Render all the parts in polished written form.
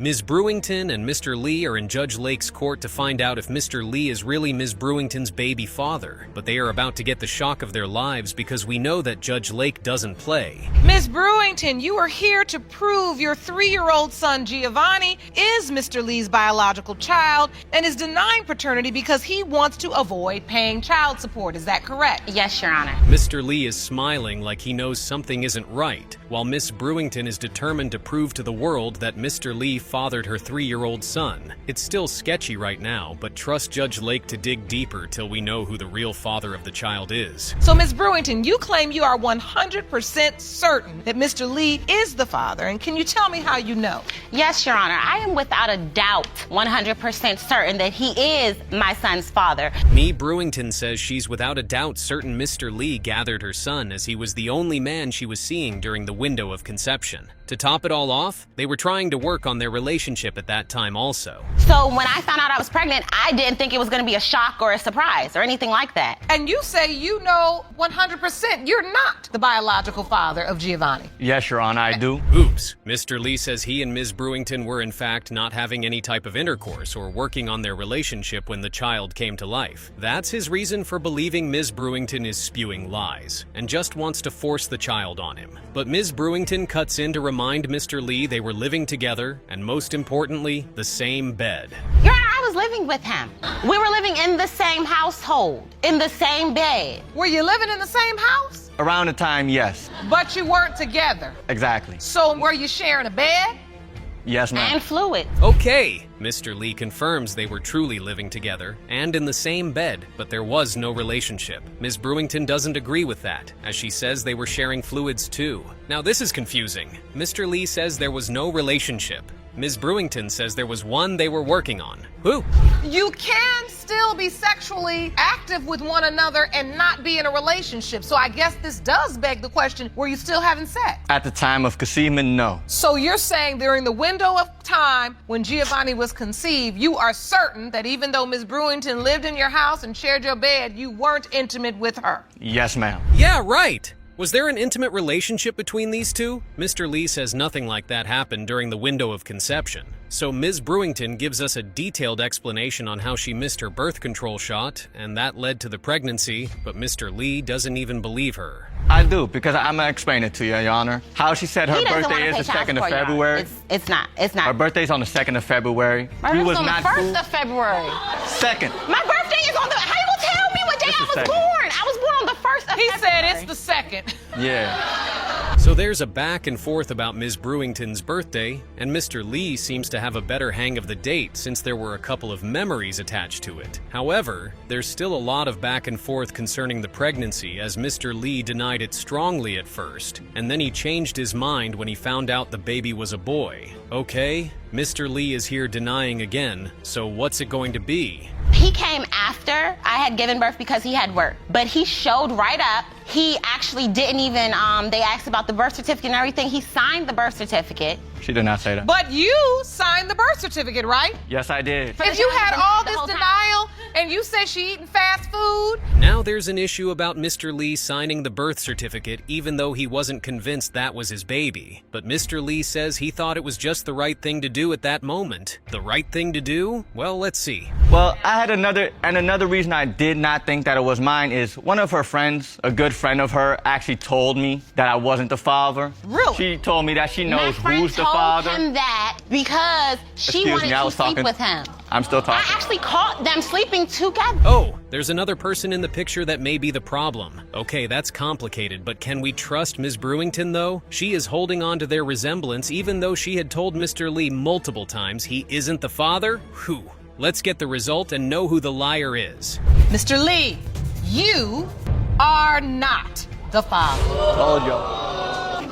Ms. Brewington and Mr. Lee are in Judge Lake's court to find out if Mr. Lee is really Ms. Brewington's baby father, but they are about to get the shock of their lives because we know that Judge Lake doesn't play. Ms. Brewington, you are here to prove your 3-year-old son Giovanni is Mr. Lee's biological child and is denying paternity because he wants to avoid paying child support. Is that correct? Yes, Your Honor. Mr. Lee is smiling like he knows something isn't right, while Miss Brewington is determined to prove to the world that Mr. Lee fathered her 3-year-old son. It's still sketchy right now, but trust Judge Lake to dig deeper till we know who the real father of the child is. So, Ms. Brewington, you claim you are 100% certain that Mr. Lee is the father, and can you tell me how you know? Yes, Your Honor. I am without a doubt 100% certain that he is my son's father. Me Brewington says she's without a doubt certain Mr. Lee gathered her son as he was the only man she was seeing during the window of conception. To top it all off, they were trying to work on their relationship at that time also. So when I found out I was pregnant, I didn't think it was going to be a shock or a surprise or anything like that. And you say you know 100% you're not the biological father of Giovanni. Yes, Your Honor, I do. Oops. Mr. Lee says he and Ms. Brewington were in fact not having any type of intercourse or working on their relationship when the child came to life. That's his reason for believing Ms. Brewington is spewing lies and just wants to force the child on him. But Ms. Brewington cuts in to remind Mr. Lee they were living together and, most importantly, the same bed. Your Honor, I was living with him. We were living in the same household, in the same bed. Were you living in the same house? Around the time, yes. But you weren't together. Exactly. So were you sharing a bed? Yes, ma'am. And fluid. Okay, Mr. Lee confirms they were truly living together and in the same bed, but there was no relationship. Ms. Brewington doesn't agree with that, as she says they were sharing fluids too. Now this is confusing. Mr. Lee says there was no relationship. Ms. Brewington says there was one they were working on. Who? You can still be sexually active with one another and not be in a relationship. So I guess this does beg the question, were you still having sex? At the time of conceivement, no. So you're saying during the window of time when Giovanni was conceived, you are certain that even though Ms. Brewington lived in your house and shared your bed, you weren't intimate with her? Yes, ma'am. Yeah, right. Was there an intimate relationship between these two? Mr. Lee says nothing like that happened during the window of conception. So Ms. Brewington gives us a detailed explanation on how she missed her birth control shot, and that led to the pregnancy, but Mr. Lee doesn't even believe her. I do, because I'm going to explain it to you, Your Honor. How she said her He doesn't birthday wanna is pay the child 2nd of support, Your Honor. February. It's not. Her birthday's on the 2nd of February. My We birthday's was on not the 1st cool. of February. 2nd. My birthday is on the... How you gonna tell me what day It's I the was second. born? I was born on the 1st of He February. said it's the second. Yeah. So there's a back and forth about Ms. Brewington's birthday, and Mr. Lee seems to have a better hang of the date since there were a couple of memories attached to it. However, there's still a lot of back and forth concerning the pregnancy, as Mr. Lee denied it strongly at first, and then he changed his mind when he found out the baby was a boy. Okay, Mr. Lee is here denying again, so what's it going to be? He came after I had given birth because he had work. But he showed right up. He actually didn't even, they asked about the birth certificate and everything. He signed the birth certificate. She did not say that. But you signed the birth certificate, right? Yes, I did. If you had all The this whole time. denial and you say she eating fast food, Now there's an issue about Mr. Lee signing the birth certificate even though he wasn't convinced that was his baby. But Mr. Lee says he thought it was just the right thing to do at that moment. The right thing to do? Well, let's see. Well, I had another reason I did not think that it was mine is one of her friends, a good friend of her, actually told me that I wasn't the father. Really? She told me that she knows My friend who's the told father. him that because she Excuse wanted me, I to was sleep talking. with him. I'm still I talking. actually caught them sleeping together. Oh, there's another person in the picture that may be the problem. Okay, that's complicated, but can we trust Ms. Brewington though? She is holding on to their resemblance even though she had told Mr. Lee multiple times he isn't the father? Whew. Let's get the result and know who the liar is. Mr. Lee, you are not the father. Told y'all.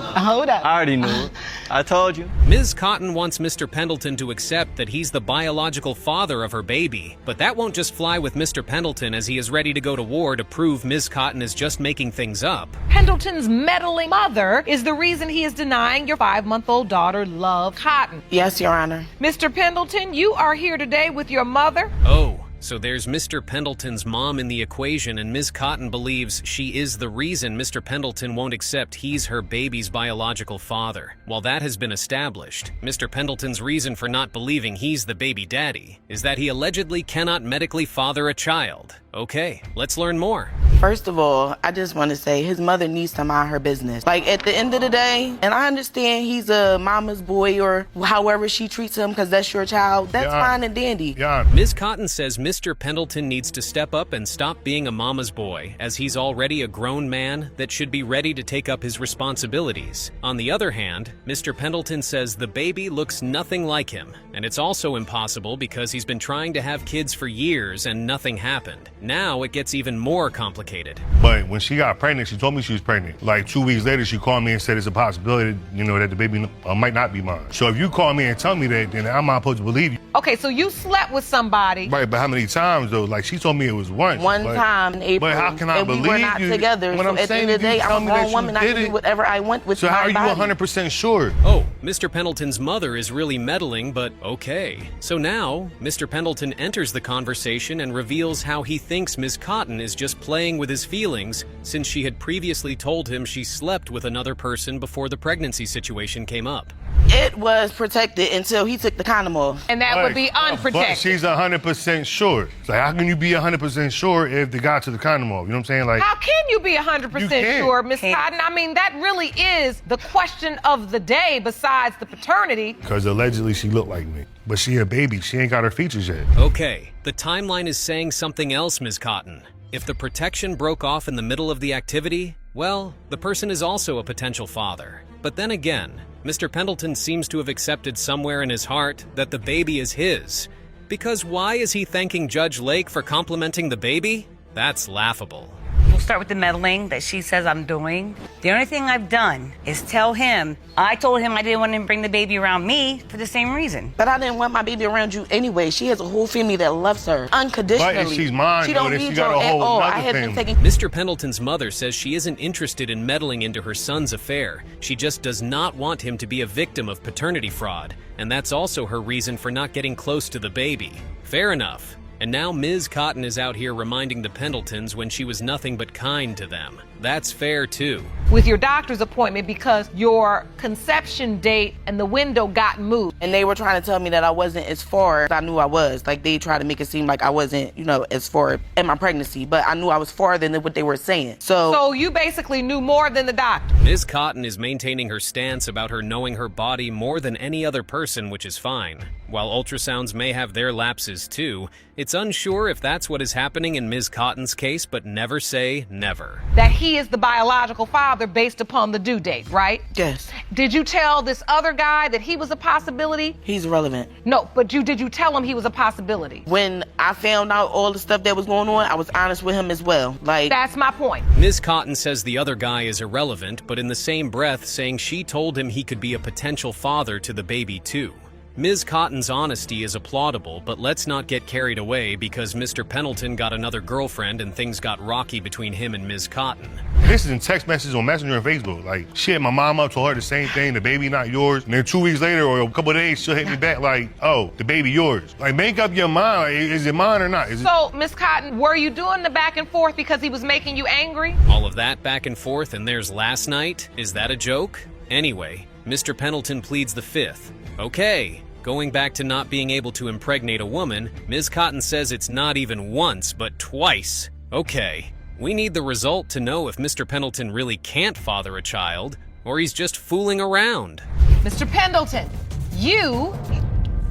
Hold up. I already knew. I told you. Ms. Cotton wants Mr. Pendleton to accept that he's the biological father of her baby, but that won't just fly with Mr. Pendleton as he is ready to go to war to prove Ms. Cotton is just making things up. Pendleton's meddling mother is the reason he is denying your 5-month-old daughter, Love Cotton. Yes, Your Honor. Mr. Pendleton, you are here today with your mother. Oh, So there's Mr. Pendleton's mom in the equation, and Ms. Cotton believes she is the reason Mr. Pendleton won't accept he's her baby's biological father. While that has been established, Mr. Pendleton's reason for not believing he's the baby daddy is that he allegedly cannot medically father a child. Okay, let's learn more. First of all, I just want to say his mother needs to mind her business. Like, at the end of the day, and I understand he's a mama's boy or however she treats him because that's your child. That's fine and dandy. Ms. Cotton says Mr. Pendleton needs to step up and stop being a mama's boy, as he's already a grown man that should be ready to take up his responsibilities. On the other hand, Mr. Pendleton says the baby looks nothing like him, and it's also impossible because he's been trying to have kids for years and nothing happened. Now it gets even more complicated. But when she got pregnant, she told me she was pregnant. Like 2 weeks later, she called me and said it's a possibility, that the baby might not be mine. So if you call me and tell me that, then I'm not supposed to believe you. Okay, so you slept with somebody. Right, but how many times though? Like she told me it was once. One time in April. But how can I believe we were not you? together. When So I'm at the saying end of the day, you tell I'm me a that grown you woman. I did can it. do whatever I want with So my how are you body. 100% sure? Oh, Mr. Pendleton's mother is really meddling, but okay. So now, Mr. Pendleton enters the conversation and reveals how he thinks Ms. Cotton is just playing with his feelings, since she had previously told him she slept with another person before the pregnancy situation came up. It was protected until he took the condom off. And that would be But unprotected. she's 100% sure. So how can you be 100% sure if the guy took the condom off? You know what I'm saying? Like, How can you be 100% You can't. sure, Miss Cotton? I mean, that really is the question of the day besides the paternity. because allegedly she looked like me. But she a baby. She ain't got her features yet. Okay, the timeline is saying something else, Ms. Cotton. If the protection broke off in the middle of the activity, well, the person is also a potential father. But then again, Mr. Pendleton seems to have accepted somewhere in his heart that the baby is his. Because why is he thanking Judge Lake for complimenting the baby? That's laughable. We'll start with the meddling that she says I'm doing. The only thing I've done is tell him, I told him I didn't want him to bring the baby around me for the same reason. But I didn't want my baby around you anyway. She has a whole family that loves her unconditionally. But if she's mine, she though, don't then she need got you a whole at all. nother I have been family. taking. Mr. Pendleton's mother says she isn't interested in meddling into her son's affair. She just does not want him to be a victim of paternity fraud, and that's also her reason for not getting close to the baby. Fair enough. And now Ms. Cotton is out here reminding the Pendletons when she was nothing but kind to them. That's fair too. With your doctor's appointment because your conception date and the window got moved. And they were trying to tell me that I wasn't as far as I knew I was. Like, they tried to make it seem like I wasn't, as far in my pregnancy. But I knew I was farther than what they were saying. So you basically knew more than the doctor. Ms. Cotton is maintaining her stance about her knowing her body more than any other person, which is fine. While ultrasounds may have their lapses too, it's unsure if that's what is happening in Ms. Cotton's case, but never say never. That he is the biological father based upon the due date, right? Yes, Did you tell this other guy that he was a possibility? he's irrelevant. No, but did you tell him he was a possibility? When I found out all the stuff that was going on, I was honest with him as well. Like, That's my point. Ms. Cotton says the other guy is irrelevant, but in the same breath saying she told him he could be a potential father to the baby too. Ms. Cotton's honesty is applaudable, but let's not get carried away because Mr. Pendleton got another girlfriend and things got rocky between him and Ms. Cotton. This is in text messages on Messenger and Facebook. Like, shit, my mama told her the same thing, the baby not yours. And then 2 weeks later or a couple of days, she'll hit me back like, oh, the baby yours. Like, make up your mind. Like, is it mine or not? So, Miss Cotton, were you doing the back and forth because he was making you angry? All of that back and forth, and there's last night? Is that a joke? Anyway, Mr. Pendleton pleads the fifth. Okay, going back to not being able to impregnate a woman, Ms. Cotton says it's not even once, but twice. Okay, we need the result to know if Mr. Pendleton really can't father a child, or he's just fooling around. Mr. Pendleton, you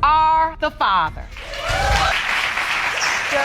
are the father. So,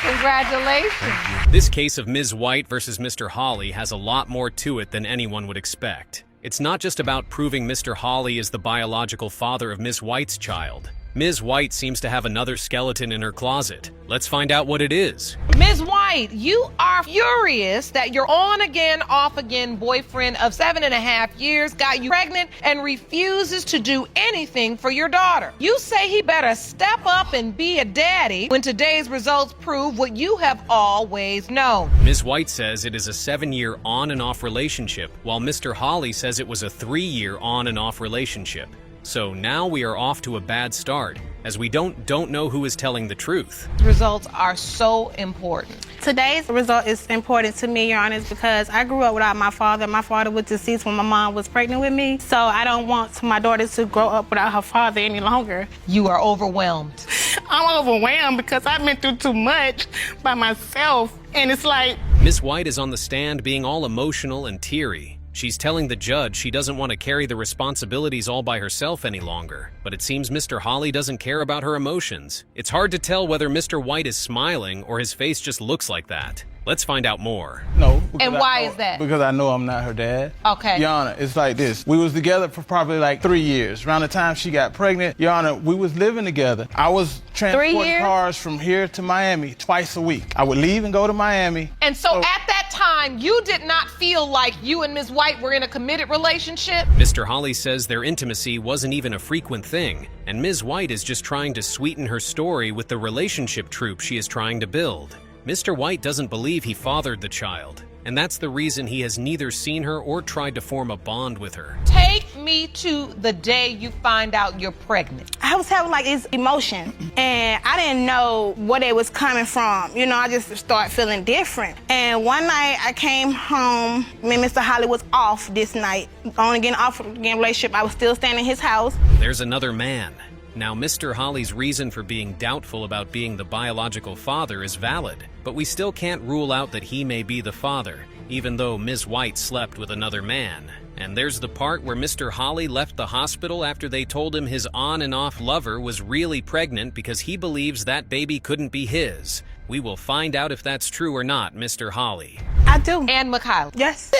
congratulations. This case of Ms. White versus Mr. Hawley has a lot more to it than anyone would expect. It's not just about proving Mr. Hawley is the biological father of Ms. White's child. Ms. White seems to have another skeleton in her closet. Let's find out what it is. Ms. White, you are furious that your on-again, off-again boyfriend of 7.5 years got you pregnant and refuses to do anything for your daughter. You say he better step up and be a daddy when today's results prove what you have always known. Ms. White says it is a 7-year on and off relationship, while Mr. Hawley says it was a 3-year on and off relationship. So now we are off to a bad start. as we don't know who is telling the truth. Results are so important. Today's result is important to me, Your Honor, because I grew up without my father. My father was deceased when my mom was pregnant with me, so I don't want my daughter to grow up without her father any longer. You are overwhelmed. I'm overwhelmed because I've been through too much by myself, and it's like... Ms. White is on the stand being all emotional and teary. She's telling the judge she doesn't want to carry the responsibilities all by herself any longer, but it seems Mr. Hawley doesn't care about her emotions. It's hard to tell whether Mr. White is smiling or his face just looks like that. Let's find out more. No. And why is that? Because I know I'm not her dad. Okay. Your Honor, it's like this. We was together for probably like 3 years. Around the time she got pregnant, Your Honor, we was living together. I was transporting cars from here to Miami twice a week. I would leave and go to Miami. And so at that time, you did not feel like you and Ms. White were in a committed relationship? Mr. Hawley says their intimacy wasn't even a frequent thing, and Ms. White is just trying to sweeten her story with the relationship troupe she is trying to build. Mr. White doesn't believe he fathered the child, and that's the reason he has neither seen her or tried to form a bond with her. Take me to the day you find out you're pregnant. I was having like this emotion, and I didn't know what it was coming from. You know, I just started feeling different. And one night I came home, me and Mr. Hawley was off this night. Only getting off again relationship. I was still staying in his house. There's another man. Now, Mr. Hawley's reason for being doubtful about being the biological father is valid, but we still can't rule out that he may be the father, even though Ms. White slept with another man. And there's the part where Mr. Hawley left the hospital after they told him his on and off lover was really pregnant because he believes that baby couldn't be his. We will find out if that's true or not, Mr. Hawley. I do. And Michaela. Yes.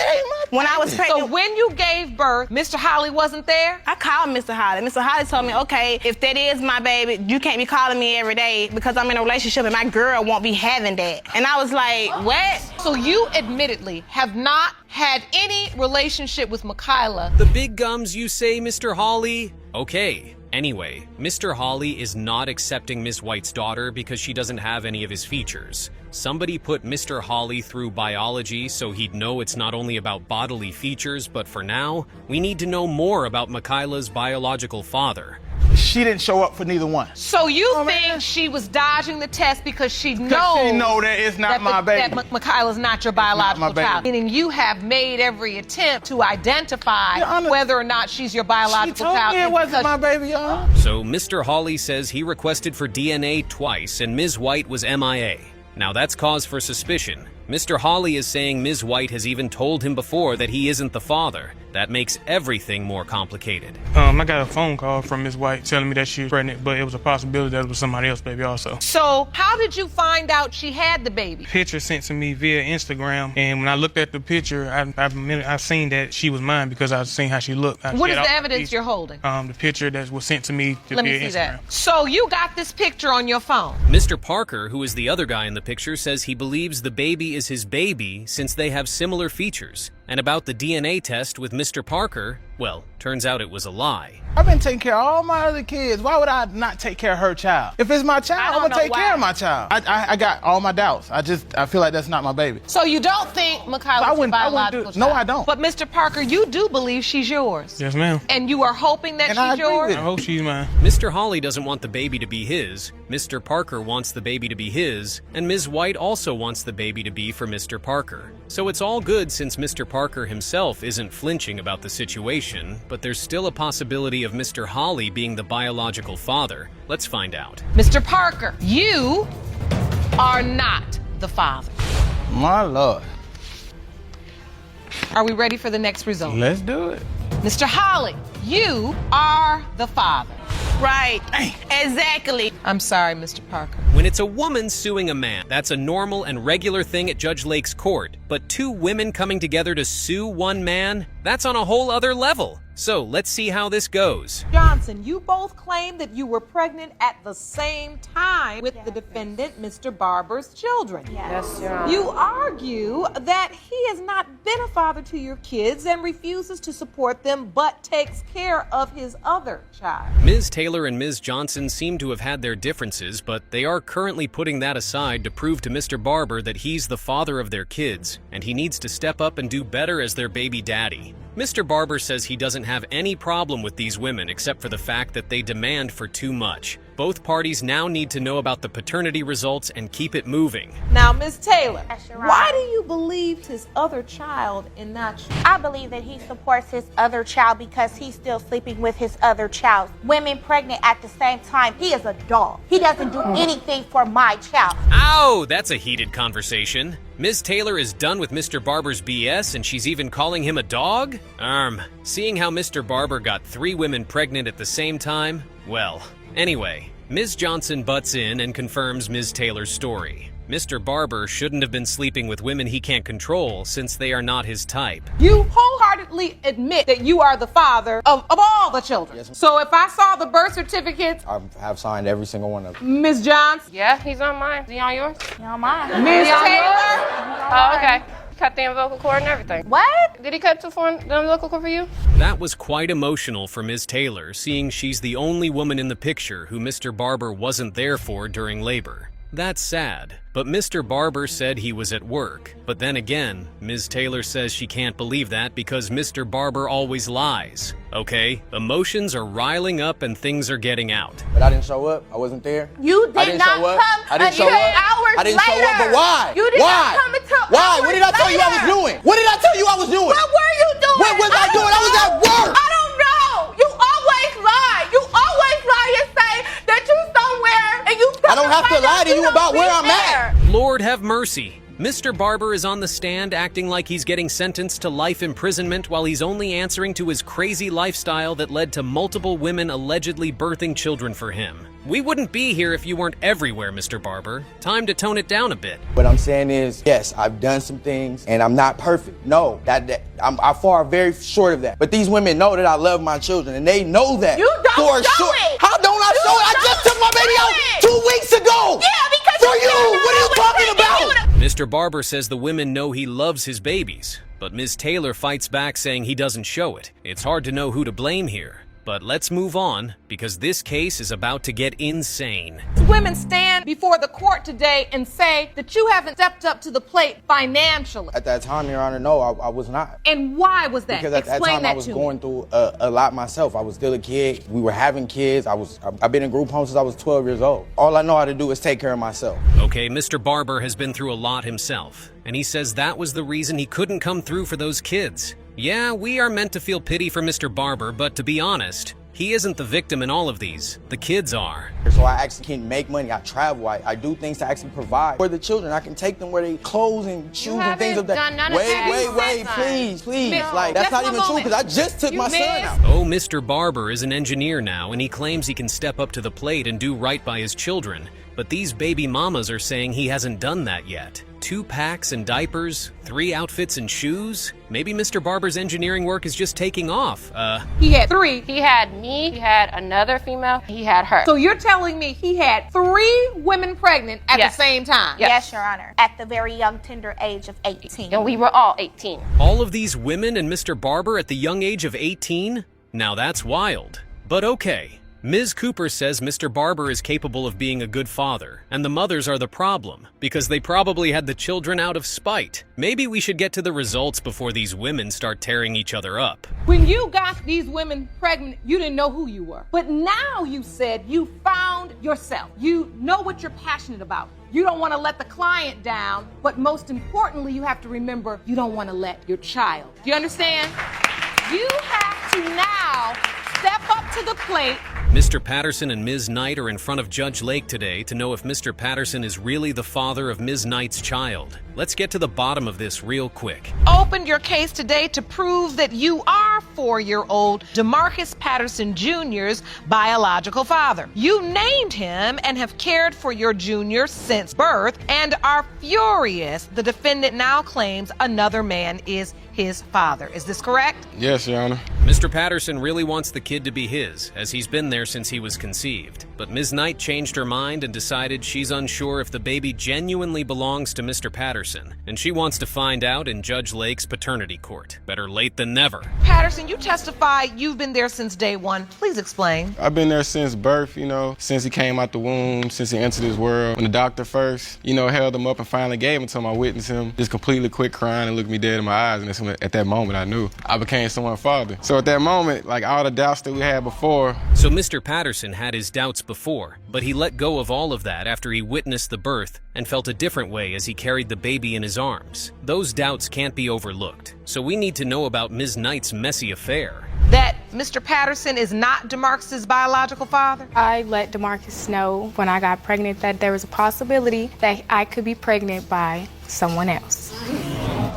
When I was pregnant. So when you gave birth, Mr. Hawley wasn't there? I called Mr. Hawley. Mr. Hawley told me, okay, if that is my baby, you can't be calling me every day because I'm in a relationship and my girl won't be having that. And I was like, what? So you admittedly have not had any relationship with Michaela. The big gums, you say, Mr. Hawley? Okay. Anyway, Mr. Hawley is not accepting Ms. White's daughter because she doesn't have any of his features. Somebody put Mr. Hawley through biology so he'd know it's not only about bodily features, but for now, we need to know more about Michaela's biological father. She didn't show up for neither one. So you think she was dodging the test because she knows that it's not my baby. That Michaela's not your biological child. Meaning you have made every attempt to identify whether or not she's your biological child. She told me it wasn't my baby, Your Honor. So Mr. Hawley says he requested for DNA twice and Ms. White was MIA. Now that's cause for suspicion. Mr. Hawley is saying Ms. White has even told him before that he isn't the father. That makes everything more complicated. I got a phone call from Ms. White telling me that she was pregnant, but it was a possibility that it was somebody else's baby also. So how did you find out she had the baby? Picture sent to me via Instagram, and when I looked at the picture, I seen that she was mine because I seen how she looked. What is the evidence you're holding? The picture that was sent to me via Instagram. Let me see that. So you got this picture on your phone? Mr. Parker, who is the other guy in the picture, says he believes the baby is his baby since they have similar features. And about the DNA test with Mr. Parker, well, turns out it was a lie. I've been taking care of all my other kids. Why would I not take care of her child? If it's my child, I'm gonna take care of my child. I got all my doubts. I feel like that's not my baby. So you don't think Michaela's your biological child? No, I don't. But Mr. Parker, you do believe she's yours. Yes, ma'am. And you are hoping that she's yours? I hope she's mine. Mr. Hawley doesn't want the baby to be his, Mr. Parker wants the baby to be his, and Ms. White also wants the baby to be for Mr. Parker. So it's all good since Mr. Parker himself isn't flinching about the situation, but there's still a possibility of Mr. Hawley being the biological father. Let's find out. Mr. Parker, you are not the father. My Lord. Are we ready for the next result? Let's do it. Mr. Hawley, you are the father. Right. Exactly. I'm sorry, Mr. Parker. When it's a woman suing a man, that's a normal and regular thing at Judge Lake's court. But two women coming together to sue one man, that's on a whole other level. So let's see how this goes. Johnson, you both claim that you were pregnant at the same time with the defendant, Mr. Barber's children. Yes, Your Honor. You argue that he has not been a father to your kids and refuses to support them, but takes care of his other child. Ms. Taylor and Ms. Johnson seem to have had their differences, but they are currently putting that aside to prove to Mr. Barber that he's the father of their kids, and he needs to step up and do better as their baby daddy. Mr. Barber says he doesn't have any problem with these women except for the fact that they demand for too much. Both parties now need to know about the paternity results and keep it moving. Now, Ms. Taylor, Yes, Your Honor. why do you believe his other child and not you? I believe that he supports his other child because he's still sleeping with his other child. Women pregnant at the same time. He is a dog. He doesn't do anything for my child. Ow, that's a heated conversation. Ms. Taylor is done with Mr. Barber's BS and she's even calling him a dog? Seeing how Mr. Barber got 3 women pregnant at the same time? Well, anyway, Ms. Johnson butts in and confirms Ms. Taylor's story. Mr. Barber shouldn't have been sleeping with women he can't control since they are not his type. You wholeheartedly admit that you are the father of all the children. Yes, ma'am. So if I saw the birth certificates, I have signed every single one of them. Ms. Johnson, Yeah, he's on mine. Is he on yours? You know mine. Ms. Taylor, Oh, okay. Cut the umbilical cord and everything. What? Did he cut the umbilical cord for you? That was quite emotional for Ms. Taylor, seeing she's the only woman in the picture who Mr. Barber wasn't there for during labor. That's sad, but Mr. Barber said he was at work. But then again, Ms. Taylor says she can't believe that because Mr. Barber always lies. Okay, emotions are riling up and things are getting out. But I didn't show up. I wasn't there. You I did didn't not show up. come I didn't show until up. hours I didn't show up, but later. why? You did Why? not come until Why? hours What did I tell you I was later. doing? What did I tell you I was doing? What were you doing? What was I doing? I was at work. I don't know. You always lie. You always lie and say that you somewhere and you I don't have to lie to you about where I'm at. Lord have mercy. Mr. Barber is on the stand acting like he's getting sentenced to life imprisonment while he's only answering to his crazy lifestyle that led to multiple women allegedly birthing children for him. We wouldn't be here if you weren't everywhere, Mr. Barber. Time to tone it down a bit. What I'm saying is, yes, I've done some things, and I'm not perfect. No, I fall very short of that. But these women know that I love my children, and they know that. You don't show it. How don't I show it? I just took my baby out 2 weeks ago. Yeah, because For you. What are you talking about? Mr. Barber says the women know he loves his babies, but Ms. Taylor fights back saying he doesn't show it. It's hard to know who to blame here. But let's move on, because this case is about to get insane. women stand before the court today and say that you haven't stepped up to the plate financially. At that time, Your Honor, no, I was not. And why was that? Because at that Explain time, that I was to going me. through a lot myself. I was still a kid. We were having kids. I've been in group homes since I was 12 years old. All I know how to do is take care of myself. Okay, Mr. Barber has been through a lot himself, and he says that was the reason he couldn't come through for those kids. Yeah, we are meant to feel pity for Mr. Barber, but to be honest, he isn't the victim in all of these. The kids are. So I actually can make money. I travel. I do things to actually provide for the children. I can take them where they clothes and shoes and things of that. done none of that. Wait, please. No, Like, that's just not one even true moment. because I just took my son missed. out. Oh, Mr. Barber is an engineer now, and he claims he can step up to the plate and do right by his children. But these baby mamas are saying he hasn't done that yet. 2 packs and diapers, 3 outfits and shoes? Maybe Mr. Barber's engineering work is just taking off. He had 3. He had me, he had another female, he had her. So you're telling me he had 3 women pregnant at Yes. the same time? Yes, Your Honor. At the very young, tender age of 18. And we were all 18. All of these women and Mr. Barber at the young age of 18? Now that's wild. But okay. Ms. Cooper says Mr. Barber is capable of being a good father, and the mothers are the problem, because they probably had the children out of spite. Maybe we should get to the results before these women start tearing each other up. When you got these women pregnant, you didn't know who you were. But now you said you found yourself. You know what you're passionate about. You don't want to let the client down, but most importantly, you have to remember you don't want to let your child. Do you understand? You have to now step up to the plate. Mr. Patterson and Ms. Knight are in front of Judge Lake today to know if Mr. Patterson is really the father of Ms. Knight's child. Let's get to the bottom of this real quick. Opened your case today to prove that you are 4-year-old DeMarcus Patterson Jr.'s biological father. You named him and have cared for your junior since birth and are furious the defendant now claims another man is his father. Is this correct? Yes, Your Honor. Mr. Patterson really wants the kid to be his, as he's been there since he was conceived. But Ms. Knight changed her mind and decided she's unsure if the baby genuinely belongs to Mr. Patterson, and she wants to find out in Judge Lake's paternity court. Better late than never. Patterson, you testify you've been there since day one. Please explain. I've been there since birth, since he came out the womb, since he entered this world. When the doctor first, held him up and finally gave him to him, I witnessed him just completely quit crying and looked me dead in my eyes. And that's when, at that moment, I knew I became someone's father. So at that moment, like all the doubts that we had before. So Mr. Patterson had his doubts before, but he let go of all of that after he witnessed the birth and felt a different way as he carried the baby in his arms. Those doubts can't be overlooked, so we need to know about Ms. Knight's messy affair. That Mr. Patterson is not DeMarcus's biological father? I let DeMarcus know when I got pregnant that there was a possibility that I could be pregnant by someone else.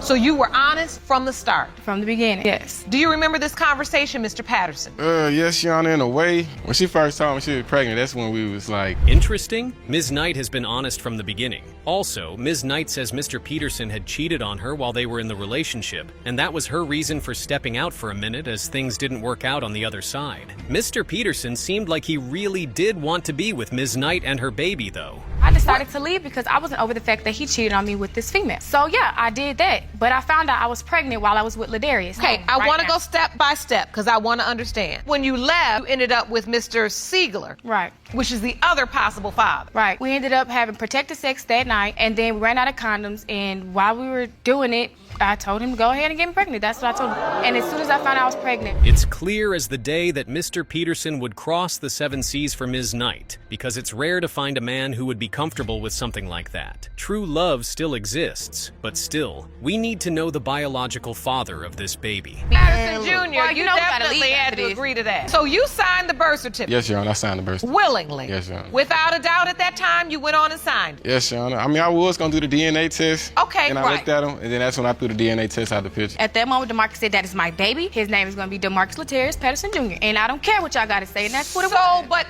So you were honest from the start? From the beginning, yes. Do you remember this conversation, Mr. Patterson? Yes, Your Honor, in a way. When she first told me she was pregnant, that's when we was like... Interesting. Ms. Knight has been honest from the beginning. Also, Ms. Knight says Mr. Peterson had cheated on her while they were in the relationship, and that was her reason for stepping out for a minute as things didn't work out on the other side. Mr. Peterson seemed like he really did want to be with Ms. Knight and her baby, though. I decided to leave because I wasn't over the fact that he cheated on me with this female. So yeah, I did that. But I found out I was pregnant while I was with Ladarius. Okay, I want to go step by step because I want to understand. When you left, you ended up with Mr. Siegler. Right. Which is the other possible father. Right. We ended up having protected sex that night, and then we ran out of condoms, and while we were doing it, I told him to go ahead and get me pregnant. That's what I told him. And as soon as I found out I was pregnant. It's clear as the day that Mr. Peterson would cross the 7 seas for Ms. Knight, because it's rare to find a man who would be comfortable with something like that. True love still exists, but still, we need to know the biological father of this baby. Patterson Jr., well, you know definitely had to agree to that. So you signed the birth certificate? Yes, Your Honor, I signed the birth certificate. Willingly? Yes, Your Honor. Without a doubt at that time, you went on and signed it? Yes, Your Honor. I mean, I was going to do the DNA test. Okay, and I looked at him, and then that's when I threw the DNA test out the picture. At that moment, DeMarcus said, that is my baby. His name is going to be DeMarcus Latarius Patterson Jr. And I don't care what y'all got to say, and that's what it was. But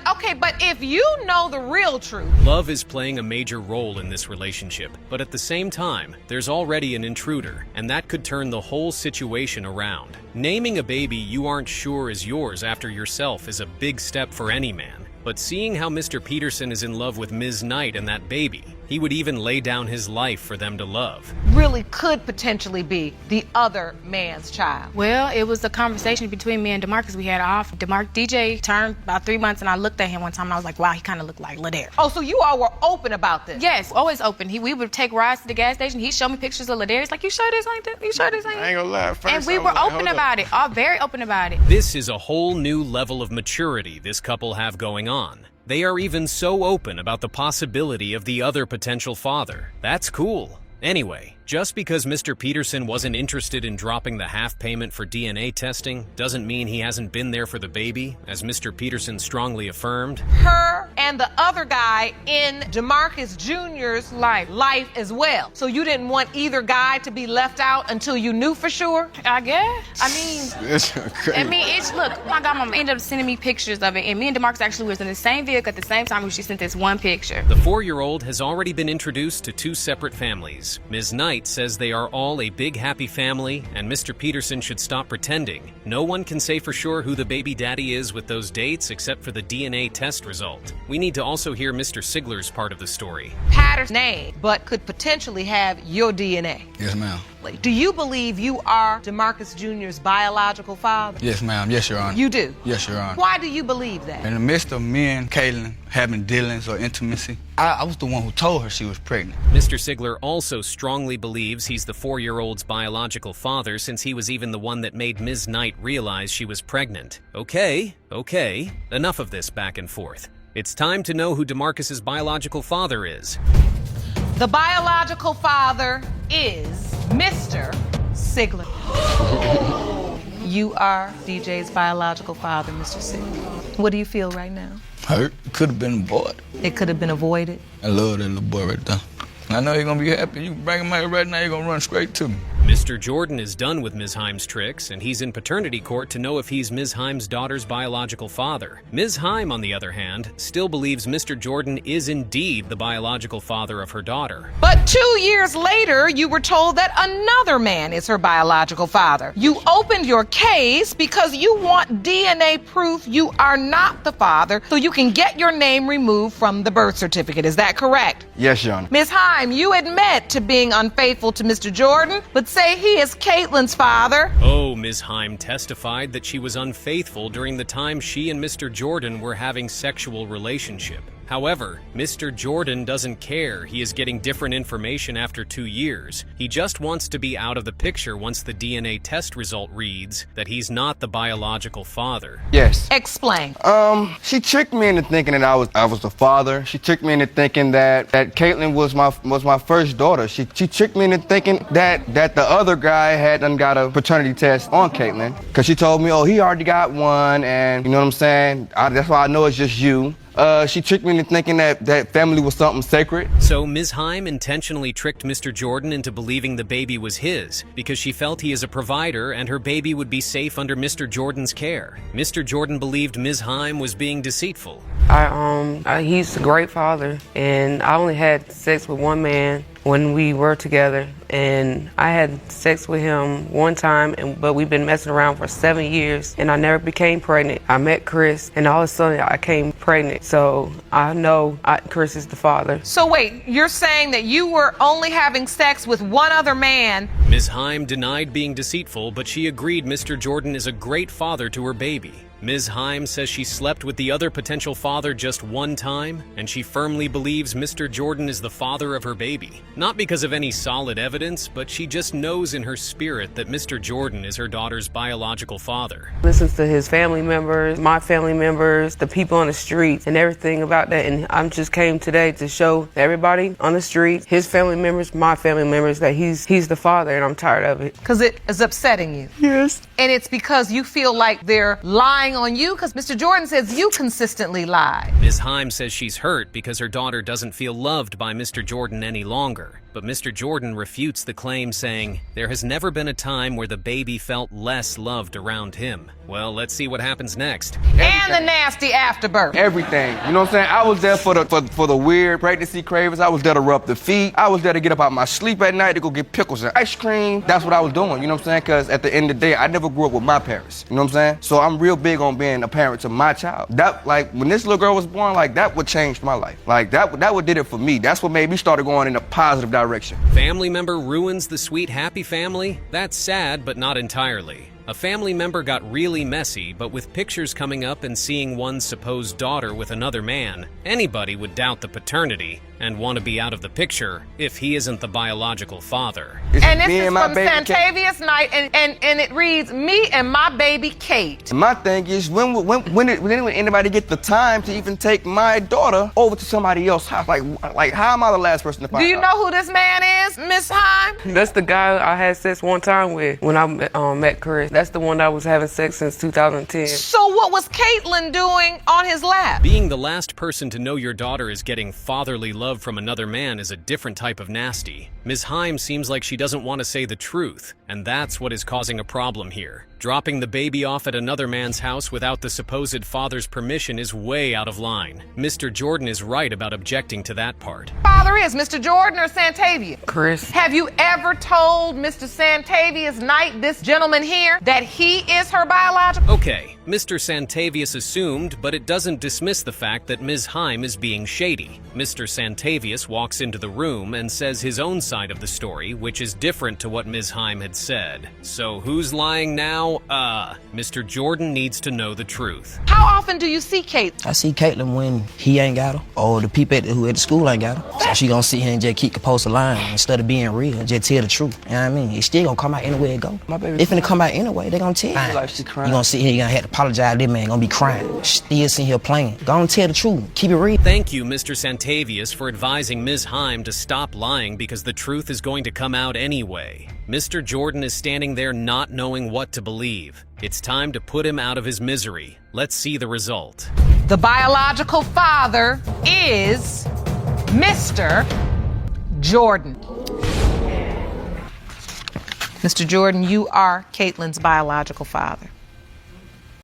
if you know the real truth. Love is playing a major role in this relationship, but at the same time, there's already an intruder, and that could turn the whole situation around. Naming a baby you aren't sure is yours after yourself is a big step for any man. But seeing how Mr. Peterson is in love with Ms. Knight and that baby, he would even lay down his life for them to love. Really could potentially be the other man's child. Well, it was a conversation between me and DeMarcus we had off. DJ turned about 3 months, and I looked at him one time, and I was like, wow, he kind of looked like Ladarius. Oh, so you all were open about this? Yes, always open. We would take rides to the gas station. He'd show me pictures of Ladarius, like, you sure this ain't that? You sure this ain't I ain't gonna lie. First, and we were open about it, all very open about it. This is a whole new level of maturity this couple have going on. They are even so open about the possibility of the other potential father. That's cool. Anyway, just because Mr. Peterson wasn't interested in dropping the half payment for DNA testing doesn't mean he hasn't been there for the baby, as Mr. Peterson strongly affirmed. Her and the other guy in DeMarcus Jr.'s life as well. So you didn't want either guy to be left out until you knew for sure? I guess. It's look, my godmama ended up sending me pictures of it, and me and DeMarcus actually was in the same vehicle at the same time when she sent this one picture. The 4-year-old has already been introduced to 2 separate families. Ms. Knight says they are all a big happy family, and Mr. Peterson should stop pretending. No one can say for sure who the baby daddy is with those dates except for the DNA test result. We need to also hear Mr. Sigler's part of the story. Patterson name, but could potentially have your DNA. Yes, ma'am. Do you believe you are DeMarcus Jr.'s biological father? Yes, ma'am. Yes, Your Honor. You do? Yes, Your Honor. Why do you believe that? In the midst of me and Caitlin having dealings or intimacy, I was the one who told her she was pregnant. Mr. Sigler also strongly believes he's the 4-year-old's biological father since he was even the one that made Ms. Knight realize she was pregnant. Okay, enough of this back and forth. It's time to know who DeMarcus's biological father is. The biological father is Mr. Sigler. You are DJ's biological father, Mr. Sigler. What do you feel right now? Hurt. Could have been avoided. It could have been avoided. I love that little boy right there. I know you're gonna be happy. You can bring him out right now, you're gonna run straight to me. Mr. Jordan is done with Ms. Heim's tricks, and he's in paternity court to know if he's Ms. Heim's daughter's biological father. Ms. Heim, on the other hand, still believes Mr. Jordan is indeed the biological father of her daughter. But 2 years later, you were told that another man is her biological father. You opened your case because you want DNA proof you are not the father so you can get your name removed from the birth certificate. Is that correct? Yes, Your Honor. Ms. Heim, you admit to being unfaithful to Mr. Jordan, but say he is Caitlin's father. Oh, Ms. Heim testified that she was unfaithful during the time she and Mr. Jordan were having sexual relationship. However, Mr. Jordan doesn't care he is getting different information after 2 years. He just wants to be out of the picture once the DNA test result reads that he's not the biological father. Yes. Explain. She tricked me into thinking that I was the father. She tricked me into thinking that Caitlin was my first daughter. She tricked me into thinking that the other guy had done got a paternity test on Caitlin. Cause she told me, oh, he already got one, and you know what I'm saying? That's why I know it's just you. She tricked me into thinking that family was something sacred. So Ms. Heim intentionally tricked Mr. Jordan into believing the baby was his because she felt he is a provider and her baby would be safe under Mr. Jordan's care. Mr. Jordan believed Ms. Heim was being deceitful. He's a great father, and I only had sex with one man when we were together, and I had sex with him one time, but we've been messing around for 7 years, and I never became pregnant. I met Chris, and all of a sudden I came pregnant, so I know Chris is the father. So wait, you're saying that you were only having sex with one other man? Ms. Heim denied being deceitful, but she agreed Mr. Jordan is a great father to her baby. Ms. Heim says she slept with the other potential father just one time, and she firmly believes Mr. Jordan is the father of her baby. Not because of any solid evidence, but she just knows in her spirit that Mr. Jordan is her daughter's biological father. Listens to his family members, my family members, the people on the streets, and everything about that. And I just came today to show everybody on the street, his family members, my family members, that he's the father, and I'm tired of it. Because it is upsetting you. Yes. And it's because you feel like they're lying on you? Because Mr. Jordan says you consistently lie. Ms. Heim says she's hurt because her daughter doesn't feel loved by Mr. Jordan any longer. But Mr. Jordan refutes the claim, saying, there has never been a time where the baby felt less loved around him. Well, let's see what happens next. And the nasty afterbirth. Everything. You know what I'm saying? I was there for the weird pregnancy cravings. I was there to rub the feet. I was there to get up out my sleep at night to go get pickles and ice cream. That's what I was doing, you know what I'm saying? Because at the end of the day, I never grew up with my parents. You know what I'm saying? So I'm real big on being a parent to my child. That, like, when this little girl was born, like, that would change my life. Like, that what did it for me. That's what made me start going in a positive direction. Family member ruins the sweet, happy family? That's sad, but not entirely. A family member got really messy, but with pictures coming up and seeing one's supposed daughter with another man, anybody would doubt the paternity and want to be out of the picture if he isn't the biological father. And this is from Santavia's night, and it reads, me and my baby Kate. My thing is, when did anybody get the time to even take my daughter over to somebody else's house? Like how am I the last person to find out? Do you know who this man is, Miss Heim? That's the guy I had sex one time with when I met Chris. That's the one that I was having sex since 2010. So what was Caitlin doing on his lap? Being the last person to know your daughter is getting fatherly love from another man is a different type of nasty. Ms. Heim seems like she doesn't want to say the truth, and that's what is causing a problem here. Dropping the baby off at another man's house without the supposed father's permission is way out of line. Mr. Jordan is right about objecting to that part. Father is Mr. Jordan or Santavia? Chris. Have you ever told Mr. Santavia's Knight, this gentleman here, that he is her biological? Okay, Mr. Santavius assumed, but it doesn't dismiss the fact that Ms. Heim is being shady. Mr. Santavius walks into the room and says his own side of the story, which is different to what Ms. Heim had said. So who's lying now? Mr. Jordan needs to know the truth. How often do you see Kate? I see Caitlin when he ain't got her, or the people who at the school ain't got her. So she gonna sit here and just keep the line instead of being real and just tell the truth. You know what I mean? It's still gonna come out anywhere it go. My baby, it's finna come out anyway, they gonna tell you. Like she crying. You gonna sit here, you gonna have to apologize, this man gonna be crying. Still sitting here playing. Go on, tell the truth. Keep it real. Thank you, Mr. Santavius, for advising Ms. Heim to stop lying because the truth is going to come out anyway. Mr. Jordan is standing there not knowing what to believe. It's time to put him out of his misery. Let's see the result. The biological father is Mr. Jordan. Mr. Jordan, you are Caitlin's biological father.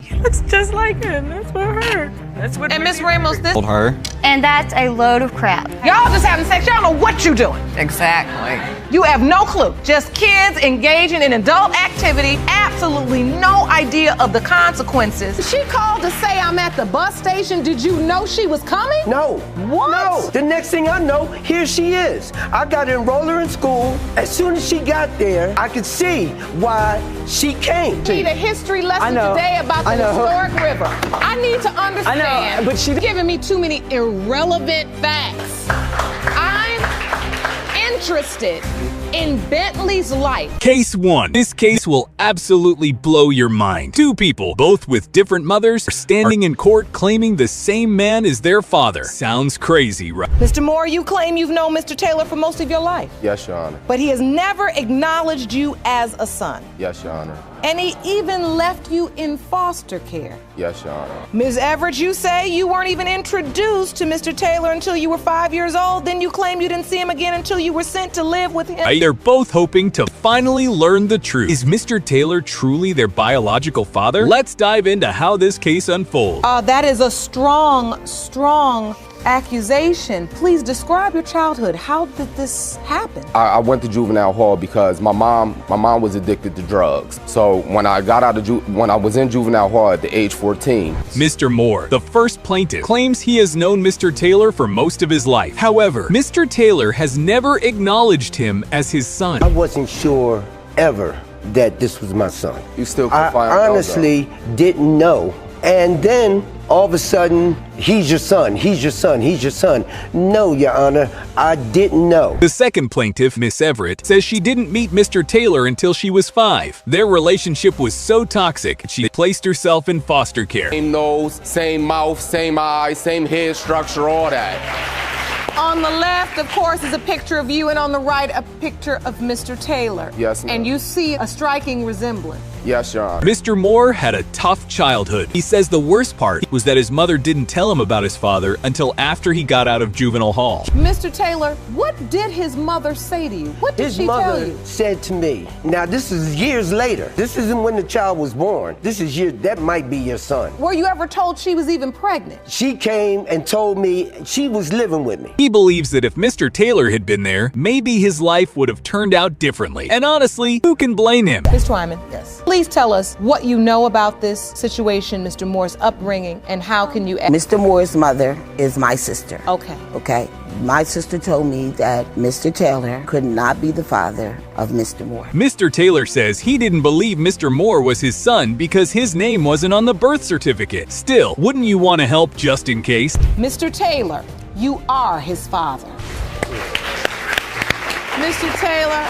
It's just like him. That's what hurt. That's what. And Miss Ramos, this told her. And that's a load of crap. Y'all just having sex. Y'all know what you're doing. Exactly. You have no clue. Just kids engaging in adult activity. Absolutely no idea of the consequences. She called to say I'm at the bus station. Did you know she was coming? No. What? No. The next thing I know, here she is. I got to enroll her in school. As soon as she got there, I could see why she came. Need a history lesson today about the historic river. I need to understand saying. but she's giving me too many irrelevant facts. I'm interested in Bentley's life. Case 1. This case will absolutely blow your mind. Two people, both with different mothers, are standing in court claiming the same man is their father. Sounds crazy, right? Mr. Moore, you claim you've known Mr. Taylor for most of your life, Yes, Your Honor. but he has never acknowledged you as a son. Yes, Your Honor. And he even left you in foster care. Yes, Your Honor. Ms. Everett, you say you weren't even introduced to Mr. Taylor until you were 5 years old. Then you claim you didn't see him again until you were sent to live with him. They're both hoping to finally learn the truth. Is Mr. Taylor truly their biological father? Let's dive into how this case unfolds. That is a strong accusation. Please describe your childhood. How did this happen? I went to juvenile hall because my mom was addicted to drugs. So when I got out of when I was in juvenile hall at the age 14. Mr. Moore, the first plaintiff, claims he has known Mr. Taylor for most of his life. However, Mr. Taylor has never acknowledged him as his son. I wasn't sure ever that this was my son. You still I honestly didn't know. And then all of a sudden, he's your son, he's your son, he's your son. No, Your Honor, I didn't know. The second plaintiff, Miss Everett, says she didn't meet Mr. Taylor until she was 5. Their relationship was so toxic, she placed herself in foster care. Same nose, same mouth, same eyes, same head structure, all that. On the left, of course, is a picture of you, and on the right, a picture of Mr. Taylor. Yes, ma'am. And you see a striking resemblance. Yes, Your Honor. Mr. Moore had a tough childhood. He says the worst part was that his mother didn't tell him about his father until after he got out of juvenile hall. Mr. Taylor, what did his mother say to you? What did she tell you? His mother said to me, now this is years later. This isn't when the child was born. This is that might be your son. Were you ever told she was even pregnant? She came and told me she was living with me. He believes that if Mr. Taylor had been there, maybe his life would have turned out differently. And honestly, who can blame him? Ms. Twyman, yes. Please tell us what you know about this situation, Mr. Moore's upbringing, and how can you... Mr. Moore's mother is my sister. Okay. Okay. My sister told me that Mr. Taylor could not be the father of Mr. Moore. Mr. Taylor says he didn't believe Mr. Moore was his son because his name wasn't on the birth certificate. Still, wouldn't you want to help just in case? Mr. Taylor, you are his father. Mr. Taylor,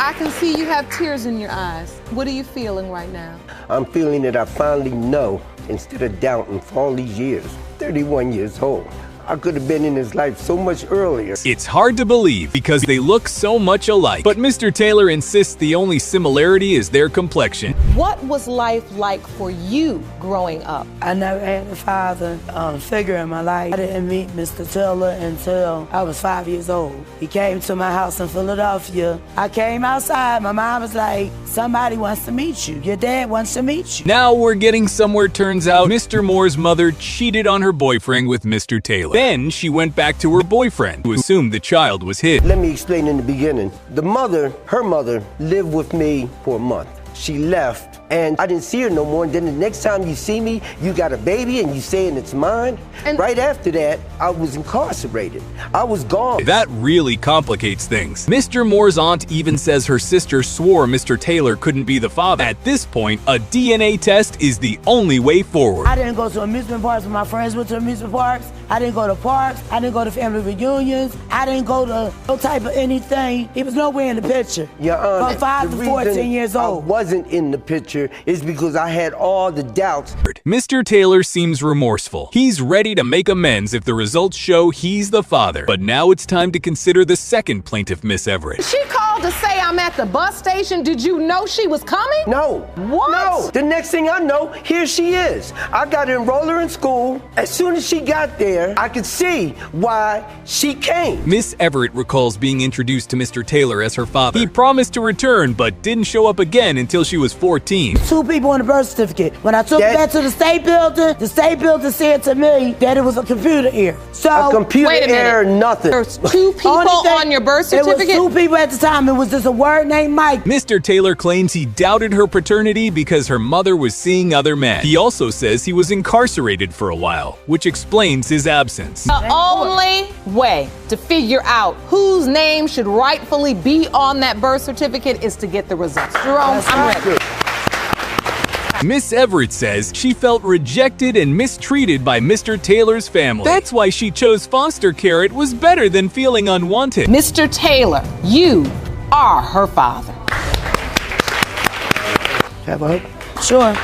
I can see you have tears in your eyes. What are you feeling right now? I'm feeling that I finally know instead of doubting for all these years. 31 years old. I could have been in his life so much earlier. It's hard to believe because they look so much alike. But Mr. Taylor insists the only similarity is their complexion. What was life like for you growing up? I never had a father figure in my life. I didn't meet Mr. Taylor until I was 5 years old. He came to my house in Philadelphia. I came outside. My mom was like, somebody wants to meet you. Your dad wants to meet you. Now we're getting somewhere. Turns out Mr. Moore's mother cheated on her boyfriend with Mr. Taylor. Then she went back to her boyfriend, who assumed the child was his. Let me explain in the beginning. Her mother, lived with me for a month. She left, and I didn't see her no more. And then the next time you see me, you got a baby and you saying it's mine. And right after that, I was incarcerated. I was gone. That really complicates things. Mr. Moore's aunt even says her sister swore Mr. Taylor couldn't be the father. At this point, a DNA test is the only way forward. I didn't go to amusement parks when my friends went to amusement parks. I didn't go to parks. I didn't go to family reunions. I didn't go to no type of anything. He was nowhere in the picture. Your Honor, from 5 to 14 years old. I wasn't in the picture is because I had all the doubts. Mr. Taylor seems remorseful. He's ready to make amends if the results show he's the father. But now it's time to consider the second plaintiff, Miss Everett. She called to say I'm at the bus station. Did you know she was coming? No. What? No. The next thing I know, here she is. I got to enroll her in school. As soon as she got there, I could see why she came. Miss Everett recalls being introduced to Mr. Taylor as her father. He promised to return, but didn't show up again until she was 14. 2 people on the birth certificate. When I took that to the state building said to me that it was a computer error. So a computer error, nothing. There's 2 people on your birth certificate? It was 2 people at the time. It was just a word named Mike. Mr. Taylor claims he doubted her paternity because her mother was seeing other men. He also says he was incarcerated for a while, which explains his absence. The only way to figure out whose name should rightfully be on that birth certificate is to get the results. Jerome, I'm ready. Miss Everett says she felt rejected and mistreated by Mr. Taylor's family. That's why she chose foster care. It was better than feeling unwanted. Mr. Taylor, you are her father. Have a hug? Sure.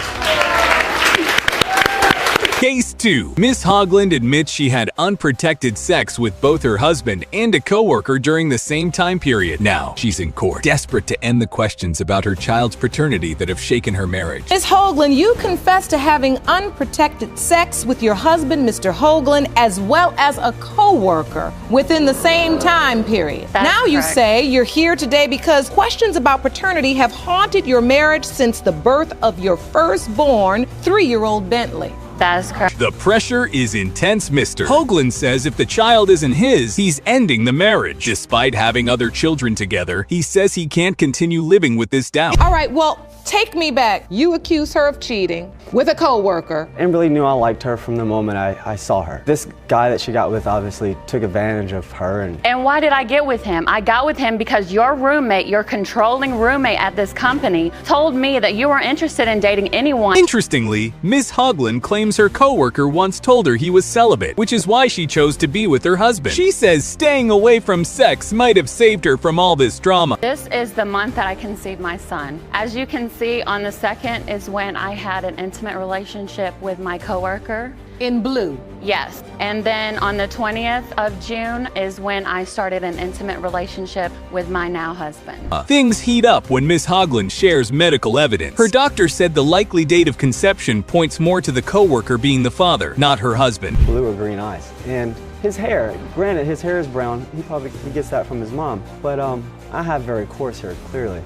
Case 2. Miss Hogland admits she had unprotected sex with both her husband and a coworker during the same time period. Now, she's in court, desperate to end the questions about her child's paternity that have shaken her marriage. Ms. Hoagland, you confessed to having unprotected sex with your husband, Mr. Hoagland, as well as a co-worker within the same time period. That's now you correct. say you're here today because questions about paternity have haunted your marriage since the birth of your firstborn, 3-year-old Bentley. That is correct. The pressure is intense, Mr. Hoagland says if the child isn't his, he's ending the marriage. Despite having other children together, he says he can't continue living with this doubt. All right, well, take me back. You accuse her of cheating with a co-worker. And really knew I liked her from the moment I saw her. This guy that she got with obviously took advantage of her. And why did I get with him? I got with him because your roommate, your controlling roommate at this company, told me that you were interested in dating anyone. Interestingly, Miss Hogland claims her coworker once told her he was celibate, which is why she chose to be with her husband. She says staying away from sex might have saved her from all this drama. This is the month that I conceived my son. As you can see, on the 2nd is when I had an intimate relationship with my coworker. In blue? Yes. And then on the 20th of June is when I started an intimate relationship with my now husband. Things heat up when Miss Hogland shares medical evidence. Her doctor said the likely date of conception points more to the coworker being the father, not her husband. Blue or green eyes. And his hair, granted his hair is brown, he gets that from his mom. But I have very coarse hair, clearly.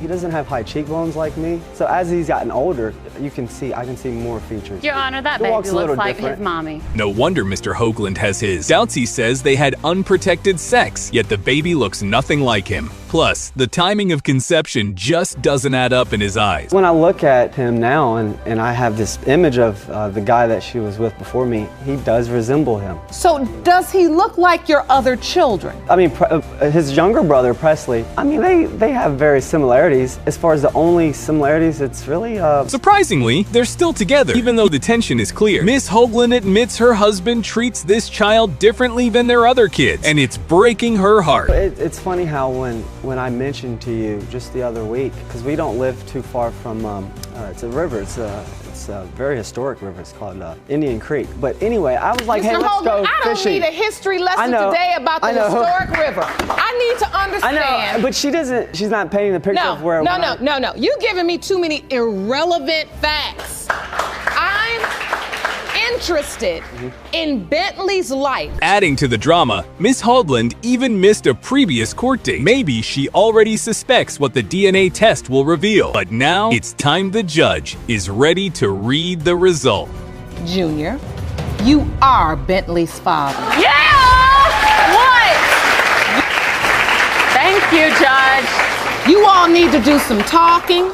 He doesn't have high cheekbones like me. So as he's gotten older, I can see more features. Your Honor, that He baby walks a little looks like different. his mommy. No wonder Mr. Hoagland has his. Doutsy says they had unprotected sex, yet the baby looks nothing like him. Plus, the timing of conception just doesn't add up in his eyes. When I look at him now and I have this image of the guy that she was with before me, he does resemble him. So does he look like your other children? I mean, his younger brother, Presley, I mean, they have very similarities. As far as the only similarities, it's really... Surprisingly, they're still together, even though the tension is clear. Miss Hoagland admits her husband treats this child differently than their other kids, and it's breaking her heart. It's funny how when I mentioned to you just the other week, because we don't live too far from, it's a river, it's a very historic river, it's called Indian Creek. But anyway, I was like, Mr. hey, let's Hoagland, go I don't fishing. need a history lesson today about the historic river. I need to understand. I know, but she's not painting the picture of where... No. You're giving me too many irrelevant facts. I'm interested in Bentley's life. Adding to the drama, Miss Hoagland even missed a previous court date. Maybe she already suspects what the DNA test will reveal. But now it's time the judge is ready to read the result. Junior, you are Bentley's father. Yeah! What? Thank you, Judge. You all need to do some talking.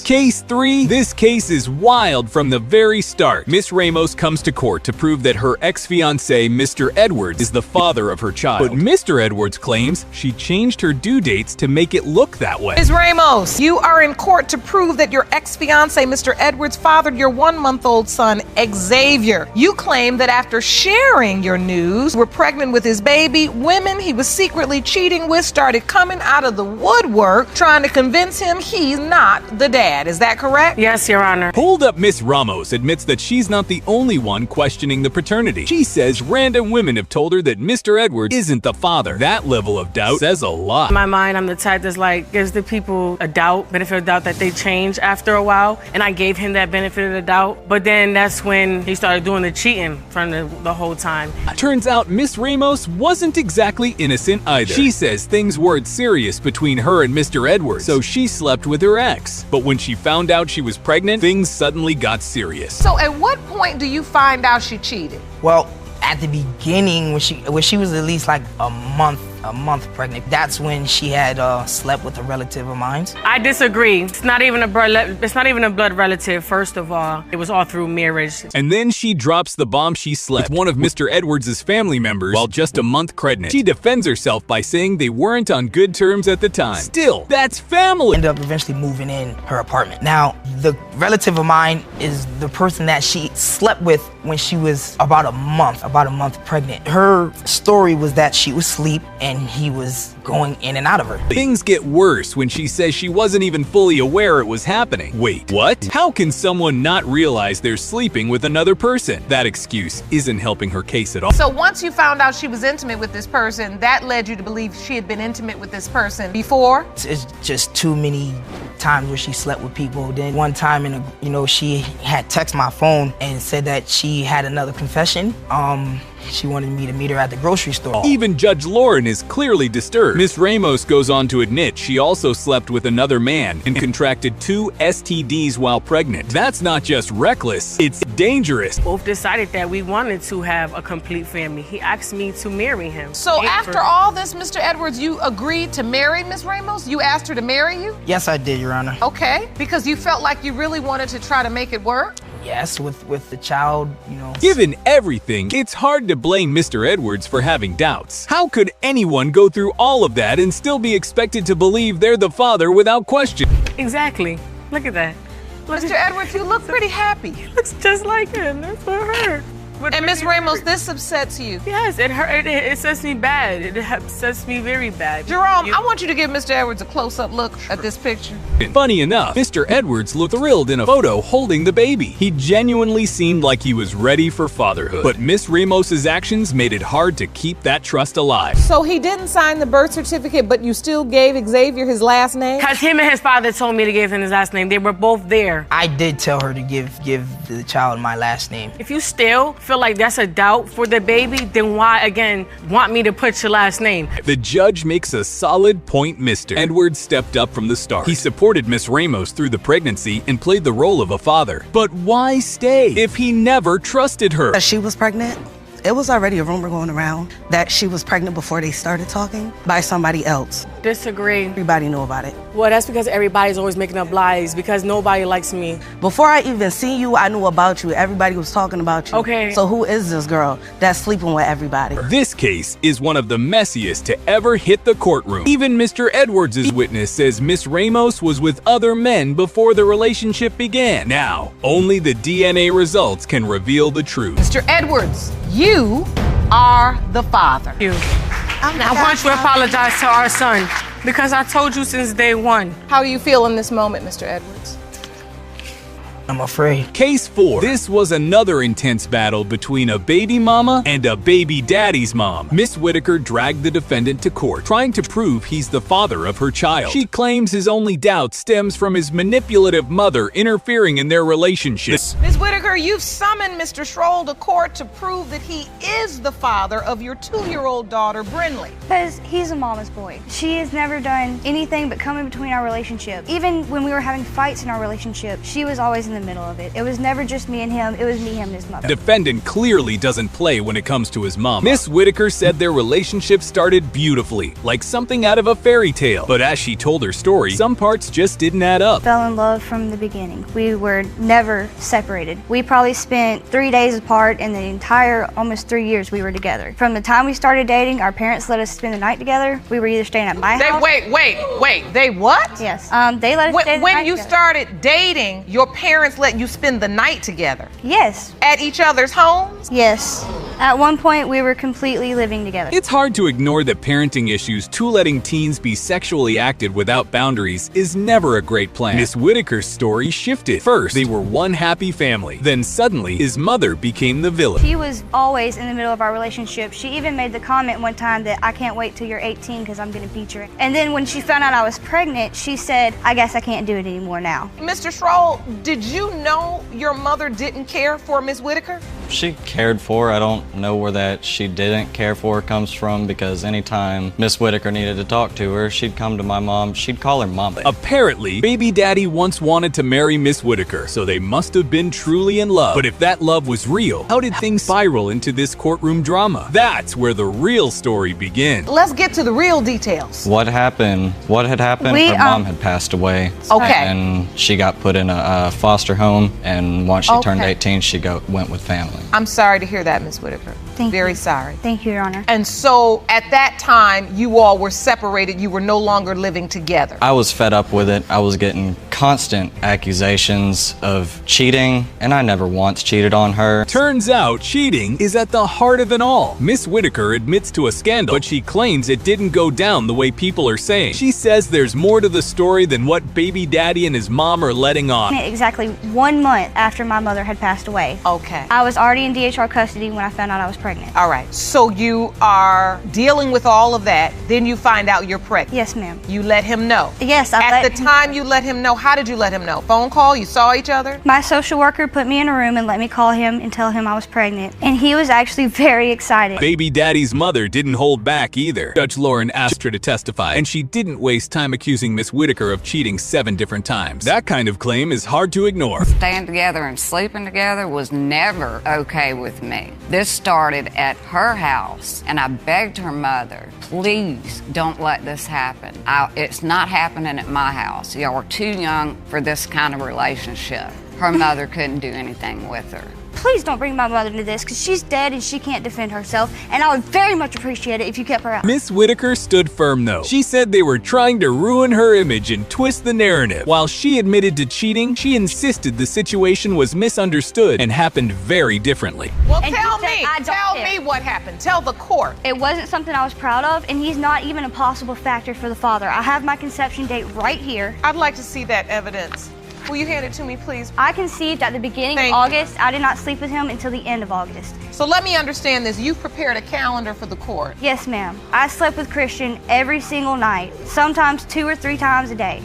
Case 3. This case is wild from the very start. Miss Ramos comes to court to prove that her ex-fiancé, Mr. Edwards, is the father of her child. But Mr. Edwards claims she changed her due dates to make it look that way. Ms. Ramos, you are in court to prove that your ex-fiancé, Mr. Edwards, fathered your 1-month-old son, Xavier. You claim that after sharing your news, were pregnant with his baby, women he was secretly cheating with started coming out of the woodwork trying to convince him he's not the dad. Is that correct? Yes, Your Honor. Hold up, Miss Ramos admits that she's not the only one questioning the paternity. She says random women have told her that Mr. Edwards isn't the father. That level of doubt says a lot. In my mind, I'm the type that's like, gives the people a benefit of doubt that they change after a while. And I gave him that benefit of the doubt. But then that's when he started doing the cheating from the whole time. Turns out Miss Ramos wasn't exactly innocent either. She says things weren't serious between her and Mr. Edwards, so she slept with her ex. But when she found out she was pregnant, things suddenly got serious. So at what point do you find out she cheated? Well, at the beginning, when she was at least like a month a month pregnant. That's when she had slept with a relative of mine. I disagree. It's not even a blood relative, first of all. It was all through marriage. And then she drops the bomb she slept with one of Mr. Edwards' family members while just a month pregnant. She defends herself by saying they weren't on good terms at the time. Still, that's family. Ended up eventually moving in her apartment. Now, the relative of mine is the person that she slept with when she was about a month pregnant. Her story was that she was asleep and he was going in and out of her. Things get worse when she says she wasn't even fully aware it was happening. Wait, what? How can someone not realize they're sleeping with another person? That excuse isn't helping her case at all. So once you found out she was intimate with this person, that led you to believe she had been intimate with this person before? It's just too many times where she slept with people. Then one time, she had texted my phone and said that she had another confession. She wanted me to meet her at the grocery store. Even Judge Lauren is clearly disturbed. Miss Ramos goes on to admit she also slept with another man and contracted 2 STDs while pregnant. That's not just reckless, it's dangerous. Both decided that we wanted to have a complete family. He asked me to marry him. So after all this, Mr. Edwards, you agreed to marry Miss Ramos? You asked her to marry you? Yes, I did, Your Honor. Okay, because you felt like you really wanted to try to make it work? Yes, with the child, Given everything, it's hard to blame Mr. Edwards for having doubts. How could anyone go through all of that and still be expected to believe they're the father without question? Exactly. Look at that. Mr. Edwards, you look pretty happy. He looks just like him. That's what hurt. And Miss Ramos, this upsets you? Yes, it hurt. It upsets me bad. It upsets me very bad. Jerome, I want you to give Mr. Edwards a close-up look at this picture. Funny enough, Mr. Edwards looked thrilled in a photo holding the baby. He genuinely seemed like he was ready for fatherhood. But Miss Ramos's actions made it hard to keep that trust alive. So he didn't sign the birth certificate, but you still gave Xavier his last name? Because him and his father told me to give him his last name. They were both there. I did tell her to give the child my last name. If you still feel like that's a doubt for the baby, then why, again, want me to put your last name? The judge makes a solid point, Mr. Edwards stepped up from the start. He supported Miss Ramos through the pregnancy and played the role of a father. But why stay if he never trusted her? She was pregnant. It was already a rumor going around that she was pregnant before they started talking by somebody else. Disagree. Everybody knew about it. Well, that's because everybody's always making up lies because nobody likes me. Before I even seen you, I knew about you. Everybody was talking about you. Okay. So who is this girl that's sleeping with everybody? This case is one of the messiest to ever hit the courtroom. Even Mr. Edwards' witness says Miss Ramos was with other men before the relationship began. Now, only the DNA results can reveal the truth. Mr. Edwards, you are the father. I want you to apologize to our son because I told you since day one. How do you feel in this moment, Mr. Edwards? I'm afraid. Case 4. This was another intense battle between a baby mama and a baby daddy's mom. Miss Whitaker dragged the defendant to court, trying to prove he's the father of her child. She claims his only doubt stems from his manipulative mother interfering in their relationship. Ms. Whitaker, you've summoned Mr. Schroll to court to prove that he is the father of your 2-year-old daughter, Brinley. Because he's a mama's boy. She has never done anything but come in between our relationship. Even when we were having fights in our relationship, she was always in the middle of it. It was never just me and him, it was me, him, and his mother. Defendant clearly doesn't play when it comes to his mom. Miss Whitaker said their relationship started beautifully, like something out of a fairy tale. But as she told her story, some parts just didn't add up. Fell in love from the beginning. We were never separated. We probably spent 3 days apart in the entire almost 3 years we were together. From the time we started dating, our parents let us spend the night together. We were either staying at my house. Wait. They what? Yes. They let us stay the night When you together. started dating, your parents let you spend the night together? Yes. At each other's homes? Yes. At one point, we were completely living together. It's hard to ignore that parenting issues to letting teens be sexually active without boundaries is never a great plan. Miss Whitaker's story shifted. First, they were one happy family. Then suddenly, his mother became the villain. She was always in the middle of our relationship. She even made the comment one time that I can't wait till you're 18 because I'm going to beat you. And then when she found out I was pregnant, she said, I guess I can't do it anymore now. Mr. Schroll, did you know your mother didn't care for Miss Whitaker? She cared for her. I don't know where that she didn't care for her comes from, because anytime Miss Whitaker needed to talk to her, she'd come to my mom. She'd call her mama. Apparently, baby daddy once wanted to marry Miss Whitaker, so they must have been truly in love. But if that love was real, how did things spiral into this courtroom drama? That's where the real story begins. Let's get to the real details. What happened? What had happened? Her mom had passed away. Okay. And she got put in a foster home, and once she turned Okay. 18, she went with family. I'm sorry to hear that, Miss Whitaker. Very sorry. Thank you, Your Honor. And so at that time, you all were separated. You were no longer living together. I was fed up with it. I was getting constant accusations of cheating, and I never once cheated on her. Turns out cheating is at the heart of it all. Miss Whitaker admits to a scandal, but she claims it didn't go down the way people are saying. She says there's more to the story than what baby daddy and his mom are letting on. Exactly 1 month after my mother had passed away. Okay. I was already in DHR custody when I found out I was pregnant. All right. So you are dealing with all of that. Then you find out you're pregnant. Yes, ma'am. You let him know. Yes, At the time you let him know, how did you let him know? Phone call? You saw each other? My social worker put me in a room and let me call him and tell him I was pregnant. And he was actually very excited. Baby daddy's mother didn't hold back either. Judge Lauren asked her to testify, and she didn't waste time accusing Miss Whitaker of cheating 7 different times. That kind of claim is hard to ignore. Staying together and sleeping together was never okay with me. This started at her house, and I begged her mother, please don't let this happen. It's not happening at my house. Y'all are too young for this kind of relationship. Her mother couldn't do anything with her. Please don't bring my mother into this, because she's dead and she can't defend herself, and I would very much appreciate it if you kept her out. Miss Whitaker stood firm though. She said they were trying to ruin her image and twist the narrative. While she admitted to cheating, she insisted the situation was misunderstood and happened very differently. Well, And tell he said, me. Tell me what happened. Tell the court. It wasn't something I was proud of, and he's not even a possible factor for the father. I have my conception date right here. I'd like to see that evidence. Will you hand it to me, please? I conceived at the beginning of August. I did not sleep with him until the end of August. So let me understand this. You've prepared a calendar for the court. Yes, ma'am. I slept with Christian every single night, sometimes 2 or 3 times a day.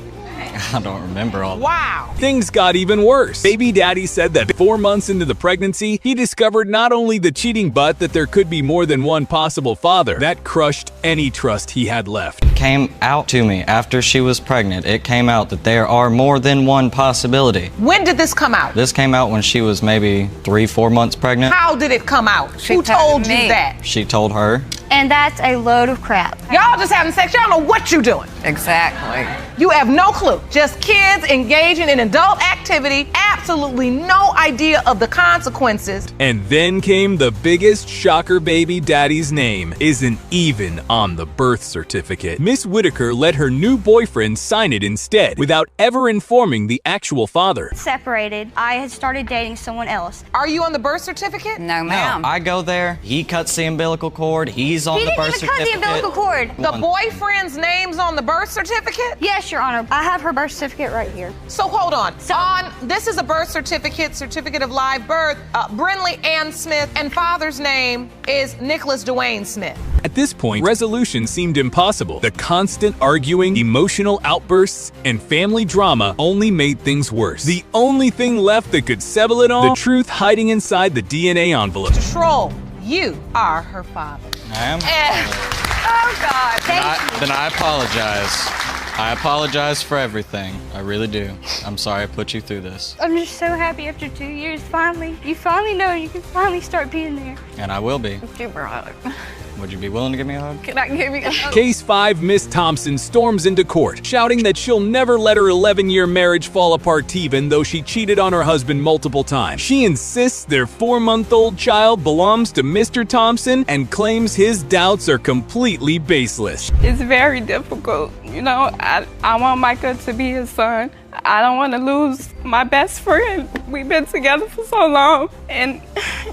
I don't remember all. Wow. Things got even worse. Baby daddy said that 4 months into the pregnancy, he discovered not only the cheating but that there could be more than one possible father. That crushed any trust he had left. It came out to me after she was pregnant. It came out that there are more than one possibility. When did this come out? This came out when she was maybe 3-4 months pregnant. How did it come out? Who told you that? She told her. And that's a load of crap. Y'all just having sex. Y'all know what you're doing. Exactly. You have no clue. Just kids engaging in adult activity. Absolutely no idea of the consequences. And then came the biggest shocker. Baby daddy's name isn't even on the birth certificate. Miss Whitaker let her new boyfriend sign it instead, without ever informing the actual father. Separated, I had started dating someone else. Are you on the birth certificate? No, ma'am. No, I go there. He cuts the umbilical cord. He's on the birth certificate. He didn't even cut the umbilical cord. The boyfriend's name's on the birth certificate? Yes, Your Honor. I have her birth certificate right here. So hold on. This is a birth certificate, certificate of live birth. Brinley Ann Smith, and father's name is Nicholas Dwayne Smith. At this point, resolution seemed impossible. The constant arguing, emotional outbursts, and family drama only made things worse. The only thing left that could settle it all, the truth hiding inside the DNA envelope. Mr. Schroll, you are her father. I am. Oh, God. Then I apologize. I apologize for everything. I really do. I'm sorry I put you through this. I'm just so happy after 2 years, you finally know you can finally start being there. And I will be. Give her a hug. Would you be willing to give me a hug? Can I give you a hug? Case 5, Miss Thompson storms into court, shouting that she'll never let her 11-year marriage fall apart even though she cheated on her husband multiple times. She insists their 4-month-old child belongs to Mr. Thompson and claims his doubts are completely baseless. It's very difficult. You know, I want Micah to be his son. I don't want to lose my best friend. We've been together for so long, and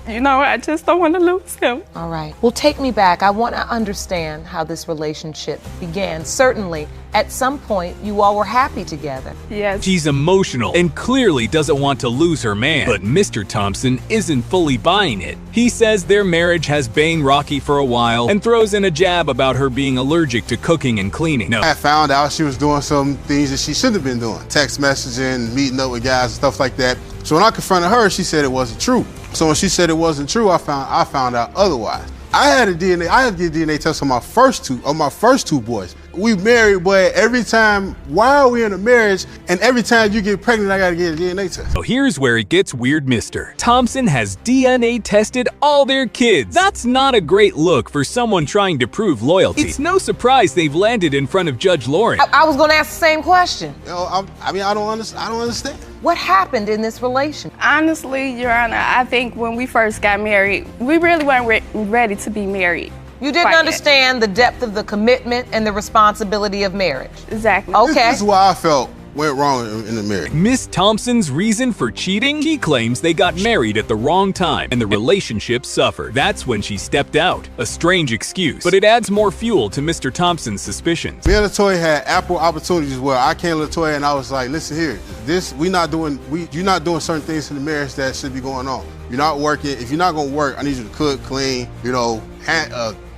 you know, I just don't want to lose him. All right. Well, take me back. I want to understand how this relationship began. Certainly, at some point, you all were happy together. Yes. She's emotional and clearly doesn't want to lose her man, but Mr. Thompson isn't fully buying it. He says their marriage has been rocky for a while and throws in a jab about her being allergic to cooking and cleaning. No. I found out she was doing some things that she shouldn't have been doing. Text messaging, meeting up with guys and stuff like that. So when I confronted her, she said it wasn't true. So when she said it wasn't true, I found out otherwise. I had to get a DNA test on my first two boys. We married, but every time while we're in a marriage and every time you get pregnant, I gotta get a DNA test. So here's where it gets weird, Mr. Thompson has DNA tested all their kids. That's not a great look for someone trying to prove loyalty. It's no surprise they've landed in front of Judge Lauren. I was gonna ask the same question. I don't understand. What happened in this relation? Honestly, Your Honor, I think when we first got married, we really weren't ready to be married. You didn't understand the depth of the commitment and the responsibility of marriage. Exactly. Okay. This is why I felt went wrong in the marriage. Miss Thompson's reason for cheating? She claims they got married at the wrong time and the relationship suffered. That's when she stepped out. A strange excuse, but it adds more fuel to Mr. Thompson's suspicions. Me and LaToya had ample opportunities where I came to LaToya and I was like, listen here, you're not doing certain things in the marriage that should be going on. You're not working. If you're not gonna work, I need you to cook, clean,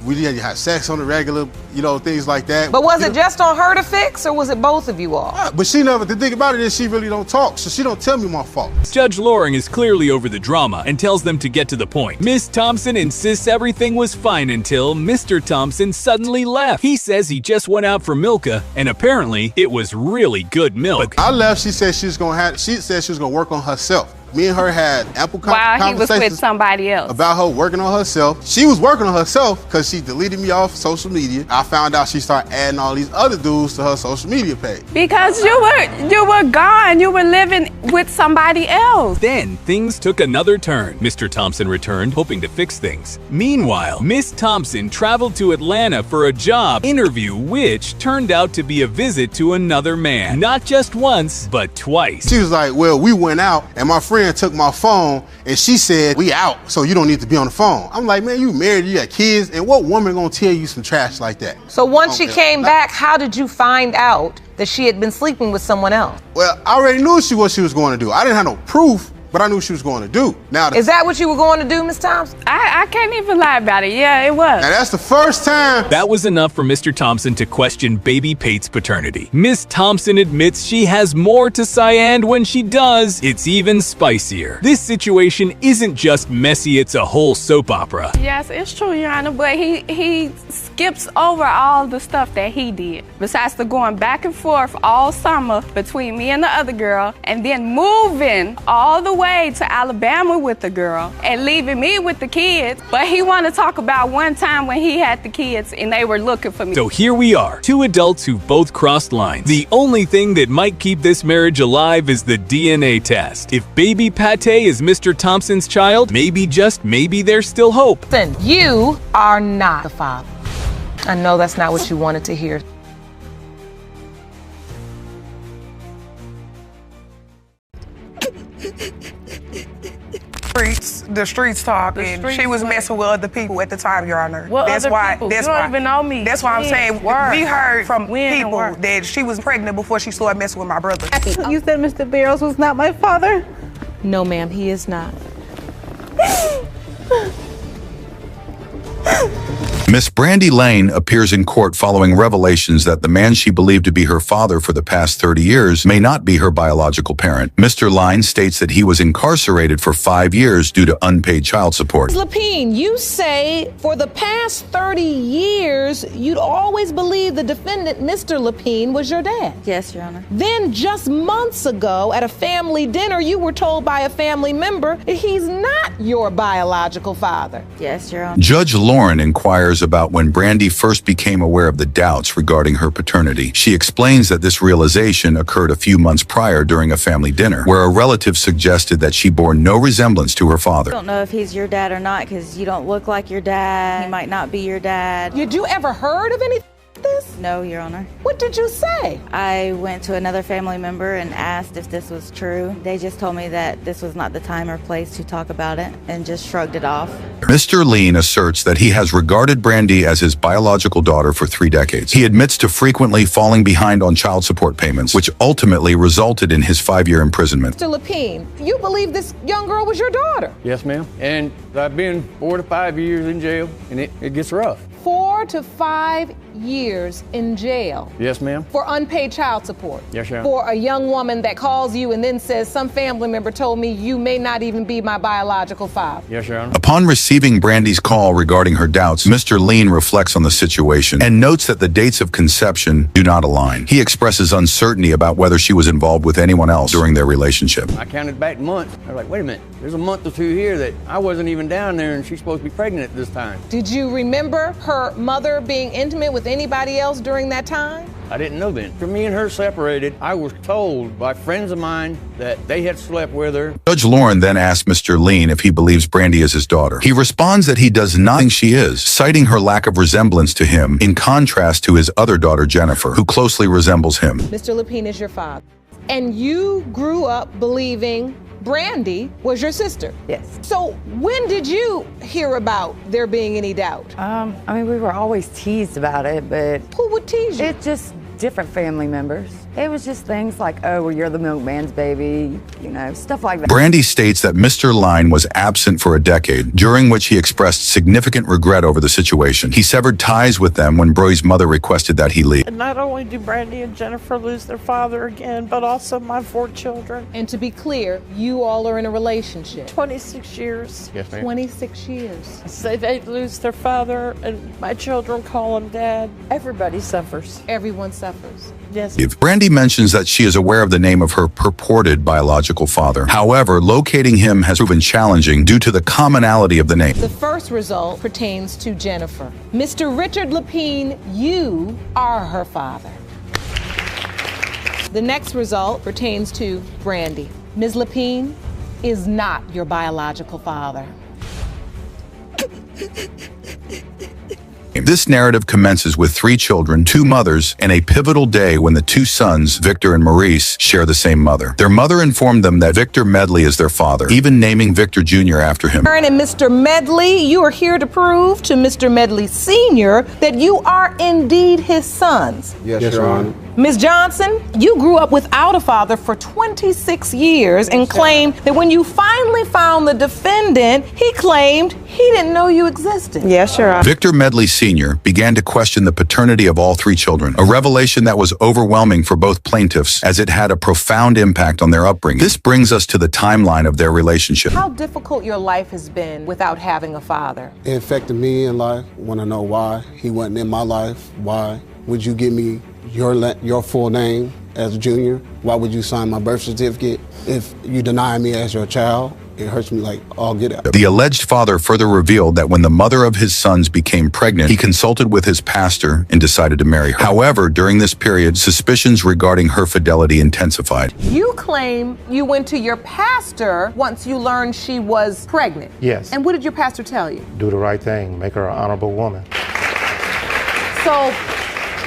we need to have sex on the regular, things like that. But was it just on her to fix, or was it both of you all? But the thing about it is she really don't talk, so she don't tell me my fault. Judge Loring is clearly over the drama and tells them to get to the point. Miss Thompson insists everything was fine until Mr. Thompson suddenly left. He says he just went out for Milka, and apparently it was really good milk. I left, she said she was gonna work on herself. Me and her had ample conversations. While he was with somebody else. About her working on herself. She was working on herself because she deleted me off social media. I found out she started adding all these other dudes to her social media page. Because you were gone. You were living with somebody else. Then things took another turn. Mr. Thompson returned, hoping to fix things. Meanwhile, Miss Thompson traveled to Atlanta for a job interview, which turned out to be a visit to another man. Not just once, but twice. She was like, well, we went out and my friend took my phone and she said, we out, so you don't need to be on the phone. I'm like, man, you married, you got kids, and what woman gonna tell you some trash like that? So once she came back, how did you find out that she had been sleeping with someone else? Well, I already knew what she was going to do. I didn't have no proof, but I knew she was going to do. Now, is that what you were going to do, Miss Thompson? I can't even lie about it. Yeah, it was. Now, that's the first time. That was enough for Mr. Thompson to question baby Pate's paternity. Miss Thompson admits she has more to say, and when she does, it's even spicier. This situation isn't just messy, it's a whole soap opera. Yes, it's true, Your Honor, but he skips over all the stuff that he did. Besides the going back and forth all summer between me and the other girl, and then moving all the way to Alabama with the girl and leaving me with the kids. But he wanted to talk about one time when he had the kids and they were looking for me. So here we are, two adults who both crossed lines. The only thing that might keep this marriage alive is the DNA test. If baby Pate is Mr. Thompson's child, maybe, just maybe, there's still hope. Then you are not the father. I know that's not what you wanted to hear. The streets talking. She was messing with other people at the time, Your Honor. What that's other why. people? That's You don't why. even know me. That's why I'm saying we heard from people Where? that she was pregnant before she started messing with my brother. You said Mr. Barrows was not my father? No, ma'am, he is not. Miss Brandy Lane appears in court following revelations that the man she believed to be her father for the past 30 years may not be her biological parent. Mr. Lane states that he was incarcerated for 5 years due to unpaid child support. Ms. Lapine, you say for the past 30 years, you'd always believed the defendant, Mr. Lapine, was your dad. Yes, Your Honor. Then just months ago at a family dinner, you were told by a family member that he's not your biological father. Yes, Your Honor. Judge Lauren inquires about when Brandy first became aware of the doubts regarding her paternity. She explains that this realization occurred a few months prior during a family dinner, where a relative suggested that she bore no resemblance to her father. I don't know if he's your dad or not because you don't look like your dad. He might not be your dad. Did you ever heard of anything like this? No, Your Honor. What did you say? I went to another family member and asked if this was true. They just told me that this was not the time or place to talk about it and just shrugged it off. Mr. Lean asserts that he has regarded Brandy as his biological daughter for 3 decades. He admits to frequently falling behind on child support payments, which ultimately resulted in his 5-year imprisonment. Mr. Lapine, you believe this young girl was your daughter? Yes, ma'am. And I've been 4 to 5 years in jail, and it gets rough. 4 to 5 years in jail. Yes, ma'am. For unpaid child support. Yes, ma'am. For a young woman that calls you and then says, some family member told me you may not even be my biological father. Yes, Your Honor. Upon receiving Brandy's call regarding her doubts, Mr. Lean reflects on the situation and notes that the dates of conception do not align. He expresses uncertainty about whether she was involved with anyone else during their relationship. I counted back months. I was like, wait a minute, there's a month or two here that I wasn't even down there and she's supposed to be pregnant at this time. Did you remember her mother being intimate with anybody else during that time? I didn't know then. After me and her separated, I was told by friends of mine that they had slept with her. Judge Lauren then asks Mr. Lean if he believes Brandy is his daughter. He responds that he does not think she is, citing her lack of resemblance to him in contrast to his other daughter, Jennifer, who closely resembles him. Mr. Lapine is your father. And you grew up believing Brandy was your sister. Yes. So when did you hear about there being any doubt? I mean, we were always teased about it, but... Who would tease you? It's just different family members. It was just things like, oh, well, you're the milkman's baby, you know, stuff like that. Brandy states that Mr. Line was absent for a decade, during which he expressed significant regret over the situation. He severed ties with them when Broy's mother requested that he leave. And not only do Brandy and Jennifer lose their father again, but also my 4 children. And to be clear, you all are in a relationship. 26 years. Yes, ma'am. 26 years. So they lose their father, and my children call him Dad. Everybody suffers. Everyone suffers. Yes. Brandy mentions that she is aware of the name of her purported biological father. However, locating him has proven challenging due to the commonality of the name. The first result pertains to Jennifer. Mr. Richard Lapine, you are her father. The next result pertains to Brandy. Ms. Lapine is not your biological father. This narrative commences with 3 children, 2 mothers, and a pivotal day when the 2 sons, Victor and Maurice, share the same mother. Their mother informed them that Victor Medley is their father, even naming Victor Jr. after him. Aaron and Mr. Medley, you are here to prove to Mr. Medley Sr. that you are indeed his sons. Yes, Your Honor. Ms. Johnson, you grew up without a father for 26 years and claimed that when you finally found the defendant, he claimed he didn't know you existed. Yes, Your Honor. Victor Medley Sr. began to question the paternity of all 3 children, a revelation that was overwhelming for both plaintiffs as it had a profound impact on their upbringing. This brings us to the timeline of their relationship. How difficult your life has been without having a father. It affected me in life. Want to know why he wasn't in my life? Why would you give me your full name as Junior? Why would you sign my birth certificate if you deny me as your child? It hurts me like all get out. The alleged father further revealed that when the mother of his sons became pregnant, he consulted with his pastor and decided to marry her. However, during this period, suspicions regarding her fidelity intensified. You claim you went to your pastor once you learned she was pregnant. Yes. And what did your pastor tell you? Do the right thing, make her an honorable woman. So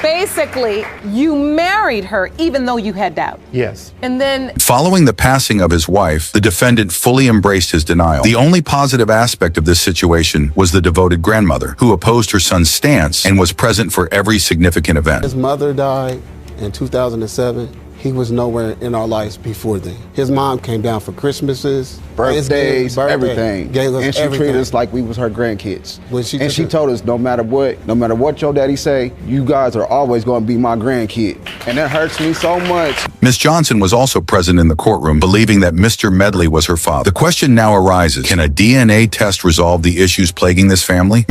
basically, you married her even though you had doubt. Yes. And then, following the passing of his wife, the defendant fully embraced his denial. The only positive aspect of this situation was the devoted grandmother, who opposed her son's stance and was present for every significant event. His mother died in 2007. He was nowhere in our lives before then. His mom came down for Christmases, birthdays, everything. Gave us and she everything. treated us like we was her grandkids. And she told us no matter what your daddy say, you guys are always going to be my grandkid. And that hurts me so much. Ms. Johnson was also present in the courtroom, believing that Mr. Medley was her father. The question now arises, can a DNA test resolve the issues plaguing this family?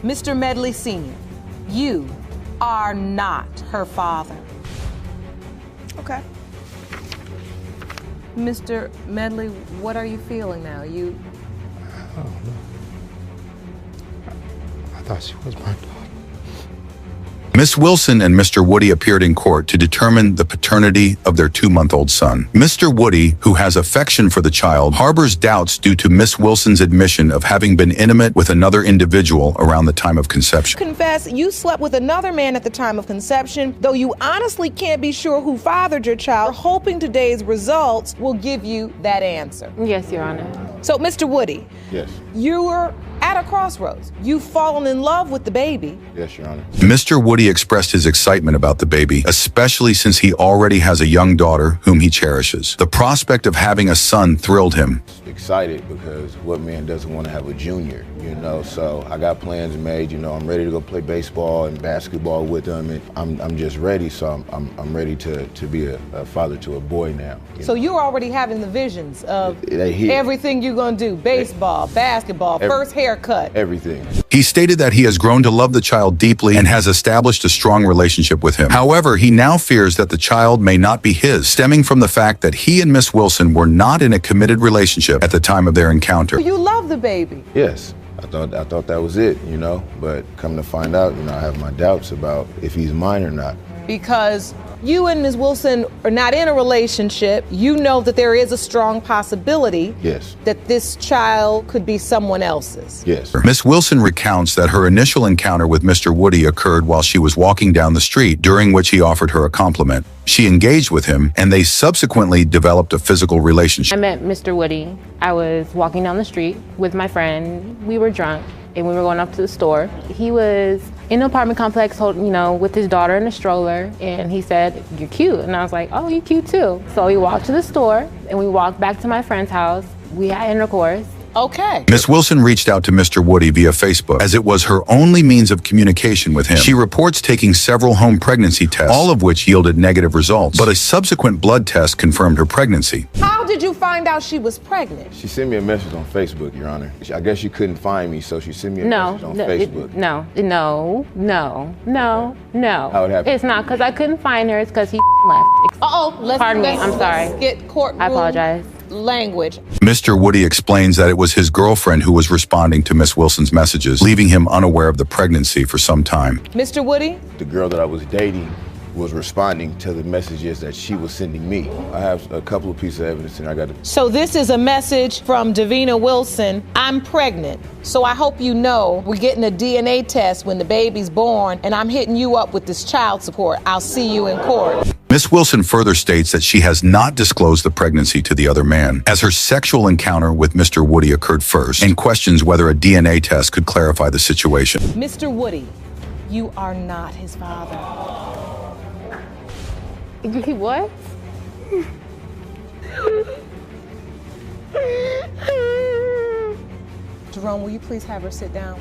Mr. Medley Sr., you are not her father. Okay. Mr. Medley, what are you feeling now? I don't know. I thought she was my daughter. Miss Wilson and Mr. Woody appeared in court to determine the paternity of their 2-month-old son. Mr. Woody, who has affection for the child, harbors doubts due to Miss Wilson's admission of having been intimate with another individual around the time of conception. Confess you slept with another man at the time of conception, though you honestly can't be sure who fathered your child. Hoping today's results will give you that answer. Yes, Your Honor. So, Mr. Woody, yes, your at a crossroads. You've fallen in love with the baby. Yes, Your Honor. Mr. Woody expressed his excitement about the baby, especially since he already has a young daughter whom he cherishes. The prospect of having a son thrilled him. Excited because what man doesn't want to have a junior, you know? So I got plans made, you know, I'm ready to go play baseball and basketball with them, and I'm just ready, so I'm ready to be a father to a boy now. So you're already having the visions of They everything you're gonna do, baseball, basketball, first haircut. Everything. He stated that he has grown to love the child deeply and has established a strong relationship with him. However, he now fears that the child may not be his, stemming from the fact that he and Miss Wilson were not in a committed relationship at the time of their encounter. You love the baby. Yes. I thought that was it, you know, but come to find out, you know, I have my doubts about if he's mine or not. Because you and Ms. Wilson are not in a relationship, you know that there is a strong possibility that this child could be someone else's. Yes. Miss Wilson recounts that her initial encounter with Mr. Woody occurred while she was walking down the street, during which he offered her a compliment. She engaged with him, and they subsequently developed a physical relationship. I met Mr. Woody. I was walking down the street with my friend. We were drunk, and we were going up to the store. He was in an apartment complex, with his daughter in a stroller, and he said, "You're cute." And I was like, "Oh, you're cute too." So we walked to the store, and we walked back to my friend's house. We had intercourse. Okay. Miss Wilson reached out to Mr. Woody via Facebook, as it was her only means of communication with him. She reports taking several home pregnancy tests, all of which yielded negative results, but a subsequent blood test confirmed her pregnancy. How did you find out she was pregnant? She sent me a message on Facebook, Your Honor. I guess she couldn't find me, so she sent me a message on Facebook. No. How it happened? It's not because I couldn't find her. It's because he left. Pardon me. I'm sorry. Let's get courtroom I apologize. language. Mr. Woody explains that it was his girlfriend who was responding to Miss Wilson's messages, leaving him unaware of the pregnancy for some time. Mr. Woody? The girl that I was dating was responding to the messages that she was sending me. I have a couple of pieces of evidence, and I got to... So this is a message from Davina Wilson. I'm pregnant, so I hope you know we're getting a DNA test when the baby's born, and I'm hitting you up with this child support. I'll see you in court. Miss Wilson further states that she has not disclosed the pregnancy to the other man, as her sexual encounter with Mr. Woody occurred first, and questions whether a DNA test could clarify the situation. Mr. Woody, you are not his father. What? Jerome, will you please have her sit down?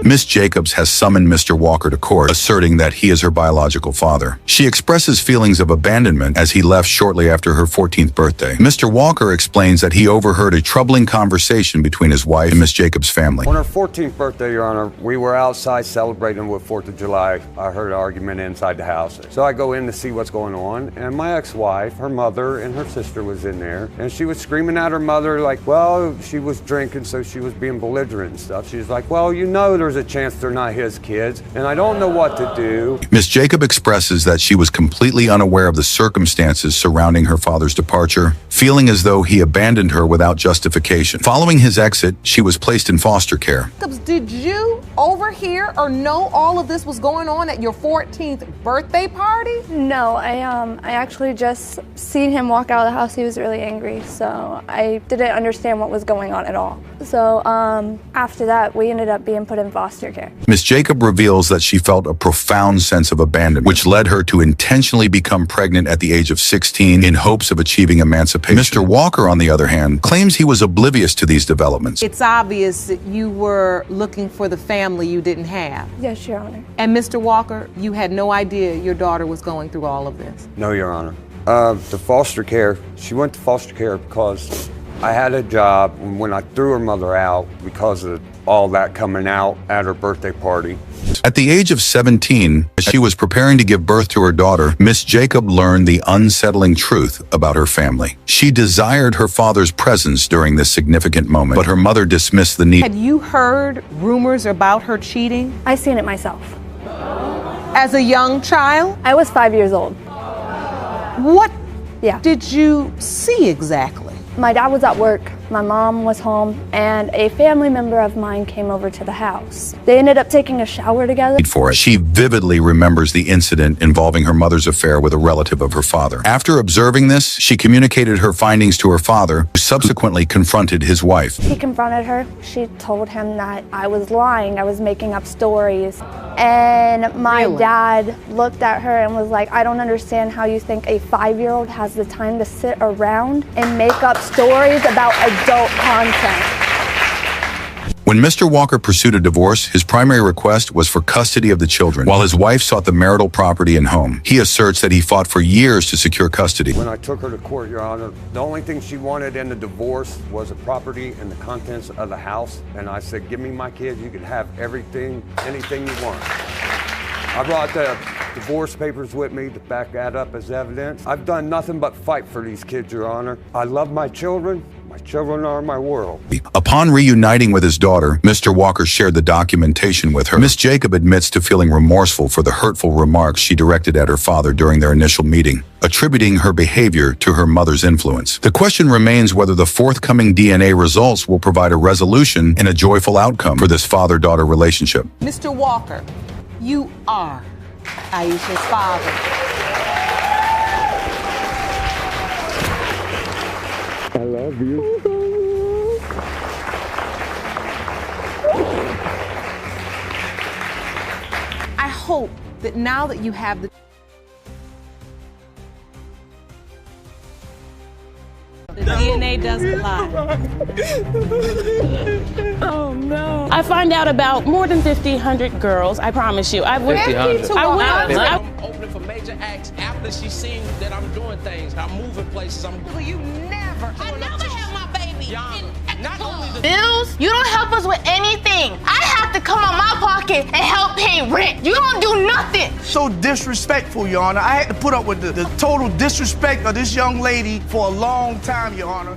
Miss Jacobs has summoned Mr. Walker to court, asserting that he is her biological father. She expresses feelings of abandonment as he left shortly after her 14th birthday. Mr. Walker explains that he overheard a troubling conversation between his wife and Miss Jacobs' family. On her 14th birthday, Your Honor, we were outside celebrating with 4th of July. I heard an argument inside the house. So I go in to see what's going on, and my ex-wife, her mother, and her sister was in there, and she was screaming at her mother like, well, she was drinking, so she was being belligerent and stuff. She's like, well, you know there's a chance they're not his kids, and I don't know what to do. Miss Jacob expresses that she was completely unaware of the circumstances surrounding her father's departure, feeling as though he abandoned her without justification. Following his exit, she was placed in foster care. Did you overhear or know all of this was going on at your 14th birthday party? No, I actually just seen him walk out of the house. He was really angry, so I didn't understand what was going on at all. So after that, we ended up being put in foster care. Miss Jacob reveals that she felt a profound sense of abandonment, which led her to intentionally become pregnant at the age of 16 in hopes of achieving emancipation. Mr. Walker, on the other hand, claims he was oblivious to these developments. It's obvious that you were looking for the family you didn't have. Yes, Your Honor. And Mr. Walker, you had no idea your daughter was going through all of this? No, Your Honor. The foster care, she went to foster care because I had a job when I threw her mother out because of all that coming out at her birthday party. At the age of 17, as she was preparing to give birth to her daughter, Miss Jacob learned the unsettling truth about her family. She desired her father's presence during this significant moment, but her mother dismissed the need. Had you heard rumors about her cheating? I seen it myself. As a young child? I was 5 years old. What did you see exactly? My dad was at work My mom was home, and a family member of mine came over to the house. They ended up taking a shower together. For it. She vividly remembers the incident involving her mother's affair with a relative of her father. After observing this, she communicated her findings to her father, who subsequently confronted his wife. He confronted her. She told him that I was lying, I was making up stories. And my dad looked at her and was like, I don't understand how you think a 5-year-old has the time to sit around and make up stories about adult content. When Mr. Walker pursued a divorce, his primary request was for custody of the children, while his wife sought the marital property and home. He asserts that he fought for years to secure custody. When I took her to court, Your Honor, the only thing she wanted in the divorce was the property and the contents of the house. And I said, give me my kids, you can have everything, anything you want. I brought the divorce papers with me to back that up as evidence. I've done nothing but fight for these kids, Your Honor. I love my children. My children are my world. Upon reuniting with his daughter, Mr. Walker shared the documentation with her. Miss Jacob admits to feeling remorseful for the hurtful remarks she directed at her father during their initial meeting, attributing her behavior to her mother's influence. The question remains whether the forthcoming DNA results will provide a resolution and a joyful outcome for this father-daughter relationship. Mr. Walker, you are Aisha's father. I love you. I hope that now that you have the DNA doesn't lie. Oh no. I find out about more than 100 girls, I promise you. I will. I'm opening for major acts after she's seen that I'm doing things. I'm moving places. You never. I never had my baby. Not only the Bills, you don't help us with anything. I have to come out my pocket and help pay rent. You don't do nothing. So disrespectful, Your Honor. I had to put up with the total disrespect of this young lady for a long time, Your Honor.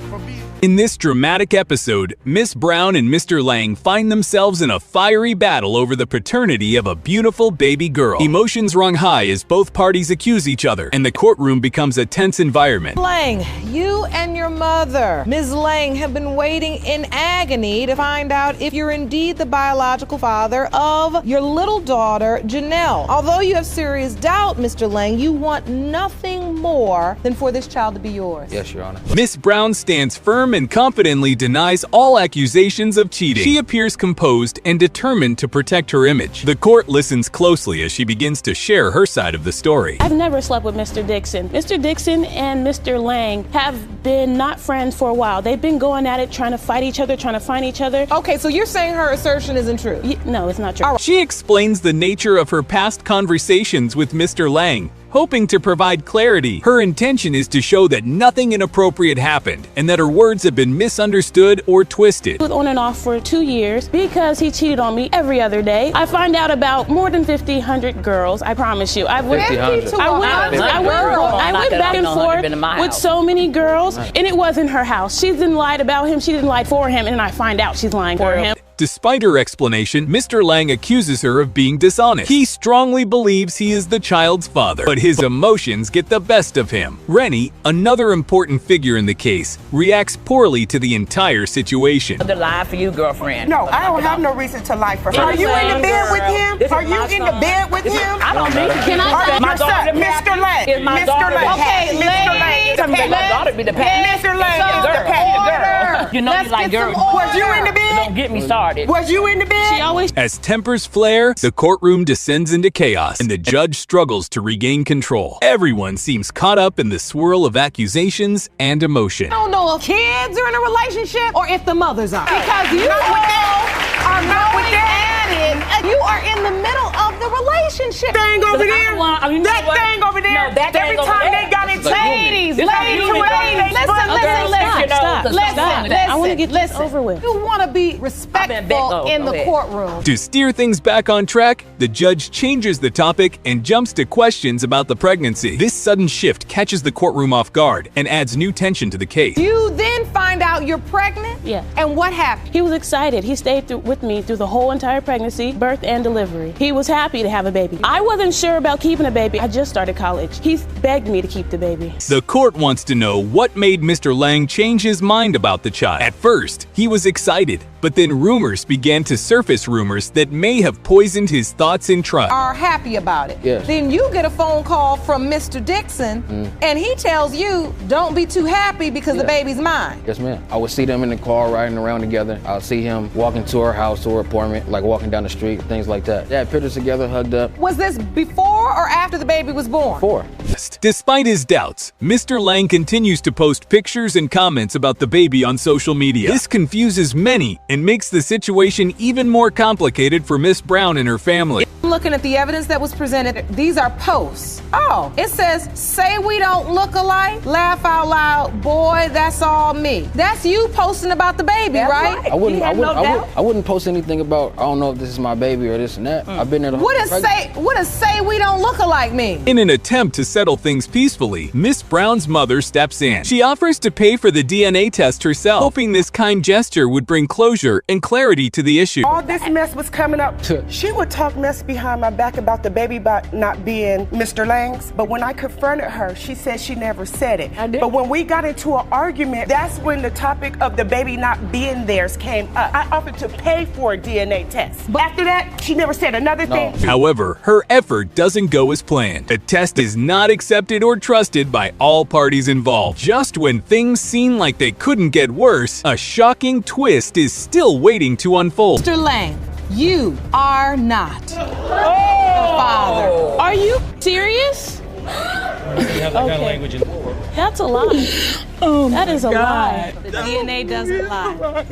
In this dramatic episode, Miss Brown and Mr. Lang find themselves in a fiery battle over the paternity of a beautiful baby girl. Emotions run high as both parties accuse each other, and the courtroom becomes a tense environment. Lang, you and your mother, Ms. Lang, have been waiting in agony to find out if you're indeed the biological father of your little daughter, Janelle. Although you have serious doubt, Mr. Lang, you want nothing more than for this child to be yours. Yes, Your Honor. Miss Brown stands firm and confidently denies all accusations of cheating. She appears composed and determined to protect her image. The court listens closely as she begins to share her side of the story. I've never slept with Mr. Dixon. Mr. Dixon and Mr. Lang have been not friends for a while. They've been going at it, trying to fight each other, trying to find each other. Okay, so you're saying her assertion isn't true? No, it's not true. She explains the nature of her past conversations with Mr. Lang, hoping to provide clarity. Her intention is to show that nothing inappropriate happened and that her words have been misunderstood or twisted. He was on and off for 2 years because he cheated on me every other day. I find out about more than 100 girls, I promise you. I went back and forth with so many girls, and it wasn't her house. She didn't lie about him, she didn't lie for him, and I find out she's lying for him. Despite her explanation, Mr. Lang accuses her of being dishonest. He strongly believes he is the child's father, but his emotions get the best of him. Rennie, another important figure in the case, reacts poorly to the entire situation. The lie for you, girlfriend. No, I don't have no reason to lie for her. Are you in the bed with him? Are you in the bed with him? I don't think can I my daughter, Mr. Lang. Is my daughter Okay, Mr. Lang. My daughter be the pet. Mr. Lang is the pet. You know you like girls. Was you in the bed? Don't get me started. Was you in the bed? As tempers flare, the courtroom descends into chaos, and the judge struggles to regain control. Everyone seems caught up in the swirl of accusations and emotion. I don't know if kids are in a relationship or if the mothers are. Because you are not with that. You are in the middle of the relationship. Thing over there. That thing over there. Every time they got it, ladies. Listen. I want to get this over with. You want to be respectful in the courtroom. To steer things back on track, the judge changes the topic and jumps to questions about the pregnancy. This sudden shift catches the courtroom off guard and adds new tension to the case. You then find out you're pregnant? Yeah. And what happened? He was excited. He stayed with me through the whole entire pregnancy, birth, and delivery. He was happy to have a baby baby. I wasn't sure about keeping a baby. I just started college. He begged me to keep the baby. The court wants to know what made Mr. Lang change his mind about the child. At first, he was excited, but then rumors began to surface, rumors that may have poisoned his thoughts and trust. Are happy about it. Yes. Then you get a phone call from Mr. Dixon, and he tells you, don't be too happy because the baby's mine. Yes, ma'am. I would see them in the car riding around together. I would see him walking to her house, to her apartment, like walking down the street, things like that. They had pictures together, hugged up. Was this before or after the baby was born? Before. Despite his doubts, Mr. Lang continues to post pictures and comments about the baby on social media. This confuses many and makes the situation even more complicated for Miss Brown and her family. Looking at the evidence that was presented, these are posts. Oh, it says, say we don't look alike, laugh out loud, boy, that's all me. That's you posting about the baby, right? I wouldn't post anything about, I don't know if this is my baby or this and that. I've been there the whole What does say we don't look alike mean? In an attempt to settle things peacefully, Miss Brown's mother steps in. She offers to pay for the DNA test herself, hoping this kind gesture would bring closure and clarity to the issue. All this mess was coming up. She would talk mess behind my back about the baby not being Mr. Lang's, but when I confronted her, she said she never said it. I did. But when we got into an argument, that's when the topic of the baby not being theirs came up. I offered to pay for a DNA test. But after that, she never said another thing. However, her effort doesn't go as planned. The test is not accepted or trusted by all parties involved. Just when things seem like they couldn't get worse, a shocking twist is still waiting to unfold. Mr. Lang, you are not the father. Are you serious? That's a lie. That is a lie. The DNA doesn't lie.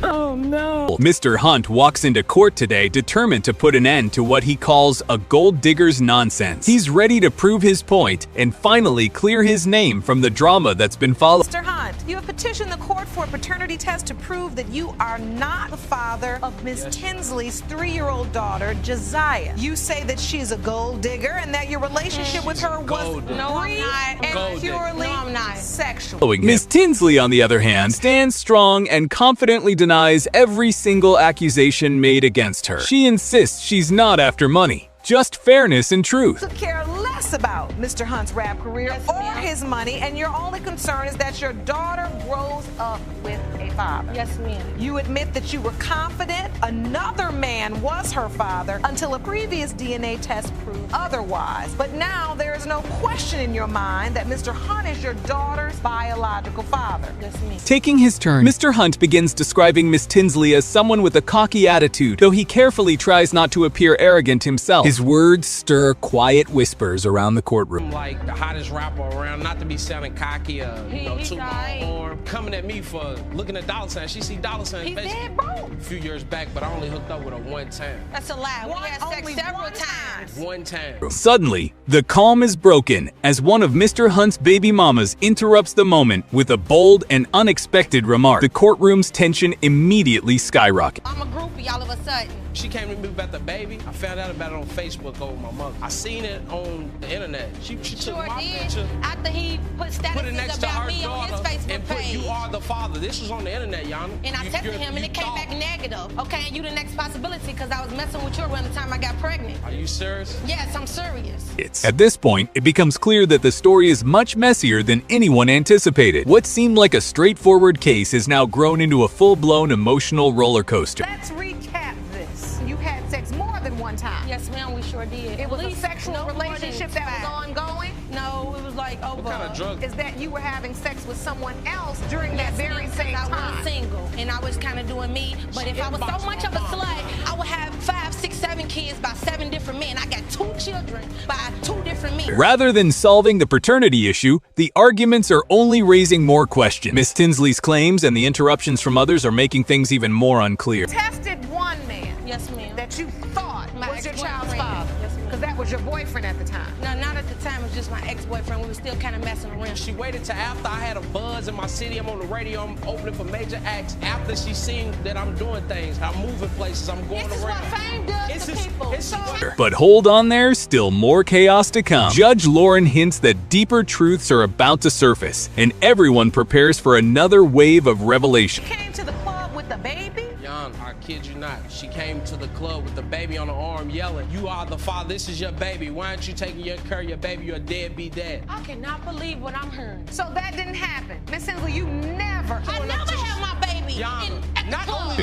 Oh no. Mr. Hunt walks into court today determined to put an end to what he calls a gold digger's nonsense. He's ready to prove his point and finally clear his name from the drama that's been following. Mr. Hunt, you have petitioned the court for a paternity test to prove that you are not the father of Ms. Tinsley's 3-year-old daughter, Josiah. You say that she is a gold digger and that your relationship with her was brief and purely sexual. Ms. Tinsley, on the other hand, stands strong and confidently denies every single accusation made against her. She insists she's not after money, just fairness and truth. Could care less about Mr. Hunt's rap career or his money, and your only concern is that your daughter grows up with a father. Yes, ma'am. You admit that you were confident another man was her father until a previous DNA test proved otherwise. But now there is no question in your mind that Mr. Hunt is your daughter's biological father. Yes, ma'am. Taking his turn, Mr. Hunt begins describing Miss Tinsley as someone with a cocky attitude, though he carefully tries not to appear arrogant himself. His words stir quiet whispers around the courtroom. Like the hottest rapper around, not to be sounding cocky or toot my horn. Coming at me for looking at dollar signs. She see dollar signs. He's dead broke. A few years back, but I only hooked up with her one time. That's a lie. We had sex several times. One time. Suddenly, the calm is broken as one of Mr. Hunt's baby mamas interrupts the moment with a bold and unexpected remark. The courtroom's tension immediately skyrockets. I'm a groupie all of a sudden. She came to me about the baby. I found out about it on Facebook over my mother. I seen it on the internet. She took my picture. After he put Put it next to her daughter and put page. "You are the father." This was on the internet, Yana. And I texted him and it came back negative. Okay, you the next possibility because I was messing with you around the time I got pregnant. Are you serious? Yes, I'm serious. At this point, it becomes clear that the story is much messier than anyone anticipated. What seemed like a straightforward case has now grown into a full-blown emotional roller coaster. Let's recap this. You had sex more than one time. Yes, ma'am, we sure did. It was a sexual relationship that was ongoing? No, it was like over. What kind of drug? Is that you were having sex with someone else during that very same time? I was single, and I was kind of doing me. But if I was so much of a slut, I would have 5, 6, 7 kids by 7 different men. I got 2 children by 2 different men. Rather than solving the paternity issue, the arguments are only raising more questions. Miss Tinsley's claims and the interruptions from others are making things even more unclear. Tested one man. Yes, ma'am. That you thought was your child's ex-boyfriend. father. Yes, ma'am. Because that was your boyfriend at the time. No, not at the time. It was just my ex-boyfriend. We were still kind of messing around. She waited till after I had a buzz in my city. I'm on the radio. I'm opening for major acts. After she seen that I'm doing things, I'm moving places, I'm going This is around. what fame does to people. But hold on there, still more chaos to come. Judge Lauren hints that deeper truths are about to surface, and everyone prepares for another wave of revelation. Came to the club with the baby? Jan, our kid you not. She came to the club with the baby on her arm yelling, "You are the father, this is your baby. Why aren't you taking care of your baby? You're a deadbeat dad." I cannot believe what I'm hearing. So that didn't happen. Miss Hensley, you never. I never had my baby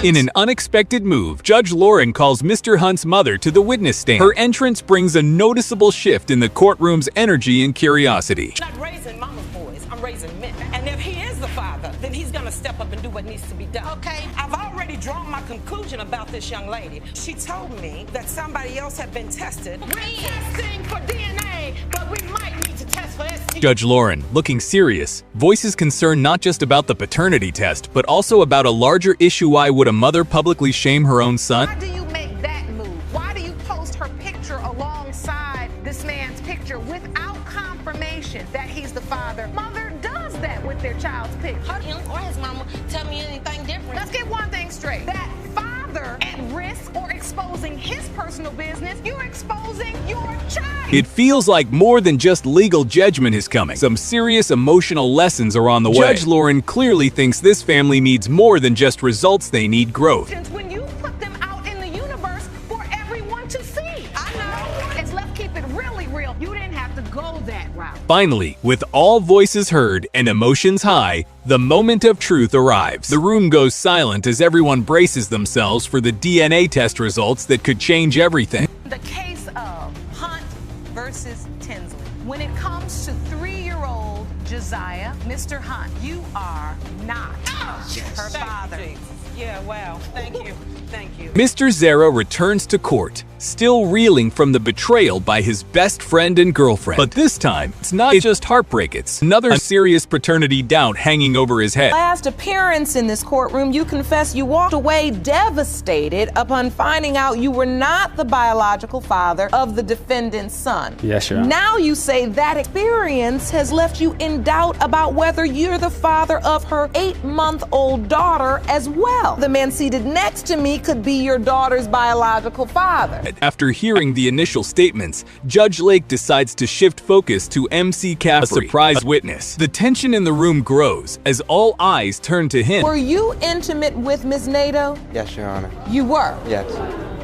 In an unexpected move, Judge Lauren calls Mr. Hunt's mother to the witness stand. Her entrance brings a noticeable shift in the courtroom's energy and curiosity. I'm not raising mama's boys, I'm raising men. And if he is the father, then he's gonna step up and do what needs to be done. Okay. I've already drawn my conclusion about this young lady. She told me that somebody else had been tested. We're testing for DNA, but we might need to test for STD. Judge Lauren, looking serious, voices concern not just about the paternity test, but also about a larger issue. Why would a mother publicly shame her own son? Why do you make that move? Why do you post her picture alongside this man's picture without confirmation that he's the father? Mother does that with their child's picture. Him or his mama tell me anything different. Let's get one thing straight. That father at risk or exposing his personal business, you're exposing your child. It feels like more than just legal judgment is coming. Some serious emotional lessons are on the way. Judge Lauren clearly thinks this family needs more than just results, they need growth. When you put them out in the universe for everyone to see. I know. It's let's keep it really real. You didn't have to go that route. Finally, with all voices heard and emotions high, the moment of truth arrives. The room goes silent as everyone braces themselves for the DNA test results that could change everything. The case of Hunt versus Tinsley. When it comes to 3-year-old Josiah, Mr. Hunt, you are not her father. Yeah, wow. Thank you. Thank you. Mr. Zara returns to court, still reeling from the betrayal by his best friend and girlfriend. But this time, it's not just heartbreak, it's another serious paternity doubt hanging over his head. Last appearance in this courtroom, you confess you walked away devastated upon finding out you were not the biological father of the defendant's son. Yes, Your Honor. Now you say that experience has left you in doubt about whether you're the father of her 8-month-old daughter as well. The man seated next to me could be your daughter's biological father. After hearing the initial statements, Judge Lake decides to shift focus to MC Caffrey, a surprise witness. The tension in the room grows as all eyes turn to him. Were you intimate with Ms. Nato? Yes, Your Honor. You were? Yes.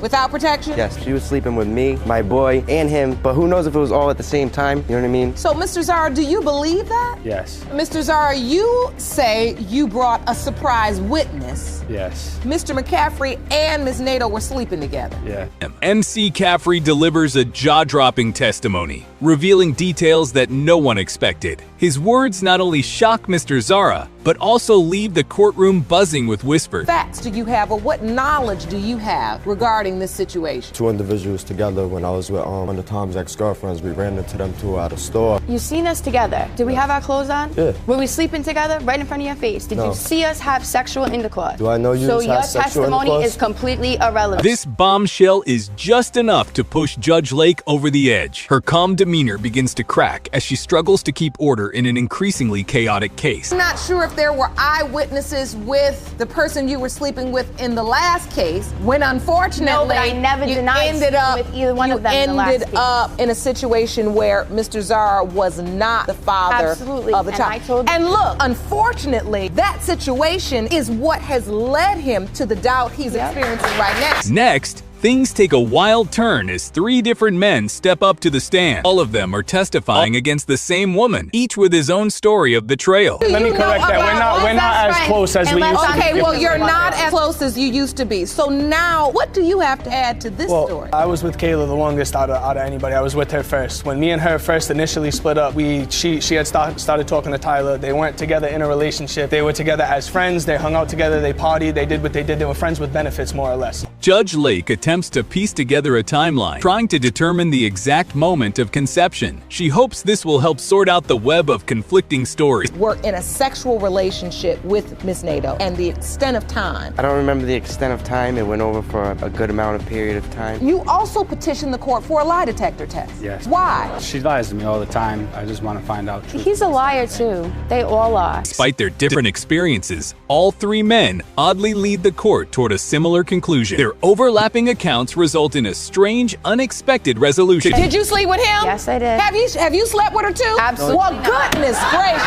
Without protection? Yes, she was sleeping with me, my boy, and him, but who knows if it was all at the same time, you know what I mean? So, Mr. Zara, do you believe that? Yes. Mr. Zara, you say you brought a surprise witness. Yes. Mr. McCaffrey and Ms. Nato were sleeping together. Yeah. MC Caffrey delivers a jaw-dropping testimony, revealing details that no one expected. His words not only shock Mr. Zara, but also leave the courtroom buzzing with whispers. Facts do you have, or what knowledge do you have regarding this situation? 2 individuals together when I was with one of Tom's ex-girlfriends. We ran into them two at a store. You seen us together. Did we have our clothes on? Yeah. Were we sleeping together right in front of your face? Did No. you see us have sexual intercourse? Do I know you So have your sexual testimony intercourse? is completely irrelevant. This bombshell is just enough to push Judge Lake over the edge. Her calm demeanor begins to crack as she struggles to keep order in an increasingly chaotic case. I'm not sure if there were eyewitnesses with the person you were sleeping with in the last case, when unfortunately No, but I never you denied ended up with either one of them in the last ended up in a situation where Mr. Zara was not the father Absolutely. of the And child. I told And look, unfortunately, that situation is what has led him to the doubt he's experiencing right now. Next, things take a wild turn as 3 different men step up to the stand. All of them are testifying against the same woman, each with his own story of betrayal. Let me correct that. We're not as close as we used to be. Okay, well, you're not as close as you used to be. So now, what do you have to add to this story? I was with Kayla the longest out of anybody. I was with her first. When me and her first initially split up, she had started talking to Tyler. They weren't together in a relationship. They were together as friends. They hung out together. They partied. They did what they did. They were friends with benefits, more or less. Judge Lake attempts to piece together a timeline, trying to determine the exact moment of conception. She hopes this will help sort out the web of conflicting stories. Were in a sexual relationship with Ms. Nato and the extent of time. I don't remember the extent of time. It went over for a good amount of period of time. You also petitioned the court for a lie detector test. Yes. Why? She lies to me all the time. I just want to find out truth. He's a liar too. They all are. Despite their different experiences, all 3 men oddly lead the court toward a similar conclusion. Their their overlapping accounts result in a strange, unexpected resolution. Did you sleep with him? Yes, I did. Have you slept with her too? Absolutely. Well, goodness gracious.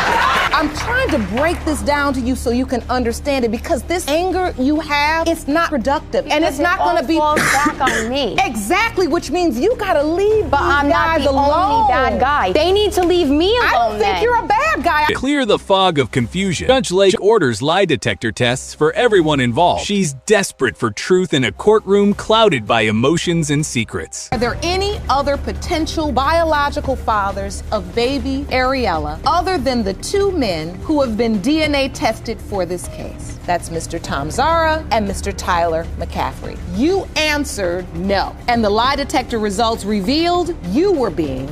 I'm trying to break this down to you so you can understand it, because this anger you have, it's not productive, and it's not going to be falls back on me. Exactly, which means you got to leave. But I'm not the only bad guy. They need to leave me alone. I don't think you're a bad guy. To clear the fog of confusion, Judge Lake orders lie detector tests for everyone involved. She's desperate for truth in a courtroom clouded by emotions and secrets. Are there any other potential biological fathers of baby Ariella other than the two men who have been DNA tested for this case? That's Mr. Tom Zara and Mr. Tyler McCaffrey. You answered no. And the lie detector results revealed you were being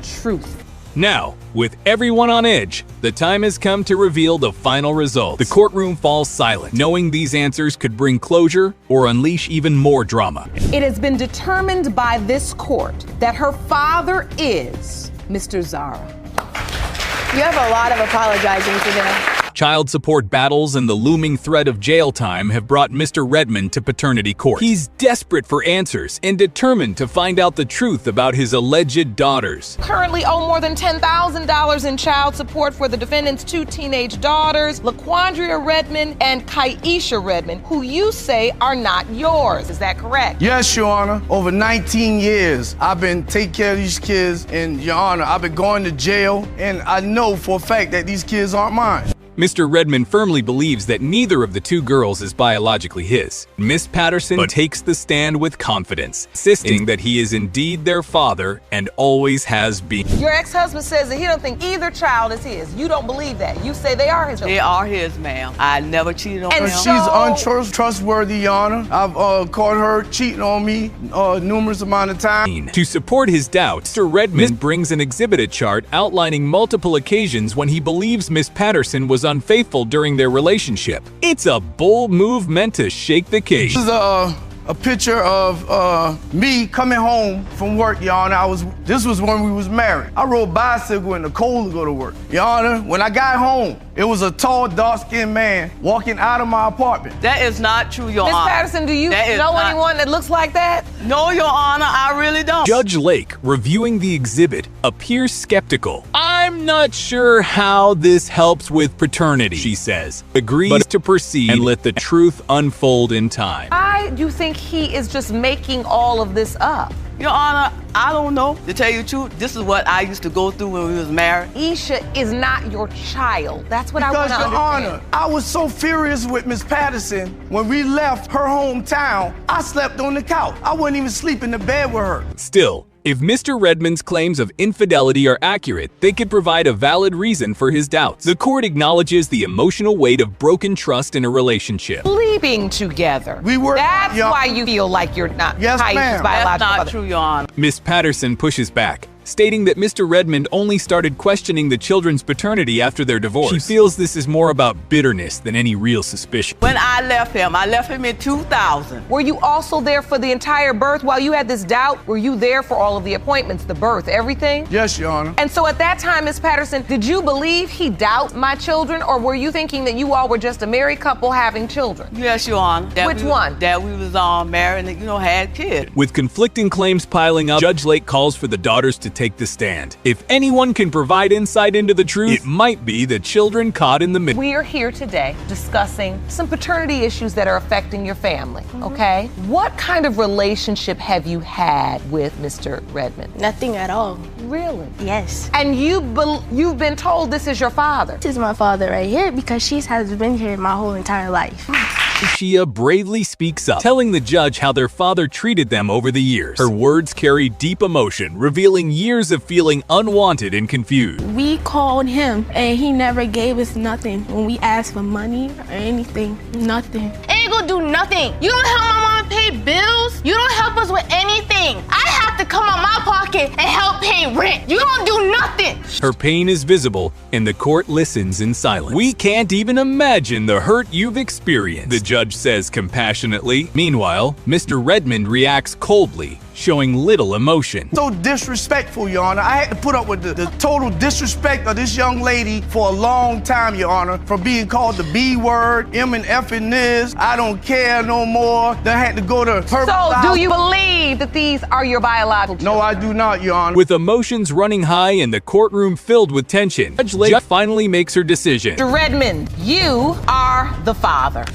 truthful. Now, with everyone on edge, the time has come to reveal the final results. The courtroom falls silent, knowing these answers could bring closure or unleash even more drama. It has been determined by this court that her father is Mr. Zara. You have a lot of apologizing to do. Child support battles and the looming threat of jail time have brought Mr. Redmond to paternity court. He's desperate for answers and determined to find out the truth about his alleged daughters. Currently owe more than $10,000 in child support for the defendant's two teenage daughters, LaQuandria Redmond and Kaisha Redmond, who you say are not yours. Is that correct? Yes, Your Honor. Over 19 years, I've been taking care of these kids, and Your Honor, I've been going to jail, and I know for a fact that these kids aren't mine. Mr. Redmond firmly believes that neither of the two girls is biologically his. Miss Patterson takes the stand with confidence, insisting that he is indeed their father and always has been. Your ex-husband says that he don't think either child is his. You don't believe that. You say they are his. They are his, ma'am. I never cheated on them. She's untrustworthy, Your Honor. I've caught her cheating on me numerous amount of times. To support his doubts, Mr. Redmond brings an exhibit chart outlining multiple occasions when he believes Miss Patterson was unfaithful during their relationship. It's a bold move meant to shake the case. This is a picture of me coming home from work, Your Honor. This was when we was married. I rode a bicycle in the cold to go to work. Your Honor, when I got home, it was a tall, dark-skinned man walking out of my apartment. That is not true, Your Miss Honor. Patterson, do you know anyone that looks like that? No, Your Honor, I really don't. Judge Lake, reviewing the exhibit, appears skeptical. I'm not sure how this helps with paternity, she says, agrees to proceed and let the truth unfold in time. Why do you think he is just making all of this up? Your Honor, I don't know. To tell you the truth, this is what I used to go through when we was married. Isha is not your child. That's what I want to understand. Because, Your Honor, I was so furious with Miss Patterson. When we left her hometown, I slept on the couch. I wouldn't even sleep in the bed with her. Still, if Mr. Redmond's claims of infidelity are accurate, they could provide a valid reason for his doubts. The court acknowledges the emotional weight of broken trust in a relationship. Sleeping together. We were. That's why you feel like you're not. Yes, ma'am. That's not true, Your Honor. Miss Patterson pushes back, stating that Mr. Redmond only started questioning the children's paternity after their divorce. She feels this is more about bitterness than any real suspicion. When I left him in 2000. Were you also there for the entire birth while you had this doubt? Were you there for all of the appointments, the birth, everything? Yes, Your Honor. And so at that time, Miss Patterson, did you believe he doubts my children, or were you thinking that you all were just a married couple having children? Yes, Your Honor. Which one? That we was married and, had kids. With conflicting claims piling up, Judge Lake calls for the daughters to take the stand. If anyone can provide insight into the truth, it might be the children caught in the middle. We are here today discussing some paternity issues that are affecting your family, okay? What kind of relationship have you had with Mr. Redmond? Nothing at all. Really? Yes. And you've been told this is your father? This is my father right here because she has been here my whole entire life. Shia bravely speaks up, telling the judge how their father treated them over the years. Her words carry deep emotion, revealing years of feeling unwanted and confused. We called him and he never gave us nothing when we asked for money or anything. Nothing. Ain't gonna do nothing. You don't help my mom pay bills. You don't help us with anything. I have to come out my pocket and help pay rent. You don't do nothing. Her pain is visible, and the court listens in silence. We can't even imagine the hurt you've experienced, the judge says compassionately. Meanwhile, Mr. Redmond reacts coldly, showing little emotion. So disrespectful, Your Honor. I had to put up with the total disrespect of this young lady for a long time, Your Honor, from being called the B word, M and F and this, I don't care no more. Then I had to go to her. So, do you believe that these are your biological children? No, I do not, Your Honor. With emotions running high and the courtroom filled with tension, Judge Lake finally makes her decision. Mr. Redmond, you are the father.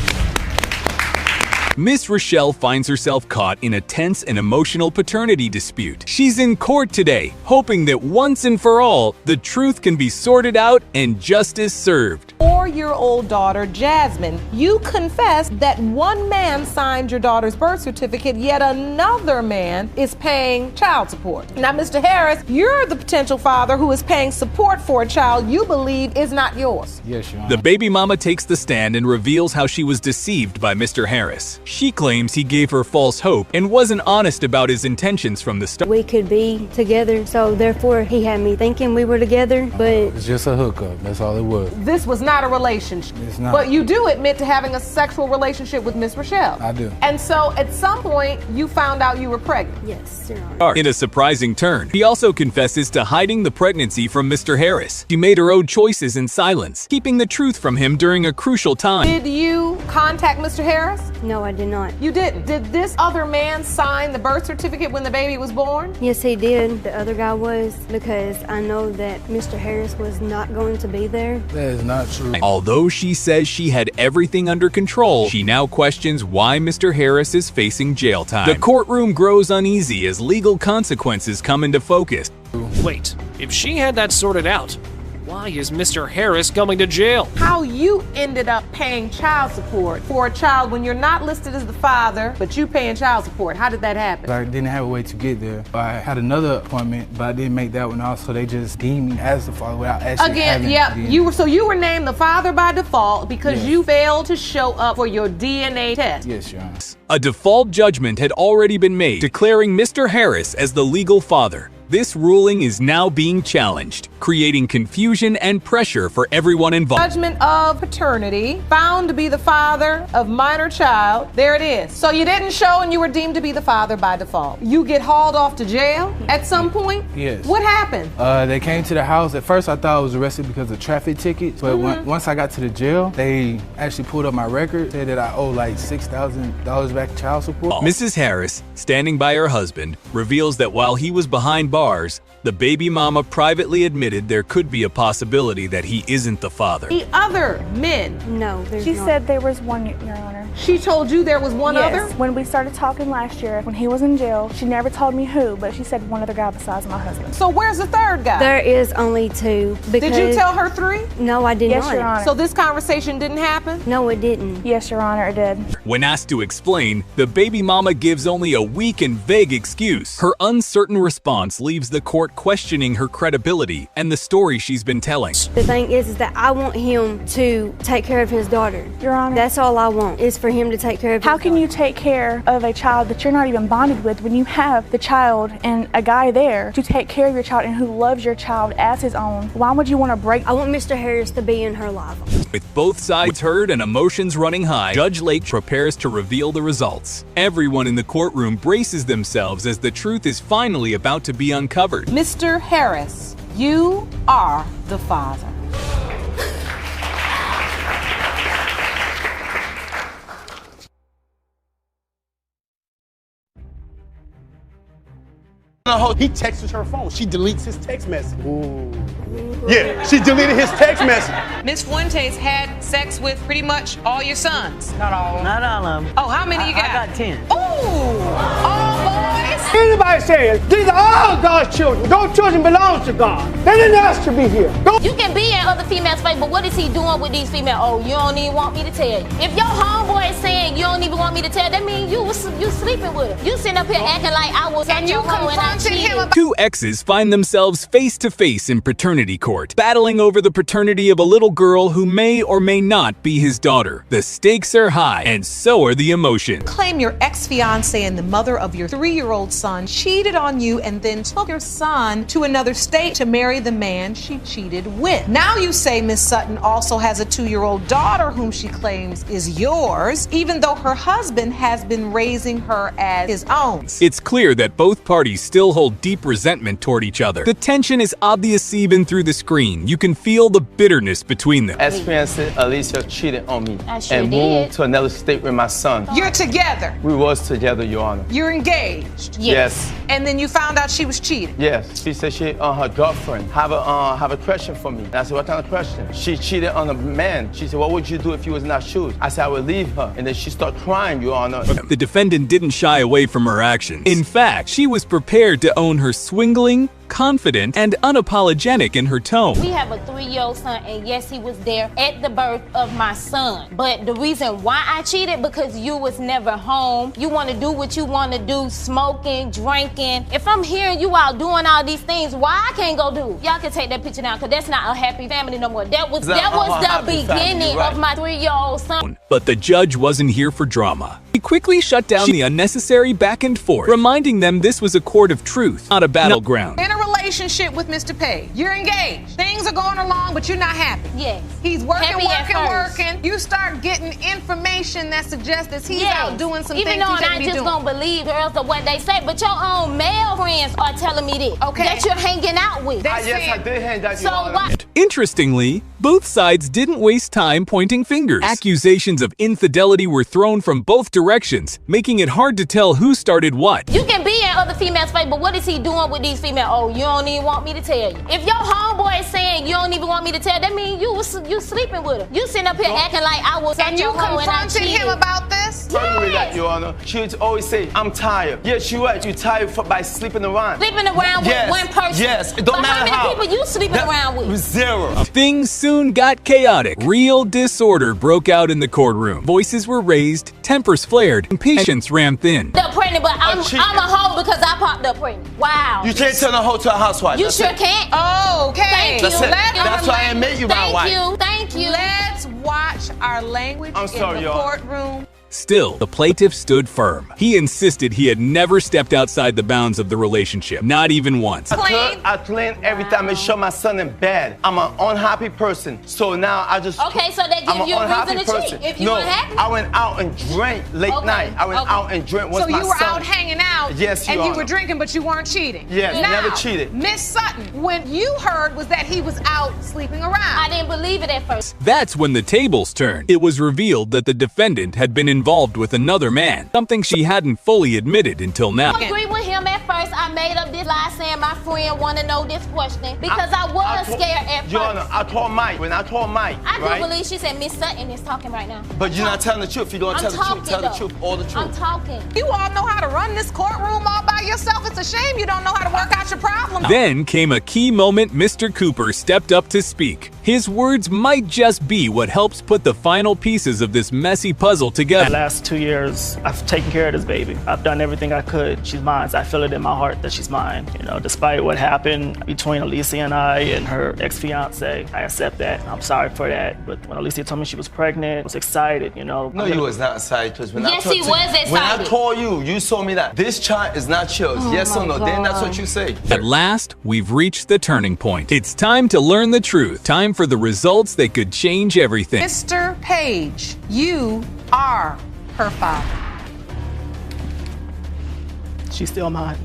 Miss Rochelle finds herself caught in a tense and emotional paternity dispute. She's in court today, hoping that once and for all, the truth can be sorted out and justice served. 4-year-old daughter, Jasmine, you confessed that one man signed your daughter's birth certificate, yet another man is paying child support. Now, Mr. Harris, you're the potential father who is paying support for a child you believe is not yours. Yes, Your Honor. The baby mama takes the stand and reveals how she was deceived by Mr. Harris. She claims he gave her false hope and wasn't honest about his intentions from the start. We could be together, so therefore he had me thinking we were together, but It's just a hookup. That's all it was. This was not a relationship. It's not. But you do admit to having a sexual relationship with Miss Rochelle. I do. And so at some point, you found out you were pregnant. Yes, Your Honor. In a surprising turn, he also confesses to hiding the pregnancy from Mr. Harris. She made her own choices in silence, keeping the truth from him during a crucial time. Did you contact Mr. Harris? No, I did not. You didn't. Did this other man sign the birth certificate when the baby was born? Yes, he did. The other guy was, because I know that Mr. Harris was not going to be there. That is not true. Although she says she had everything under control, she now questions why Mr. Harris is facing jail time. The courtroom grows uneasy as legal consequences come into focus. Wait, if she had that sorted out, why is Mr. Harris going to jail? How you ended up paying child support for a child when you're not listed as the father, but you paying child support. How did that happen? I didn't have a way to get there. I had another appointment, but I didn't make that one out, so they just deemed me as the father without actually having You were named the father by default because you failed to show up for your DNA test. Yes, Your Honor. A default judgment had already been made, declaring Mr. Harris as the legal father. This ruling is now being challenged, creating confusion and pressure for everyone involved. Judgment of paternity, found to be the father of minor child. There it is. So you didn't show and you were deemed to be the father by default. You get hauled off to jail at some point? Yes. What happened? They came to the house. At first, I thought I was arrested because of traffic tickets, but once I got to the jail, they actually pulled up my record, said that I owe like $6,000 back child support. Mrs. Harris, standing by her husband, reveals that while he was behind bars, the baby mama privately admitted there could be a possibility that he isn't the father. The other men? No, there's She not. said there was one, Your Honor. She told you there was one Yes. other? When we started talking last year, when he was in jail, she never told me who, but she said one other guy besides my husband. So where's the third guy? There is only two. Because Did you tell her 3? No, I did Yes, not. Your Honor. So this conversation didn't happen? No, it didn't. Yes, Your Honor, it did. When asked to explain, the baby mama gives only a weak and vague excuse. Her uncertain response leaves the court questioning her credibility and the story she's been telling. The thing is that I want him to take care of his daughter. Your Honor. That's all I want, is for him to take care of his How can you take care of a child that you're not even bonded with when you have the child and a guy there to take care of your child and who loves your child as his own? Why would you want to break? I want Mr. Harris to be in her life. With both sides heard and emotions running high, Judge Lake prepares to reveal the results. Everyone in the courtroom braces themselves as the truth is finally about to be uncovered. Mr. Harris, you are the father. He texts her phone. She deletes his text message. Ooh. Yeah, she deleted his text message. Miss Fuentes had sex with pretty much all your sons. Not all of them. Not all of them. Oh, how many you got? I got 10. Ooh, all boys? Anybody saying these are all God's children. Those children belong to God. They didn't ask to be here. You can be in other females' face, but what is he doing with these females? Oh, you don't even want me to tell you. If your homeboy is saying you don't even want me to tell, that means you sleeping with him. You sitting up here acting like I was at your home and I cheated. Two exes find themselves face to face in paternity court, battling over the paternity of a little girl who may or may not be his daughter. The stakes are high, and so are the emotions. Claim your ex-fiancé and the mother of your 3-year-old son son cheated on you and then took your son to another state to marry the man she cheated with. Now you say Miss Sutton also has a 2-year-old daughter whom she claims is yours, even though her husband has been raising her as his own. It's clear that both parties still hold deep resentment toward each other. The tension is obvious even through the screen. You can feel the bitterness between them. Ex-fiancée Alicia cheated on me and moved to another state with my son. You're together. We was together, Your Honor. You're engaged. Yes. And then you found out she was cheating. Yes. She said she her girlfriend have a question for me. And I said, what kind of question? She cheated on a man. She said, what would you do if you was not shoes? I said, I would leave her. And then she started crying, Your Honor. The defendant didn't shy away from her actions. In fact, she was prepared to own her swindling, confident, and unapologetic in her tone. We have a 3-year-old son, and yes, he was there at the birth of my son. But the reason why I cheated, because you was never home. You want to do what you want to do, smoking, drinking. If I'm hearing you out doing all these things, why I can't go do? Y'all can take that picture down, because that's not a happy family no more. That was the beginning of my 3-year-old son. But the judge wasn't here for drama. He quickly shut down the unnecessary back and forth, reminding them this was a court of truth, not a battleground. In a relationship with Mr. Page, you're engaged. Things are going along, but you're not happy. Yes. He's working. Happy You start getting information that suggests that he's out doing some Even things though he I'm shouldn't not be just doing. gonna believe girls or what they say, but your own male friends are telling me this. Okay. That you're hanging out with. Yes, I did hang out. So what? Interestingly, both sides didn't waste time pointing fingers. Accusations of infidelity were thrown from both directions, making it hard to tell who started what. You can be in other females' face, but what is he doing with these females? Oh, you don't even want me to tell you. If your homeboy is saying you don't even want me to tell, that means you sleeping with her. You sitting up here acting like I was And you confronted him about this? With that, Your Honor. She would always say, I'm tired. Yes, you right. You're tired by sleeping around. Sleeping around with one person. Yes, it don't matter how many people you sleeping around with? 0. Things soon got chaotic. Real disorder broke out in the courtroom. Voices were raised, tempers flared, and patience ran thin. They're pregnant, but I'm a hoe because I popped up pregnant. Wow. You can't turn a hoe to a housewife. You sure can't. Oh, okay. Thank you. That's it. That's why I made you my wife. Thank you. Let's watch our language in the courtroom. Still, the plaintiff stood firm. He insisted he had never stepped outside the bounds of the relationship, not even once. I clean every time I show my son in bed. I'm an unhappy person, so now I just... Okay, so that gives you a reason to cheat. If you unhappy? I went out and drank late night. I went out and drank with my son. So you were out hanging out, yes, and you were drinking, but you weren't cheating. Yes, now, never cheated. Miss Sutton, when you heard was that he was out sleeping around. I didn't believe it at first. That's when the tables turned. It was revealed that the defendant had been involved with another man, something she hadn't fully admitted until now. I agree with him at first. I made up this lie saying my friend want to know this question because I was scared at first. Your Honor, I told Mike. When I told Mike, I do believe she said Miss Sutton is talking right now. But you're not telling the truth. You're going to tell the truth. Tell the truth, all the truth. I'm talking. You all know how to run this courtroom all by yourself. It's a shame you don't know how to work out your problems. Then came a key moment. Mr. Cooper stepped up to speak. His words might just be what helps put the final pieces of this messy puzzle together. The last 2 years, I've taken care of this baby. I've done everything I could. She's mine. I feel it in my heart that she's mine. You know, despite what happened between Alicia and I and her ex-fiance, I accept that. I'm sorry for that. But when Alicia told me she was pregnant, I was excited, you know. No, you was not excited. Because when yes, he was excited. When I told you, you told me that this child is not yours. Yes or no? God. Then that's what you say. At last, we've reached the turning point. It's time to learn the truth. Time for the results that could change everything. Mr. Page, you are her father. She's still mine.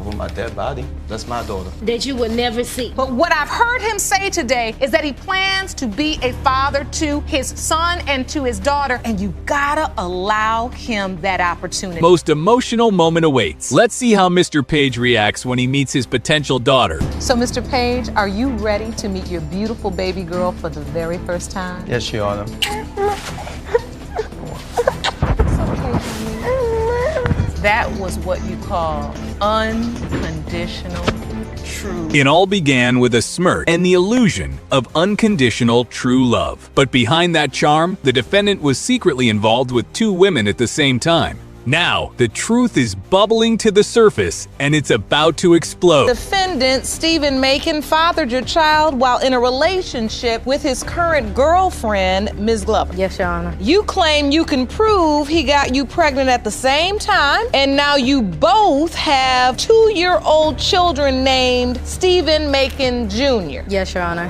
With my dead body, that's my daughter. That you would never see. But what I've heard him say today is that he plans to be a father to his son and to his daughter, and you gotta allow him that opportunity. Most emotional moment awaits. Let's see how Mr. Page reacts when he meets his potential daughter. So, Mr. Page, are you ready to meet your beautiful baby girl for the very first time? Yes, Your Honor. That was what you call unconditional true. It all began with a smirk and the illusion of unconditional true love. But behind that charm, the defendant was secretly involved with two women at the same time. Now, the truth is bubbling to the surface, and it's about to explode. Defendant Stephen Macon fathered your child while in a relationship with his current girlfriend, Ms. Glover. Yes, Your Honor. You claim you can prove he got you pregnant at the same time, and now you both have 2-year-old children named Stephen Macon Jr. Yes, Your Honor.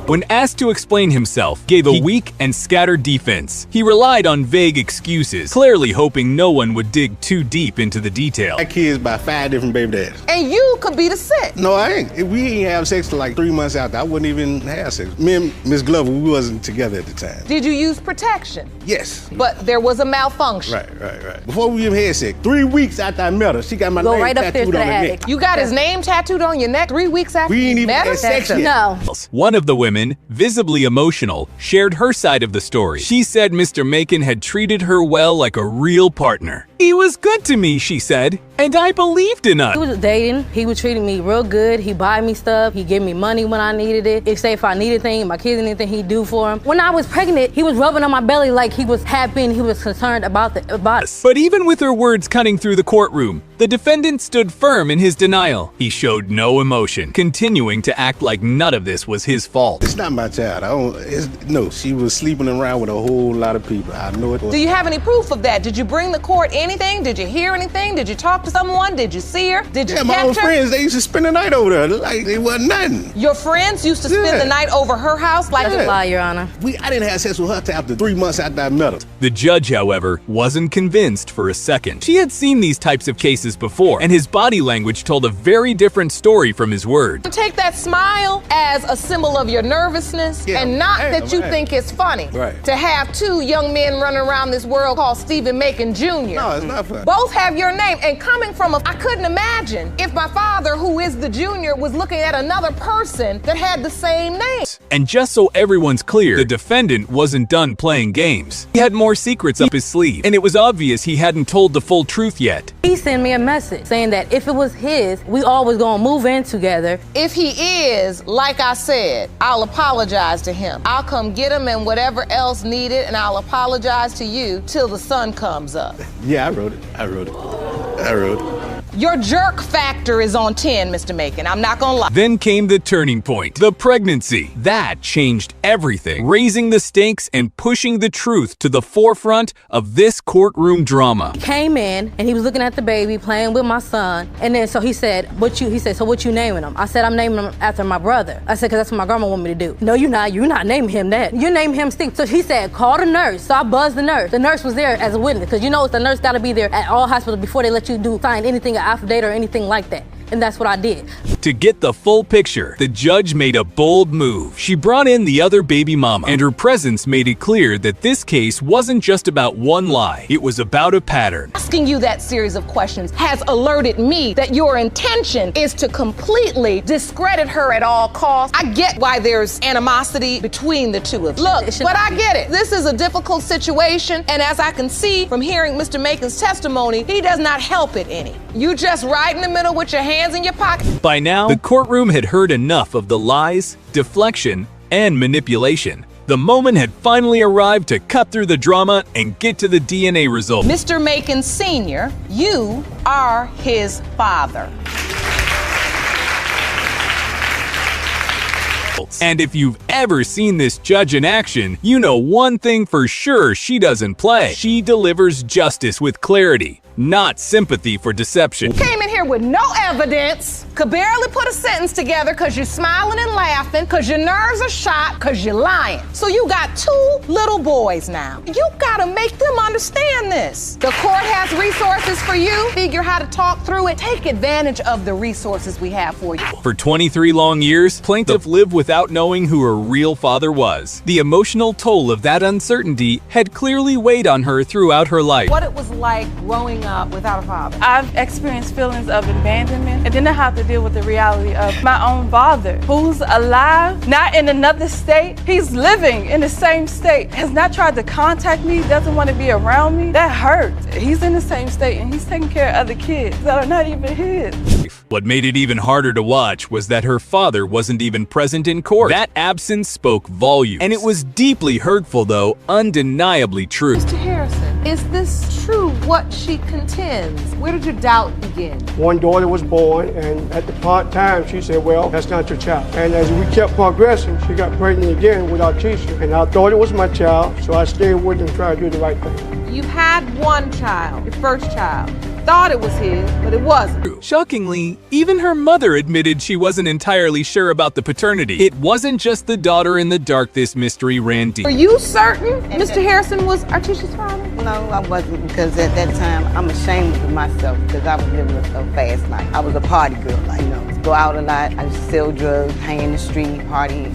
When asked to explain himself, gave a weak and scattered defense. He relied on vague excuses, clearly hoping no one would dig too deep into the detail. I got kids by 5 different baby daddies. And you could be the 6th. No, I ain't. If we ain't have sex till like 3 months after, I wouldn't even have sex. Me and Miss Glover, we wasn't together at the time. Did you use protection? Yes. But there was a malfunction. Right. Before we even had sex, 3 weeks after I met her, she got my Go name right upstairs tattooed to on the her attic. neck. You got his name tattooed on your neck 3 weeks after We ain't you even met had her? sex yet. No. One of the women, visibly emotional, shared her side of the story. She said Mr. Macon had treated her well like a real partner. He was good to me, she said, and I believed in us. He was dating. He was treating me real good. He buy me stuff. He gave me money when I needed it. If I needed anything, my kids anything, he'd do for them. When I was pregnant, he was rubbing on my belly like he was happy and he was concerned about it. But even with her words cutting through the courtroom, the defendant stood firm in his denial. He showed no emotion, continuing to act like none of this was his fault. It's not my child. No, she was sleeping around with a whole lot of people. I know it was. Do you have any proof of that? Did you bring the court anything? Did you hear anything? Did you talk to someone? Did you see her? Did you Yeah, my old friends, they used to spend the night over there. Like it wasn't nothing. Your friends used to spend the night over her house? Like That's a lie, Your Honor. I didn't have sex with her till after 3 months after I met her. The judge, however, wasn't convinced for a second. She had seen these types of cases before, and his body language told a very different story from his words. Take that smile as a symbol of your nervousness, and not that you think it's funny to have 2 young men running around this world called Stephen Macon Jr. No, it's not funny. Both have your name, and coming from I couldn't imagine if my father, who is the junior, was looking at another person that had the same name. And just so everyone's clear, the defendant wasn't done playing games. He had more secrets up his sleeve, and it was obvious he hadn't told the full truth yet. He sent me a message saying that if it was his, we always gonna move in together. If he is, like I said, I'll apologize to him. I'll come get him and whatever else needed, and I'll apologize to you till the sun comes up. Yeah, I wrote it. Your jerk factor is on 10, Mr. Macon. I'm not gonna lie. Then came the turning point, the pregnancy. That changed everything, raising the stakes and pushing the truth to the forefront of this courtroom drama. He came in and he was looking at the baby, playing with my son, and then so he said, so what you naming him? I said, I'm naming him after my brother. I said, because that's what my grandma want me to do. No, you're not naming him that. You name him Steve. So he said, call the nurse. So I buzzed the nurse. The nurse was there as a witness, because you know the nurse gotta be there at all hospitals before they let you sign anything, an affidavit or anything like that. And that's what I did. To get the full picture, the judge made a bold move. She brought in the other baby mama, and her presence made it clear that this case wasn't just about one lie. It was about a pattern. Asking you that series of questions has alerted me that your intention is to completely discredit her at all costs. I get why there's animosity between the two of you. Look, but I get it. This is a difficult situation, and as I can see from hearing Mr. Macon's testimony, he does not help it any. You just right in the middle with your hands in your pocket. By now, the courtroom had heard enough of the lies, deflection, and manipulation. The moment had finally arrived to cut through the drama and get to the DNA result. Mr. Macon Sr., you are his father. And if you've ever seen this judge in action, you know one thing for sure she doesn't play. She delivers justice with clarity, not sympathy for deception. Came in here with no evidence, could barely put a sentence together because you're smiling and laughing, because your nerves are shot, because you're lying. So you got 2 little boys now. You gotta make them understand this. The court has resources for you. Figure how to talk through it. Take advantage of the resources we have for you. For 23 long years, plaintiff lived without knowing who her real father was. The emotional toll of that uncertainty had clearly weighed on her throughout her life. What it was like growing up without a father. I've experienced feelings of abandonment, and then I have to deal with the reality of my own father, who's alive, not in another state. He's living in the same state, has not tried to contact me, doesn't want to be around me. That hurts. He's in the same state, and he's taking care of other kids that are not even his. What made it even harder to watch was that her father wasn't even present in court. That absence spoke volumes. And it was deeply hurtful, though undeniably true. Mr. Harrison, is this true what she contends? Where did your doubt begin? One daughter was born, and at the time she said, well, that's not your child. And as we kept progressing, she got pregnant again with our teacher, and I thought it was my child, so I stayed with her and tried to do the right thing. You had one child, your first child. Thought it was his, but it wasn't. Shockingly, even her mother admitted she wasn't entirely sure about the paternity. It wasn't just the daughter in the dark this mystery ran deep. Are you certain Mr. Harrison was Artisha's father? No, I wasn't, because at that time, I'm ashamed of myself because I was living a fast life. I was a party girl, go out a lot. I used to sell drugs, hang in the street, party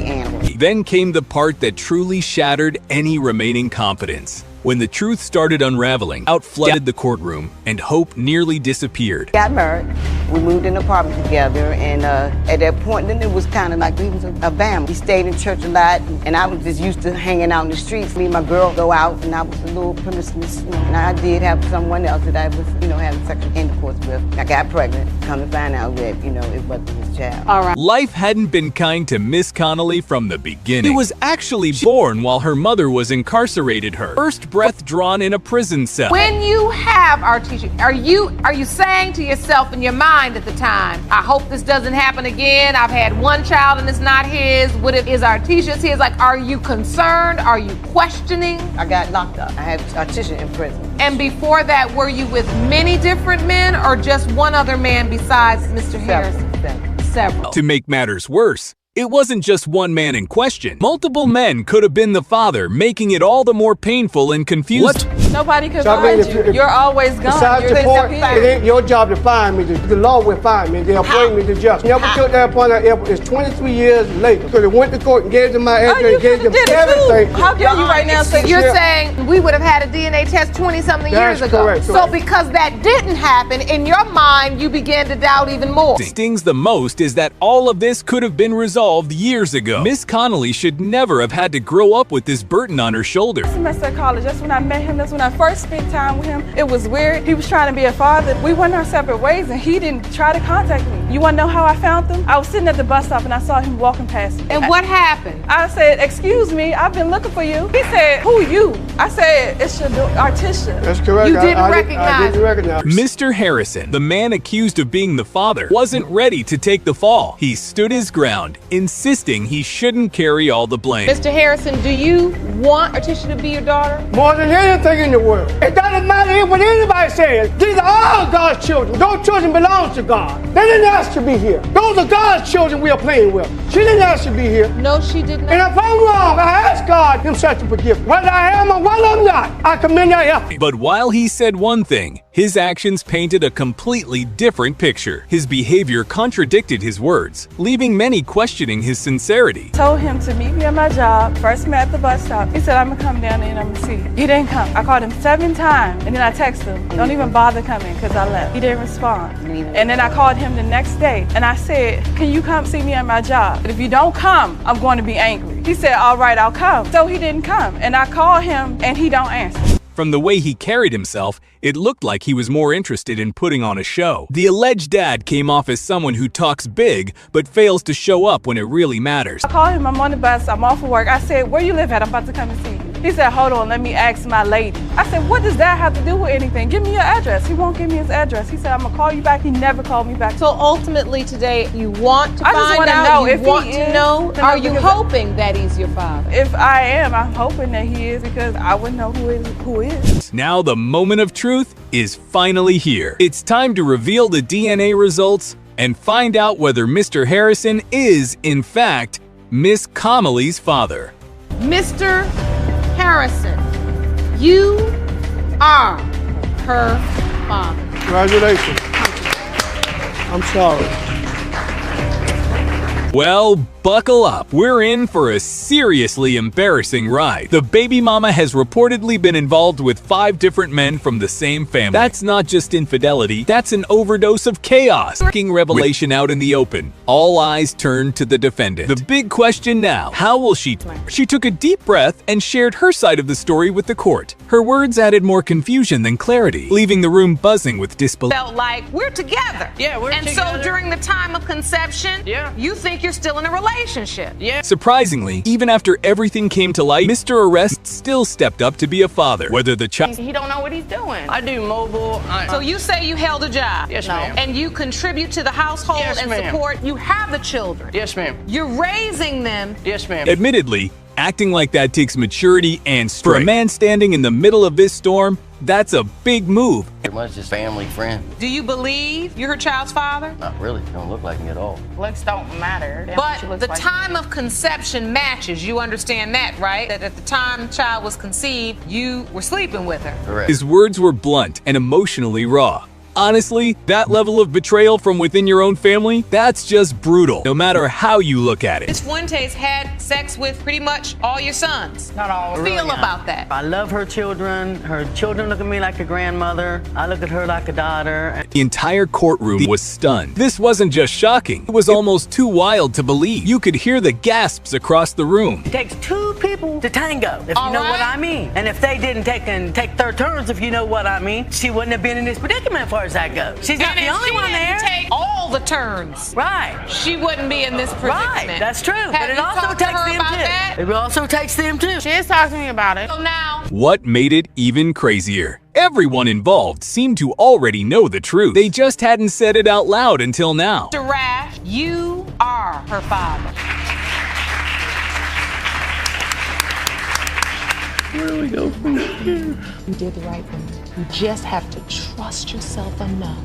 animal. Then came the part that truly shattered any remaining confidence. When the truth started unraveling, out flooded the courtroom, and hope nearly disappeared. Got married. We moved in an apartment together, and at that point, then it was kind of like we was a family. We stayed in church a lot, and I was just used to hanging out in the streets. Me and my girl go out, and I was a little promiscuous, and I did have someone else that I was, having sexual intercourse with. I got pregnant, come to find out that, it wasn't his child. All right. Life hadn't been kind to Miss Connolly from the beginning. She was actually born while her mother was incarcerated her. First breath drawn in a prison cell. When you have Artisha, are you saying to yourself in your mind at the time, I hope this doesn't happen again. I've had one child and it's not his. What if is Artisha's his? Like, are you concerned? Are you questioning? I got locked up. I had Artisha in prison. And before that, were you with many different men or just one other man besides Mr. Harrison? Several. To make matters worse, it wasn't just one man in question. Multiple men could have been the father, making it all the more painful and confusing. Nobody could find you. You're always gone. Besides the point, it ain't your job to find me. The law will find me. They'll bring me to justice. Never took that upon our effort. It's 23 years later. Because they went to court and gave them my address, gave them everything. How dare you right now say you're saying we would have had a DNA test 20-something years ago. Correct. So because that didn't happen, in your mind, you began to doubt even more. What stings the most is that all of this could have been resolved years ago. Miss Connolly should never have had to grow up with this burden on her shoulder. Semester of college, that's when I met him. That's when I first spent time with him. It was weird. He was trying to be a father. We went our separate ways and he didn't try to contact me. You want to know how I found him? I was sitting at the bus stop and I saw him walking past me. And what happened? I said, excuse me, I've been looking for you. He said, who are you? I said, it's your Artisha. That's correct. You didn't recognize Mr. Harrison, the man accused of being the father, wasn't ready to take the fall. He stood his ground, insisting he shouldn't carry all the blame. Mr. Harrison, do you want Artisha to be your daughter? More than anything in the world. It doesn't matter what anybody says. These are all God's children. Those children belong to God. They didn't ask to be here. Those are God's children we are playing with. She didn't ask to be here. No, she did not. And if I'm wrong, I ask God himself to forgive me. Whether I am or whether I'm not, I commend that effort. But while he said one thing, his actions painted a completely different picture. His behavior contradicted his words, leaving many questioning his sincerity. Told him to meet me at my job. First met at the bus stop. He said, I'm gonna come down there and I'm gonna see you. He didn't come. I called him 7 times and then I texted him, don't even bother coming because I left. He didn't respond. And then I called him the next day and I said, can you come see me at my job? But if you don't come, I'm going to be angry. He said, all right, I'll come. So he didn't come. And I called him and he don't answer. From the way he carried himself, it looked like he was more interested in putting on a show. The alleged dad came off as someone who talks big, but fails to show up when it really matters. I called him, I'm on the bus, I'm off of work. I said, where you live at? I'm about to come and see you. He said, hold on, let me ask my lady. I said, what does that have to do with anything? Give me your address. He won't give me his address. He said, I'm gonna call you back. He never called me back. So ultimately today, you want to I just find want to out, know you if want he to is, know, then are you because hoping that he's your father? If I am, I'm hoping that he is because I wouldn't know who is. Now the moment of truth is finally here. It's time to reveal the DNA results and find out whether Mr. Harrison is, in fact, Miss Connolly's father. Mr. Harrison, you are her father. Congratulations. I'm sorry. Well, buckle up. We're in for a seriously embarrassing ride. The baby mama has reportedly been involved with 5 different men from the same family. That's not just infidelity, that's an overdose of chaos. Shocking revelation out in the open. All eyes turned to the defendant. The big question now, how will she? She took a deep breath and shared her side of the story with the court. Her words added more confusion than clarity, leaving the room buzzing with disbelief. Felt like we're together. Yeah, we're together. And so during the time of conception, you think you're still in a relationship. Yeah. Surprisingly, even after everything came to light, Mr. Arrest still stepped up to be a father. Whether the child... He don't know what he's doing. I do mobile. So you say you held a job. Yes, ma'am. And you contribute to the household and support. You have the children. Yes, ma'am. You're raising them. Yes, ma'am. Admittedly, acting like that takes maturity and strength. For a man standing in the middle of this storm, that's a big move. Pretty much just family, friend. Do you believe you're her child's father? Not really. Don't look like me at all. Looks don't matter. But the time of conception matches. You understand that, right? That at the time the child was conceived, you were sleeping with her. Correct. His words were blunt and emotionally raw. Honestly, that level of betrayal from within your own family, that's just brutal, no matter how you look at it. Ms. Fuentes had sex with pretty much all your sons. Not all. Feel about that. I love her children. Her children look at me like a grandmother. I look at her like a daughter. The entire courtroom was stunned. This wasn't just shocking, it was almost too wild to believe. You could hear the gasps across the room. It takes 2 people to tango, if you know what I mean. And if they didn't take their turns, if you know what I mean, she wouldn't have been in this predicament as far as that goes. She's not the only one there. Take all the turns. Right. She wouldn't be in this predicament. Right, that's true. But it also takes them too. It also takes them too. She is talking to me about it. So now. What made it even crazier? Everyone involved seemed to already know the truth. They just hadn't said it out loud until now. Mr. Rash, you are her father. Where do we go from here? You did the right thing. You just have to trust yourself enough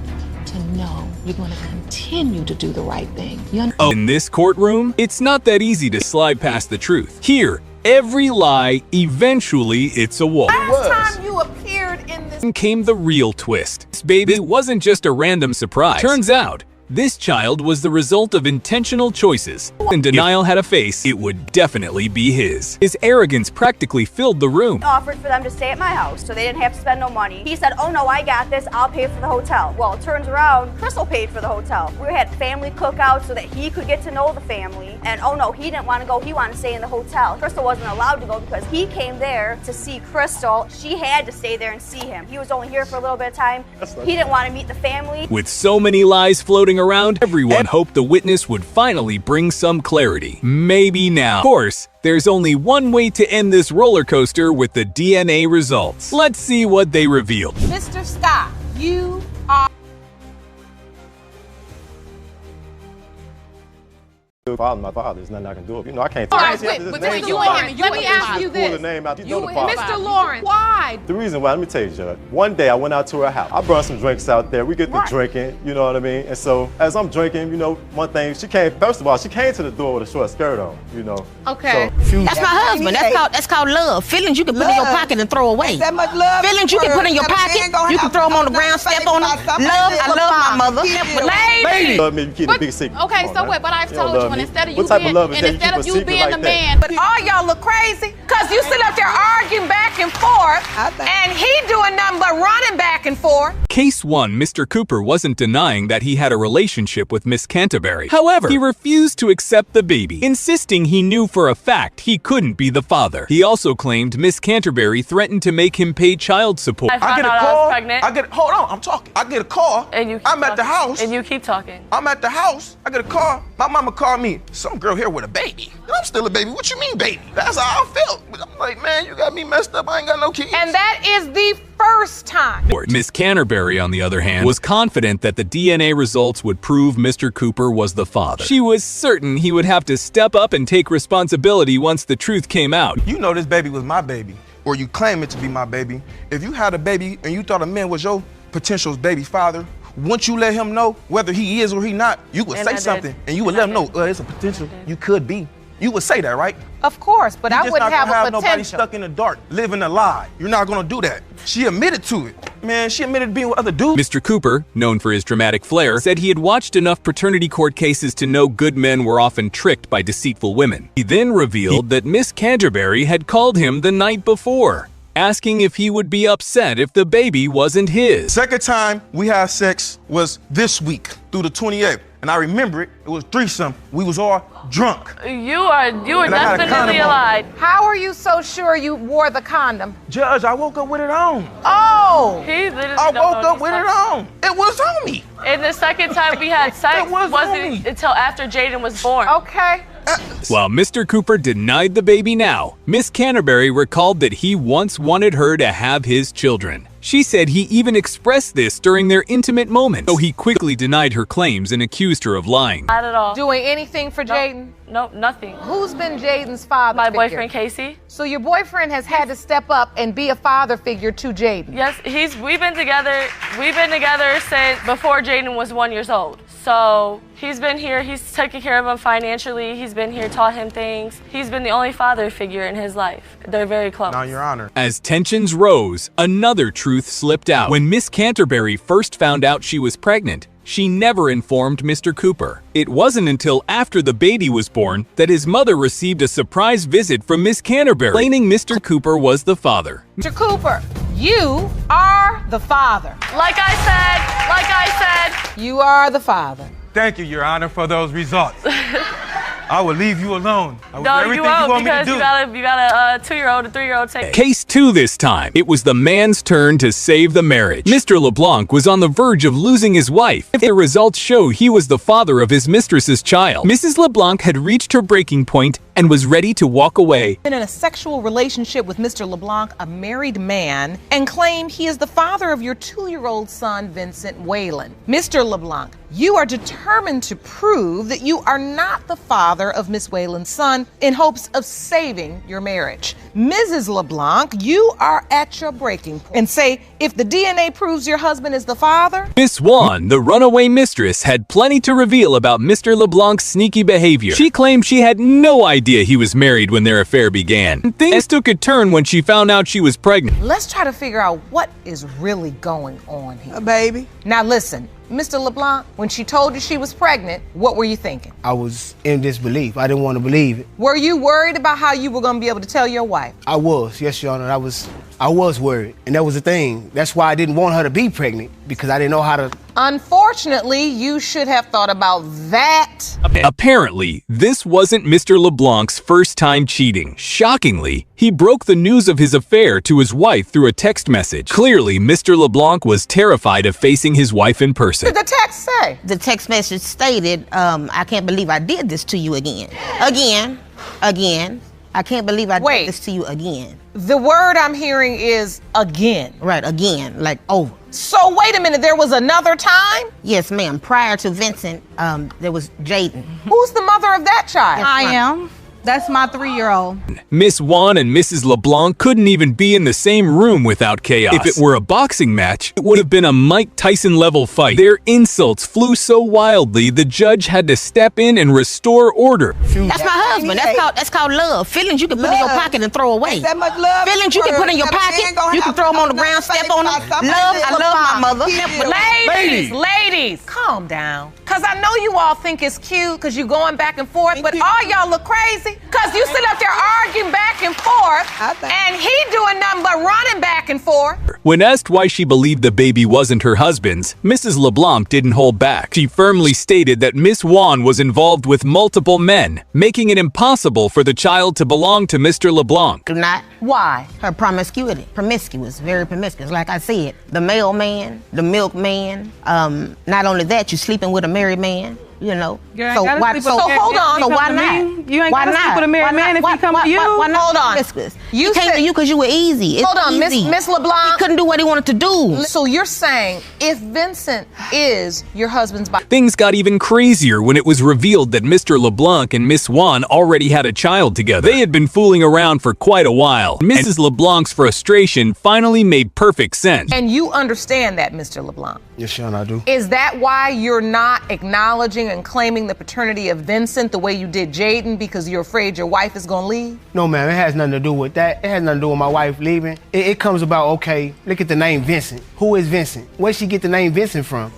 to know you're going to continue to do the right thing. In this courtroom, it's not that easy to slide past the truth. Here, every lie, eventually it's a wall. Last time you appeared in this Came the real twist. This baby wasn't just a random surprise. Turns out, this child was the result of intentional choices. And denial had a face, it would definitely be his. His arrogance practically filled the room. Offered for them to stay at my house so they didn't have to spend no money. He said, oh no, I got this, I'll pay for the hotel. Well, it turns around, Crystal paid for the hotel. We had family cookouts so that he could get to know the family. And oh no, he didn't want to go, he wanted to stay in the hotel. Crystal wasn't allowed to go because he came there to see Crystal. She had to stay there and see him. He was only here for a little bit of time. He didn't want to meet the family. With so many lies floating around, everyone hoped the witness would finally bring some clarity. Maybe now. Of course, there's only one way to end this roller coaster with the DNA results. Let's see what they revealed. Mr. Scott, you are... My father, there's nothing I can do. You know, I can't. All right, between you and him, let me ask you this. Mr. Lawrence, why? The reason why, let me tell you, Judge. One day I went out to her house. I brought some drinks out there. We get to drinking, you know what I mean? And so as I'm drinking, you know, one thing, she came, first of all, she came to the door with a short skirt on, you know. Okay. So, that's my husband. That's called love. Feelings you can put in your pocket and throw away. That much love. Feelings you can put in your pocket. You can throw them on the ground, step on them. Love, I love my mother. Lady. Love me, you keep a big secret. Okay, so what? But I've told you, and instead of you being the man, but all y'all look crazy because you sit up there arguing back and forth, and he doing nothing but running back and forth. Case 1, Mr. Cooper wasn't denying that he had a relationship with Miss Canterbury. However, he refused to accept the baby, insisting he knew for a fact he couldn't be the father. He also claimed Miss Canterbury threatened to make him pay child support. I get a call. Hold on, I'm talking. I get a call. And I'm at the house. And you keep talking. I'm at the house. I get a call. My mama called me. Some girl here with a baby. And I'm still a baby. What you mean, baby? That's how I felt. I'm like, man, you got me messed up. I ain't got no kids. And that is the first time. Miss Canterbury, on the other hand, was confident that the DNA results would prove Mr. Cooper was the father. She was certain he would have to step up and take responsibility once the truth came out. You know this baby was my baby, or you claim it to be my baby. If you had a baby and you thought a man was your potential baby father, once you let him know whether he is or he not, you would say something and you would let him know it's a potential. You could be. You would say that, right? Of course, but I wouldn't have a potential. Nobody stuck in the dark, living a lie. You're not gonna do that. She admitted to it. Man, she admitted to being with other dudes. Mr. Cooper, known for his dramatic flair, said he had watched enough paternity court cases to know good men were often tricked by deceitful women. He then revealed that Miss Canterbury had called him the night before, asking if he would be upset if the baby wasn't his. Second time we had sex was this week through the 28th. And I remember it was threesome. We was all drunk. You are definitely a lie. How are you so sure you wore the condom? Judge, I woke up with it on. Oh! He literally I woke up with it on. It was on me. And the second time we had sex wasn't until after Jaden was born. Okay. While Mr. Cooper denied the baby now, Miss Canterbury recalled that he once wanted her to have his children. She said he even expressed this during their intimate moments, though he quickly denied her claims and accused her of lying. Not at all. Doing anything for Jaden? Nope, nothing. Who's been Jaden's father My figure? boyfriend, Casey. So your boyfriend has had to step up and be a father figure to Jaden? Yes, we've been together since before Jaden was 1 year old. So he's been here, he's taken care of him financially, he's been here, taught him things. He's been the only father figure in his life. They're very close. Now, Your Honor. As tensions rose, another truth slipped out. When Miss Canterbury first found out she was pregnant, she never informed Mr. Cooper. It wasn't until after the baby was born that his mother received a surprise visit from Miss Canterbury, claiming Mr. Cooper was the father. Mr. Cooper, you are the father. Like I said, you are the father. Thank you, Your Honor, for those results. I will leave you alone. I will do no, everything you won't, want me to because do. you got a 2-year-old, a 3-year-old take. Case 2 this time. It was the man's turn to save the marriage. Mr. LeBlanc was on the verge of losing his wife. The results show he was the father of his mistress's child. Mrs. LeBlanc had reached her breaking point and was ready to walk away. Been in a sexual relationship with Mr. LeBlanc, a married man, and claim he is the father of your 2-year-old son, Vincent Whalen. Mr. LeBlanc, you are determined to prove that you are not the father of Miss Whalen's son in hopes of saving your marriage. Mrs. LeBlanc, you are at your breaking point and say, if the DNA proves your husband is the father. Miss Wan, the runaway mistress, had plenty to reveal about Mr. LeBlanc's sneaky behavior. She claimed she had no idea he was married when their affair began. Things took a turn when she found out she was pregnant. Let's try to figure out what is really going on here. A baby. Now listen, Mr. LeBlanc, when she told you she was pregnant, what were you thinking? I was in disbelief. I didn't want to believe it. Were you worried about how you were going to be able to tell your wife? I was, yes, Your Honor. I was worried. And that was the thing. That's why I didn't want her to be pregnant, because I didn't know how to. Unfortunately, you should have thought about that. Apparently, this wasn't Mr. LeBlanc's first time cheating. Shockingly, he broke the news of his affair to his wife through a text message. Clearly, Mr. LeBlanc was terrified of facing his wife in person. What did the text say? The text message stated, I can't believe I did this to you again. Again. I can't believe I did this to you again. The word I'm hearing is again. Right, again, like over. So wait a minute, there was another time? Yes, ma'am. Prior to Vincent, there was Jaden. Who's the mother of that child? I am. That's my 3-year-old. Miss Wan and Mrs. LeBlanc couldn't even be in the same room without chaos. If it were a boxing match, it would have been a Mike Tyson-level fight. Their insults flew so wildly, the judge had to step in and restore order. That's my husband. That's called love. Feelings you can put in your pocket and throw away. That much love. Feelings you can put in your pocket. You can throw them on the ground, step on them. I love my mother. Ladies, calm down. Because I know you all think it's cute because you're going back and forth, but all y'all look crazy. Because you sit up there arguing back and forth, and he doing nothing but running back and forth. When asked why she believed the baby wasn't her husband's, Mrs. LeBlanc didn't hold back. She firmly stated that Miss Wan was involved with multiple men, making it impossible for the child to belong to Mr. LeBlanc. Not. Why? Her promiscuity. Promiscuous, very promiscuous. Like I said, the mailman, the milkman. Not only that, you're sleeping with a married man. You know, Girl, so why? So hold on. So why not? You ain't gotta sleep with a married man if he come to you. Why not? Hold on. You came to you because you were easy. It's hold on, easy. Miss LeBlanc. He couldn't do what he wanted to do. So you're saying if Vincent is your husband's body. Things got even crazier when it was revealed that Mr. LeBlanc and Miss Wan already had a child together. They had been fooling around for quite a while. Mrs. LeBlanc's frustration finally made perfect sense. And you understand that, Mr. LeBlanc? Yes, Sean, I do. Is that why you're not acknowledging and claiming the paternity of Vincent the way you did Jaden because you're afraid your wife is going to leave? No, ma'am, it has nothing to do with that. that. It has nothing to do with my wife leaving. It comes about, okay, look at the name Vincent. Who is Vincent? Where'd she get the name Vincent from?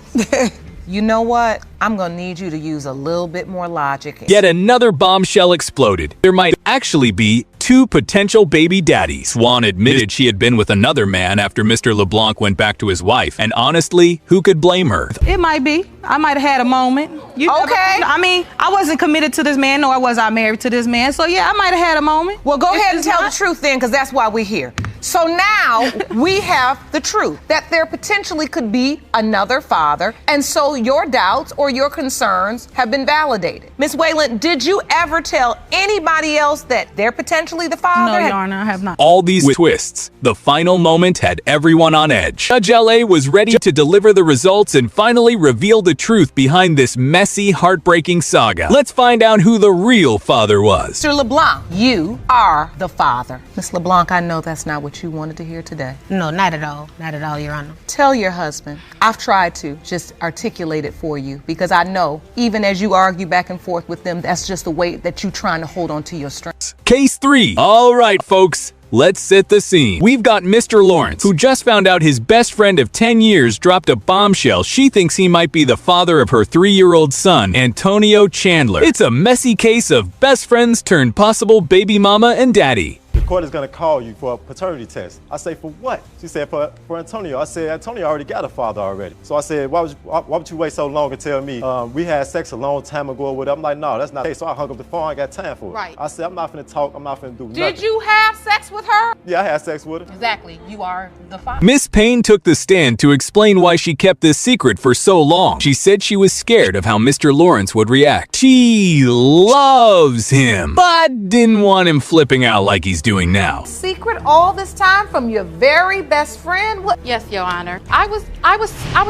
You know what? I'm gonna need you to use a little bit more logic. Yet another bombshell exploded. There might actually be 2 potential baby daddies. Swan admitted she had been with another man after Mr. LeBlanc went back to his wife. And honestly, who could blame her? It might be. I might have had a moment. I mean, I wasn't committed to this man, nor was I married to this man. So yeah, I might have had a moment. Well, go ahead and tell the truth then, because that's why we're here. So now we have the truth that there potentially could be another father, and so your doubts or your concerns have been validated. Miss Wayland, did you ever tell anybody else that they're potentially the father? No, Your Honor, I have not. All these twists, the final moment had everyone on edge. Judge L.A. was ready to deliver the results and finally reveal the truth behind this messy, heartbreaking saga. Let's find out who the real father was. Mr. LeBlanc, you are the father. Miss LeBlanc, I know that's not what you wanted to hear today. No, not at all. Not at all, Your Honor. Tell your husband. I've tried to just articulate it for you because I know even as you argue back and forth with them, that's just the way that you're trying to hold on to your strength. Case 3. All right, folks. Let's set the scene. We've got Mr. Lawrence, who just found out his best friend of 10 years dropped a bombshell. She thinks he might be the father of her 3-year-old son, Antonio Chandler. It's a messy case of best friends turned possible baby mama and daddy. The court is going to call you for a paternity test. I say, for what? She said, for Antonio. I said, Antonio already got a father already. So I said, why would you wait so long and tell me we had sex a long time ago with him? I'm like, no, that's not the case. So I hung up the phone. I ain't got time for it. Right. I said, I'm not finna talk. I'm not finna do nothing. Did you have sex with her? Yeah, I had sex with her. Exactly. You are the father. Miss Payne took the stand to explain why she kept this secret for so long. She said she was scared of how Mr. Lawrence would react. She loves him, but didn't want him flipping out like he's doing now. Secret all this time from your very best friend? What? Yes, Your Honor. I was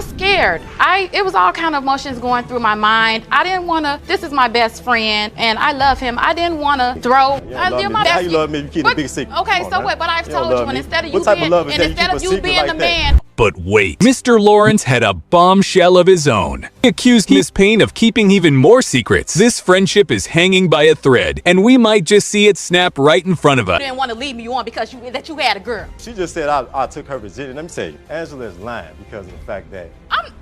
scared. It was all kind of emotions going through my mind. I didn't want to. This is my best friend, and I love him. I didn't want to throw. How you love me? You keep the big secret. Okay, so what? But I've told you, and instead of you being the like man. But wait, Mr. Lawrence had a bombshell of his own. He accused Miss Payne of keeping even more secrets. This friendship is hanging by a thread, and we might just see it snap right in front of us. You didn't want to leave me on because you had a girl. She just said I took her virginity. Let me tell you, Angela is lying because of the fact that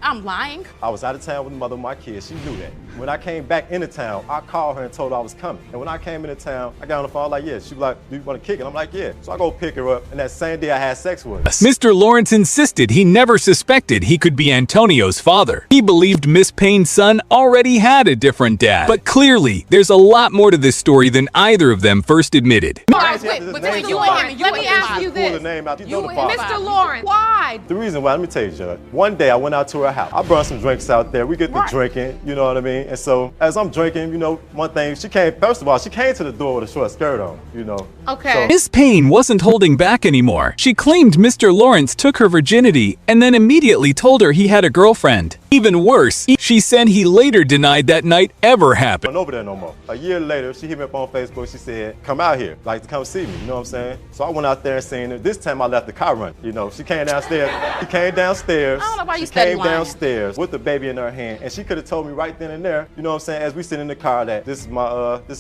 I'm lying. I was out of town with the mother of my kids. She knew that. When I came back into town, I called her and told her I was coming. And when I came into town, I got on the phone like, yeah. She was like, do you want to kick it? I'm like, yeah. So I go pick her up, and that same day I had sex with her. Mr. Lawrence insisted he never suspected he could be Antonio's father. He believed Miss Payne's son already had a different dad. But clearly, there's a lot more to this story than either of them first admitted. Let me ask you this. Mr. Lawrence, why? The reason why, let me tell you, Judge. One day I went out to her house. I brought some drinks out there. We get to drinking, you know what I mean? And so as I'm drinking, you know, one thing, first of all, she came to the door with a short skirt on, you know. Okay. Miss Payne wasn't holding back anymore. She claimed Mr. Lawrence took her virginity and then immediately told her he had a girlfriend. Even worse, she said he later denied that night ever happened. I wasn't over there no more. A year later, she hit me up on Facebook. She said, come out here, like to come see me, you know what I'm saying? So I went out there and seen her. This time I left the car running, you know. She came downstairs. She came downstairs. I don't know why you She came downstairs with the baby in her hand, and she could have told me right then and there, you know what I'm saying, as we sit in the car that this is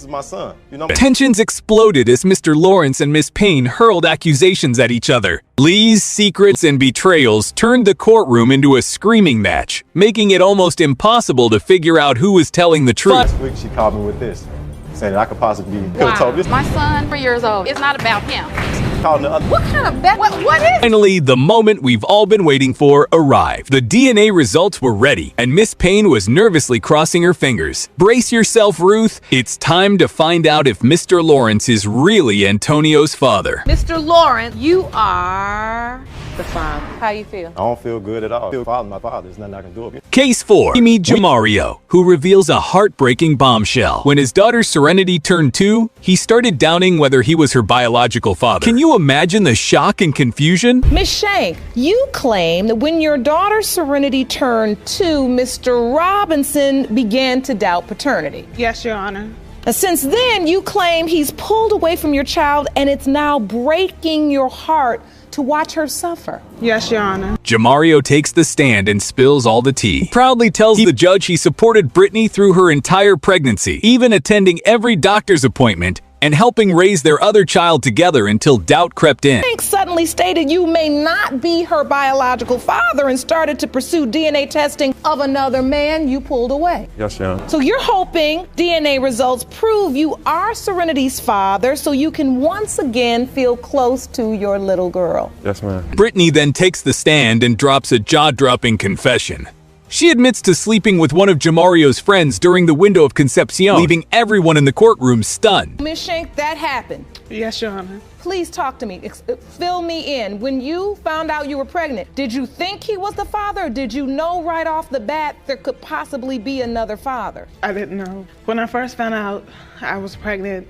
my son, you know. Tensions exploded as Mr. Lawrence and Miss Payne hurled accusations at each other. Lee's secrets and betrayals turned the courtroom into a screaming match, making it almost impossible to figure out who was telling the truth. Last week she called me with this, saying that I could possibly have told this. My son, 3 years old. It's not about him. What kind of bet? What is? Finally, the moment we've all been waiting for arrived. The DNA results were ready, and Miss Payne was nervously crossing her fingers. Brace yourself, Ruth. It's time to find out if Mr. Lawrence is really Antonio's father. Mr. Lawrence, you are the father. How you feel? I don't feel good at all. I feel my father. There's nothing I can do with it. Case 4. We meet Jamario, who reveals a heartbreaking bombshell. When his daughter Serenity turned 2, he started doubting whether he was her biological father. Can you imagine the shock and confusion? Miss Shank, you claim that when your daughter Serenity turned 2, Mr. Robinson began to doubt paternity. Yes, Your Honor. Since then, you claim he's pulled away from your child and it's now breaking your heart to watch her suffer. Yes, Your Honor. Jamario takes the stand and spills all the tea. He proudly tells the judge he supported Brittany through her entire pregnancy, even attending every doctor's appointment and helping raise their other child together until doubt crept in. Bank suddenly stated you may not be her biological father and started to pursue DNA testing of another man. You pulled away. Yes, Your Honor. So you're hoping DNA results prove you are Serenity's father so you can once again feel close to your little girl. Yes, ma'am. Brittany then takes the stand and drops a jaw-dropping confession. She admits to sleeping with one of Jamario's friends during the window of Concepcion, leaving everyone in the courtroom stunned. Miss Shank, that happened. Yes, Your Honor. Please talk to me. Fill me in. When you found out you were pregnant, did you think he was the father, or did you know right off the bat there could possibly be another father? I didn't know. When I first found out I was pregnant,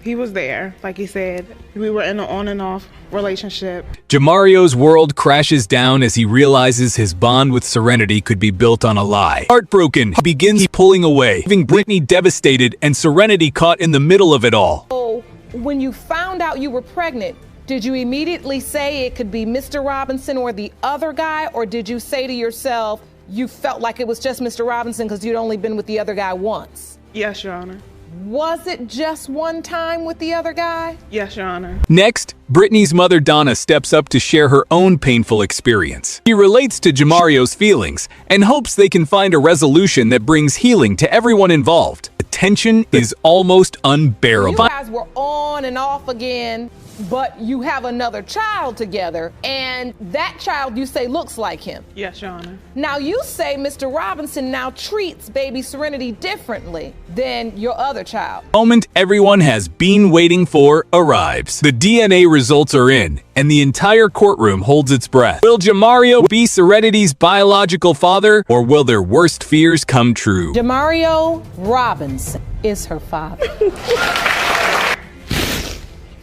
he was there. Like he said, we were in an on and off relationship. Jamario's world crashes down as he realizes his bond with Serenity could be built on a lie. Heartbroken, he begins pulling away, leaving Brittany devastated and Serenity caught in the middle of it all. So, when you found out you were pregnant, did you immediately say it could be Mr. Robinson or the other guy, or did you say to yourself you felt like it was just Mr. Robinson because you'd only been with the other guy once? Yes, Your Honor. Was it just one time with the other guy? Yes, Your Honor. Next, Brittany's mother Donna steps up to share her own painful experience. She relates to Jamario's feelings and hopes they can find a resolution that brings healing to everyone involved. The tension is almost unbearable. You guys were on and off again, but you have another child together, and that child you say looks like him. Yes, Your Honor. Now you say Mr. Robinson now treats baby Serenity differently than your other child. The moment everyone has been waiting for arrives. The DNA results are in, and the entire courtroom holds its breath. Will Jamario be Serenity's biological father, or will their worst fears come true? Jamario Robinson is her father.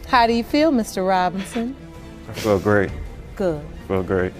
How do you feel, Mr. Robinson? I feel great. Good. I feel great.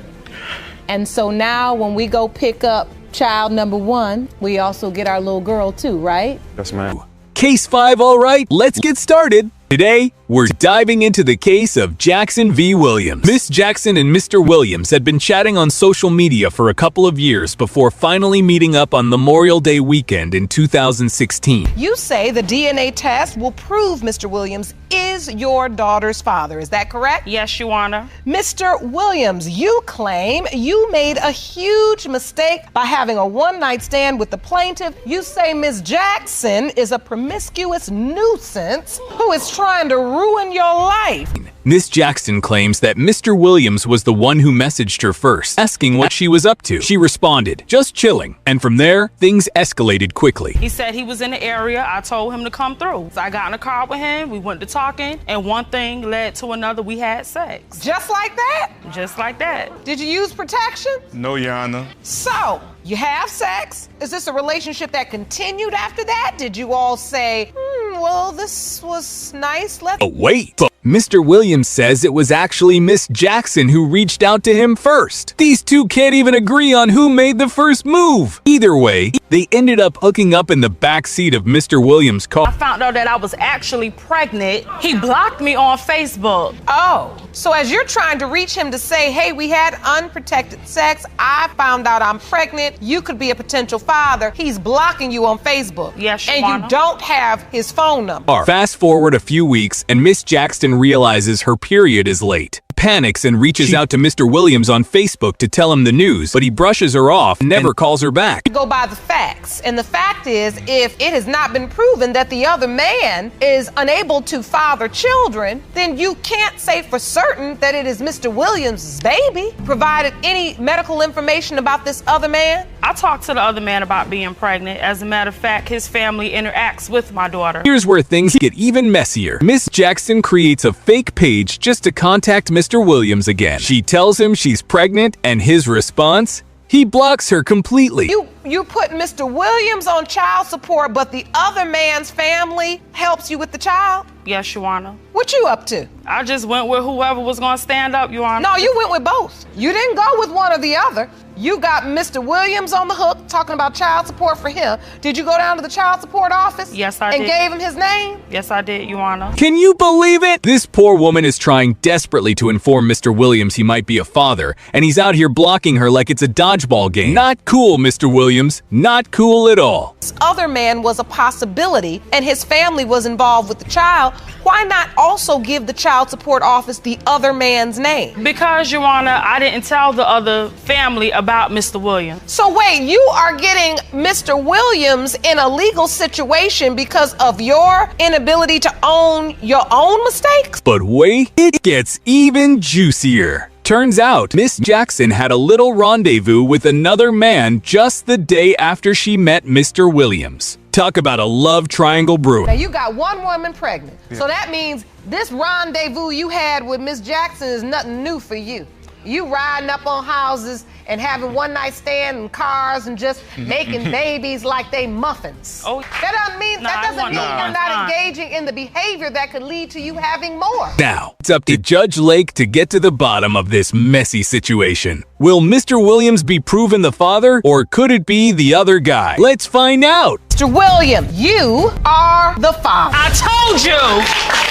And so now when we go pick up child number 1, we also get our little girl too, right? Yes, ma'am. Case 5, all right? Let's get started. Today, we're diving into the case of Jackson v. Williams. Miss Jackson and Mr. Williams had been chatting on social media for a couple of years before finally meeting up on Memorial Day weekend in 2016. You say the DNA test will prove Mr. Williams is your daughter's father. Is that correct? Yes, Your Honor. Mr. Williams, you claim you made a huge mistake by having a one-night stand with the plaintiff. You say Miss Jackson is a promiscuous nuisance who is trying to ruin your life. Miss Jackson claims that Mr. Williams was the one who messaged her first, asking what she was up to. She responded, just chilling. And from there, things escalated quickly. He said he was in the area. I told him to come through. So I got in a car with him. We went to talking, and one thing led to another. We had sex. Just like that? Just like that. Did you use protection? No, Your Honor. So, you have sex? Is this a relationship that continued after that? Did you all say, well, this was nice, let's... Oh, wait. But Mr. Williams says it was actually Miss Jackson who reached out to him first. These two can't even agree on who made the first move. Either way, they ended up hooking up in the back seat of Mr. Williams' car. I found out that I was actually pregnant. He blocked me on Facebook. Oh, so as you're trying to reach him to say, hey, we had unprotected sex, I found out I'm pregnant, you could be a potential father, he's blocking you on Facebook. Yes, Your And Honor. you don't have his phone number. Fast forward a few weeks, and Miss Jackson realizes her period is late. Panics and reaches out to Mr. Williams on Facebook to tell him the news, but he brushes her off and never calls her back. Go by the facts. And the fact is, if it has not been proven that the other man is unable to father children, then you can't say for certain that it is Mr. Williams' baby. Provided any medical information about this other man? I talked to the other man about being pregnant. As a matter of fact, his family interacts with my daughter. Here's where things get even messier. Miss Jackson creates a fake page just to contact Mr. Williams again. She tells him she's pregnant, and his response? He blocks her completely. You put Mr. Williams on child support, but the other man's family helps you with the child? Yes, Your Honor. What you up to? I just went with whoever was going to stand up, Your Honor. No, you went with both. You didn't go with one or the other. You got Mr. Williams on the hook talking about child support for him. Did you go down to the child support office? Yes, I did. And gave him his name? Yes, I did, Your Honor. Can you believe it? This poor woman is trying desperately to inform Mr. Williams he might be a father, and he's out here blocking her like it's a dodgeball game. Not cool, Mr. Williams. Williams, not cool at all. This other man was a possibility and his family was involved with the child. Why not also give the child support office the other man's name? Because, Your Honor, I didn't tell the other family about Mr. Williams. So wait, you are getting Mr. Williams in a legal situation because of your inability to own your own mistakes? But wait, it gets even juicier. Turns out, Miss Jackson had a little rendezvous with another man just the day after she met Mr. Williams. Talk about a love triangle brewing. Now you got one woman pregnant, so that means this rendezvous you had with Miss Jackson is nothing new for you. You riding up on houses and having one night stand in cars and just making babies like they muffins. Oh, that doesn't mean you're not engaging in the behavior that could lead to you having more. Now, it's up to Judge Lake to get to the bottom of this messy situation. Will Mr. Williams be proven the father, or could it be the other guy? Let's find out. Mr. Williams, you are the father. I told you!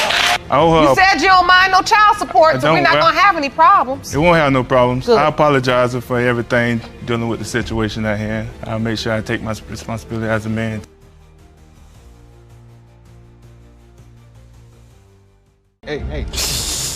You said you don't mind no child support, so we're not going to have any problems. It won't have no problems. Good. I apologize for everything dealing with the situation at hand. I'll make sure I take my responsibility as a man. Hey.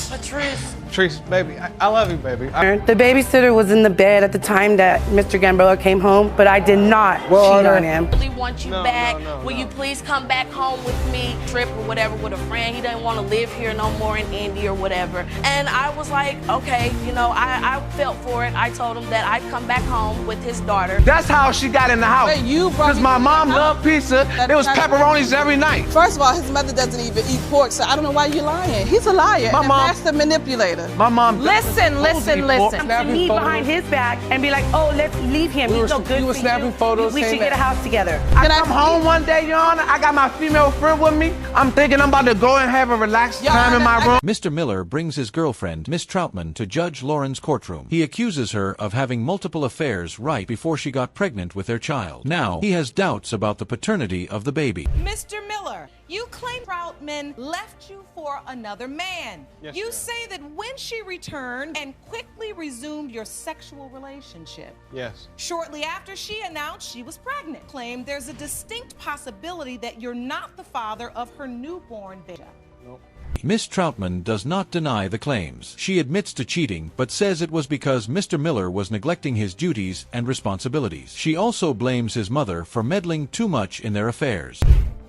Patrice, baby, I love you, baby. The babysitter was in the bed at the time that Mr. Gambrillo came home, but I did not cheat on him. I really want you back. Will you please come back home with me, trip or whatever, with a friend? He doesn't want to live here no more in Indy or whatever. And I was like, okay, you know, I felt for it. I told him that I'd come back home with his daughter. That's how she got in the house. Wait, you brought Because my mom loved pizza. There was pepperonis every night. First of all, his mother doesn't even eat pork, so I don't know why you're lying. He's a liar. My mom, that's the manipulator. My mom. Listen. To me behind his back and be like, oh, let's leave him. He's no good You were for snapping you. photos. We should get a house together. I come home one day, Your Honor. I got my female friend with me. I'm thinking I'm about to go and have a relaxed time in my room. Mr. Miller brings his girlfriend, Miss Troutman, to Judge Lauren's courtroom. He accuses her of having multiple affairs right before she got pregnant with their child. Now, he has doubts about the paternity of the baby. Mr. Miller, you claim Troutman left you for another man. Yes, you ma'am. say that when she returned and quickly resumed your sexual relationship. Yes. Shortly after she announced she was pregnant, claimed there's a distinct possibility that you're not the father of her newborn baby. Miss Troutman does not deny the claims. She admits to cheating, but says it was because Mr. Miller was neglecting his duties and responsibilities. She also blames his mother for meddling too much in their affairs.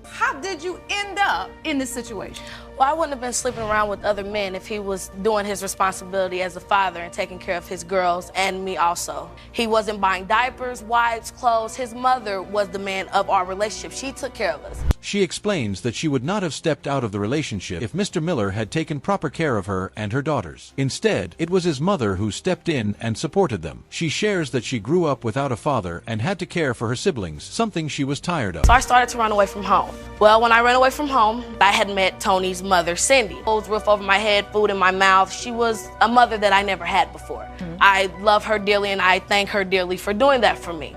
How did you end up in this situation? Well, I wouldn't have been sleeping around with other men if he was doing his responsibility as a father and taking care of his girls and me also. He wasn't buying diapers, wipes, clothes. His mother was the man of our relationship. She took care of us. She explains that she would not have stepped out of the relationship if Mr. Miller had taken proper care of her and her daughters. Instead, it was his mother who stepped in and supported them. She shares that she grew up without a father and had to care for her siblings, something she was tired of. So I started to run away from home. Well, when I ran away from home, I had met Tony's mother, Cindy. Clothes, roof over my head, food in my mouth. She was a mother that I never had before. I love her dearly and I thank her dearly for doing that for me.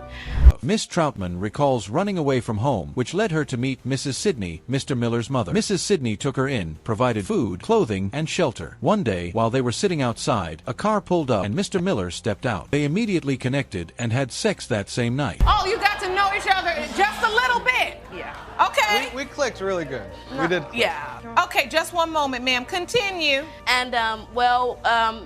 Miss Troutman recalls running away from home, which led her to meet Mrs. Sidney, Mr. Miller's mother. Mrs. Sidney took her in, provided food, clothing, and shelter. One day, while they were sitting outside, a car pulled up and Mr. Miller stepped out. They immediately connected and had sex that same night. Oh, you got to know each other just a little bit. Yeah. Okay. We clicked really good. We did. Yeah. Okay, just one moment, ma'am. Continue. And,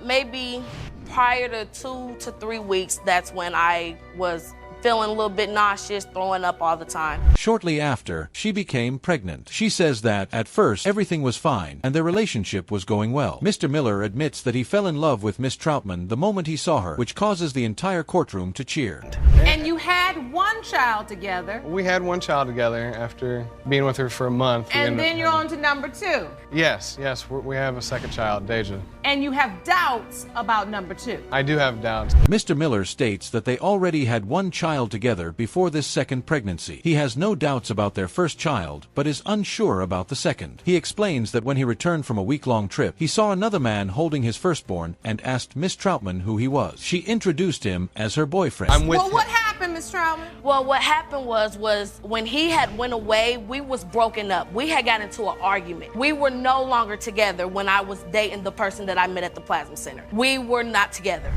maybe prior to 2 to 3 weeks, that's when I was feeling a little bit nauseous, throwing up all the time. Shortly after, she became pregnant. She says that, at first, everything was fine, and their relationship was going well. Mr. Miller admits that he fell in love with Miss Troutman the moment he saw her, which causes the entire courtroom to cheer. And you had one child together. We had one child together after being with her for a month. And then you're on to number 2. Yes, we have a second child, Deja. And you have doubts about number 2. I do have doubts. Mr. Miller states that they already had one child together before this second pregnancy. He has no doubts about their first child, but is unsure about the second. He explains that when he returned from a week-long trip, he saw another man holding his firstborn and asked Miss Troutman who he was. She introduced him as her boyfriend. What happened, Miss Troutman? Well, what happened was when he had went away, we was broken up. We had got into an argument. We were no longer together when I was dating the person that I met at the Plasma Center. We were not together.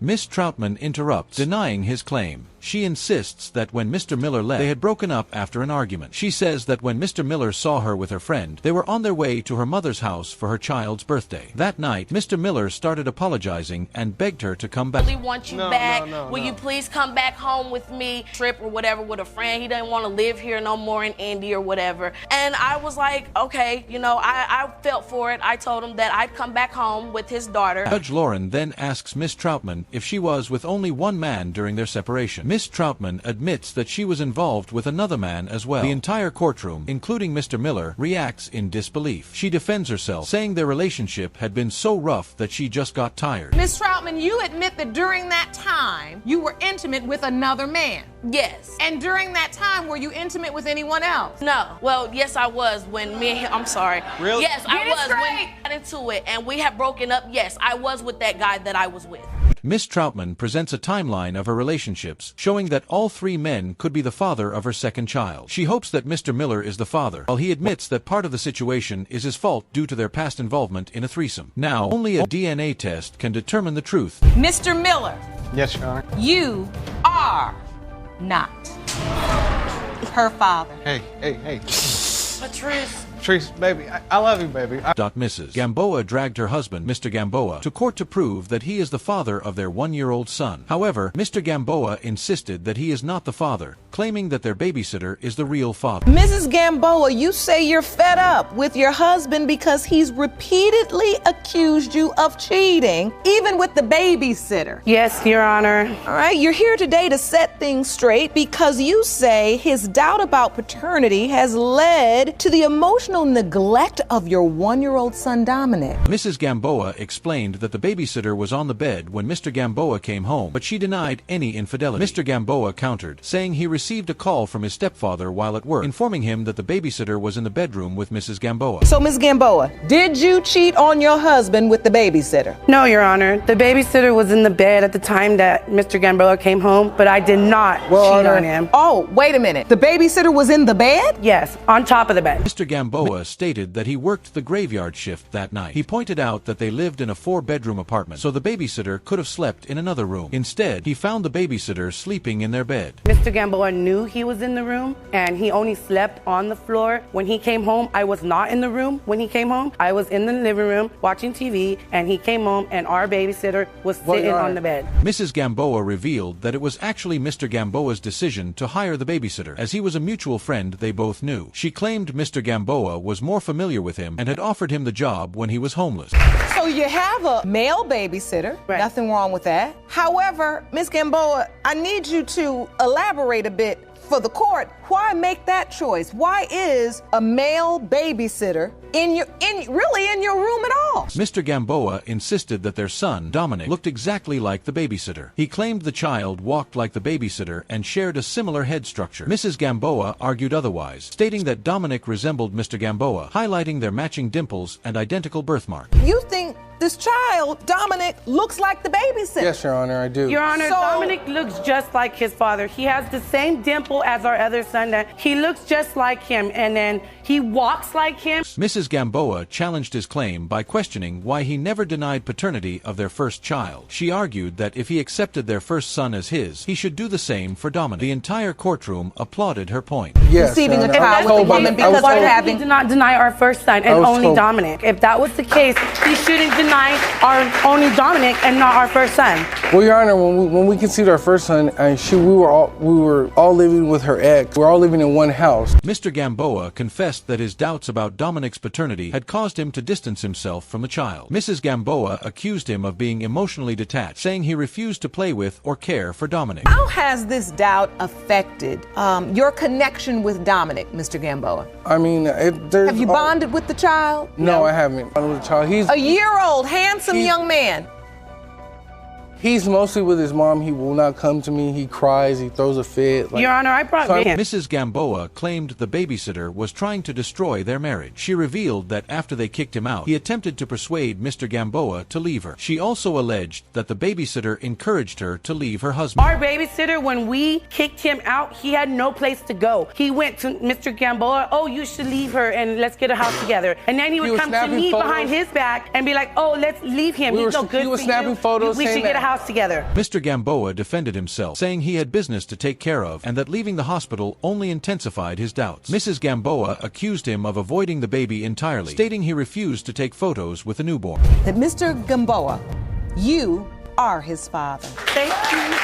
Miss Troutman interrupts, denying his claim. She insists that when Mr. Miller left, they had broken up after an argument. She says that when Mr. Miller saw her with her friend, they were on their way to her mother's house for her child's birthday. That night, Mr. Miller started apologizing and begged her to come back. I really want you back. Will you please come back home with me, trip or whatever, with a friend? He didn't want to live here no more in Indy or whatever. And I was like, okay, you know, I felt for it. I told him that I'd come back home with his daughter. Judge Lauren then asks Miss Troutman if she was with only one man during their separation. Miss Troutman admits that she was involved with another man as well. The entire courtroom, including Mr. Miller, reacts in disbelief. She defends herself, saying their relationship had been so rough that she just got tired. Miss Troutman, you admit that during that time, you were intimate with another man. Yes. And during that time, were you intimate with anyone else? No. Well, yes, I was when me and him, I'm sorry. Really? Yes, Get I it was straight. when we got into it and we had broken up. Yes, I was with that guy that I was with. Miss Troutman presents a timeline of her relationships, showing that all three men could be the father of her second child. She hopes that Mr. Miller is the father, while he admits that part of the situation is his fault due to their past involvement in a threesome. Now, only a DNA test can determine the truth. Mr. Miller. Yes, Your Honor. You are not her father. Hey. Patrice. Patrice, baby, I love you, baby. Mrs. Gamboa dragged her husband, Mr. Gamboa, to court to prove that he is the father of their one-year-old son. However, Mr. Gamboa insisted that he is not the father, claiming that their babysitter is the real father. Mrs. Gamboa, you say you're fed up with your husband because he's repeatedly accused you of cheating, even with the babysitter. Yes, Your Honor. All right, you're here today to set things straight because you say his doubt about paternity has led to the emotional neglect of your one-year-old son, Dominic. Mrs. Gamboa explained that the babysitter was on the bed when Mr. Gamboa came home, but she denied any infidelity. Mr. Gamboa countered, saying he received a call from his stepfather while at work, informing him that the babysitter was in the bedroom with Mrs. Gamboa. So, Ms. Gamboa, did you cheat on your husband with the babysitter? No, Your Honor. The babysitter was in the bed at the time that Mr. Gamboa came home, but I did not cheat on him. Oh, wait a minute. The babysitter was in the bed? Yes, on top of the bed. Mr. Gamboa stated that he worked the graveyard shift that night. He pointed out that they lived in a 4-bedroom apartment, so the babysitter could have slept in another room. Instead, he found the babysitter sleeping in their bed. Mr. Gamboa knew he was in the room, and he only slept on the floor. When he came home, I was not in the room. When he came home, I was in the living room watching TV, and he came home, and our babysitter was sitting on the bed. Mrs. Gamboa revealed that it was actually Mr. Gamboa's decision to hire the babysitter, as he was a mutual friend they both knew. She claimed Mr. Gamboa was more familiar with him and had offered him the job when he was homeless. So you have a male babysitter. Right. Nothing wrong with that. However, Ms. Gamboa, I need you to elaborate a bit for the court. Why make that choice? Why is a male babysitter really in your room at all? Mr. Gamboa insisted that their son, Dominic, looked exactly like the babysitter. He claimed the child walked like the babysitter and shared a similar head structure. Mrs. Gamboa argued otherwise, stating that Dominic resembled Mr. Gamboa, highlighting their matching dimples and identical birthmark. You think this child, Dominic, looks like the babysitter? Yes, Your Honor, I do. Your Honor, Dominic looks just like his father. He has the same dimple as our other son. He looks just like him, and then he walks like him. Mrs. Gamboa challenged his claim by questioning why he never denied paternity of their first child. She argued that if he accepted their first son as his, he should do the same for Dominic. The entire courtroom applauded her point. Yes, receiving a child with a woman because we're having. He did not deny our first son and only Dominic. If that was the case, he shouldn't deny our only Dominic and not our first son. Well, Your Honor, when we conceived our first son, we were all living with her ex. We were all living in one house. Mr. Gamboa confessed that his doubts about Dominic's paternity had caused him to distance himself from the child. Mrs. Gamboa accused him of being emotionally detached, saying he refused to play with or care for Dominic. How has this doubt affected your connection with Dominic, Mr. Gamboa? I mean, have you bonded with the child? No, I haven't bonded with the child. He's a year-old, handsome young man. He's mostly with his mom. He will not come to me. He cries. He throws a fit. Your Honor, I brought him. Mrs. Gamboa claimed the babysitter was trying to destroy their marriage. She revealed that after they kicked him out, he attempted to persuade Mr. Gamboa to leave her. She also alleged that the babysitter encouraged her to leave her husband. Our babysitter, when we kicked him out, he had no place to go. He went to Mr. Gamboa, oh, you should leave her and let's get a house together. And then he would come to me behind his back and be like, oh, let's leave him. He's no good for you. He was snapping photos we should get a house house together. Mr. Gamboa defended himself, saying he had business to take care of and that leaving the hospital only intensified his doubts. Mrs. Gamboa accused him of avoiding the baby entirely, stating he refused to take photos with the newborn. That Mr. Gamboa, you are his father. Thank you.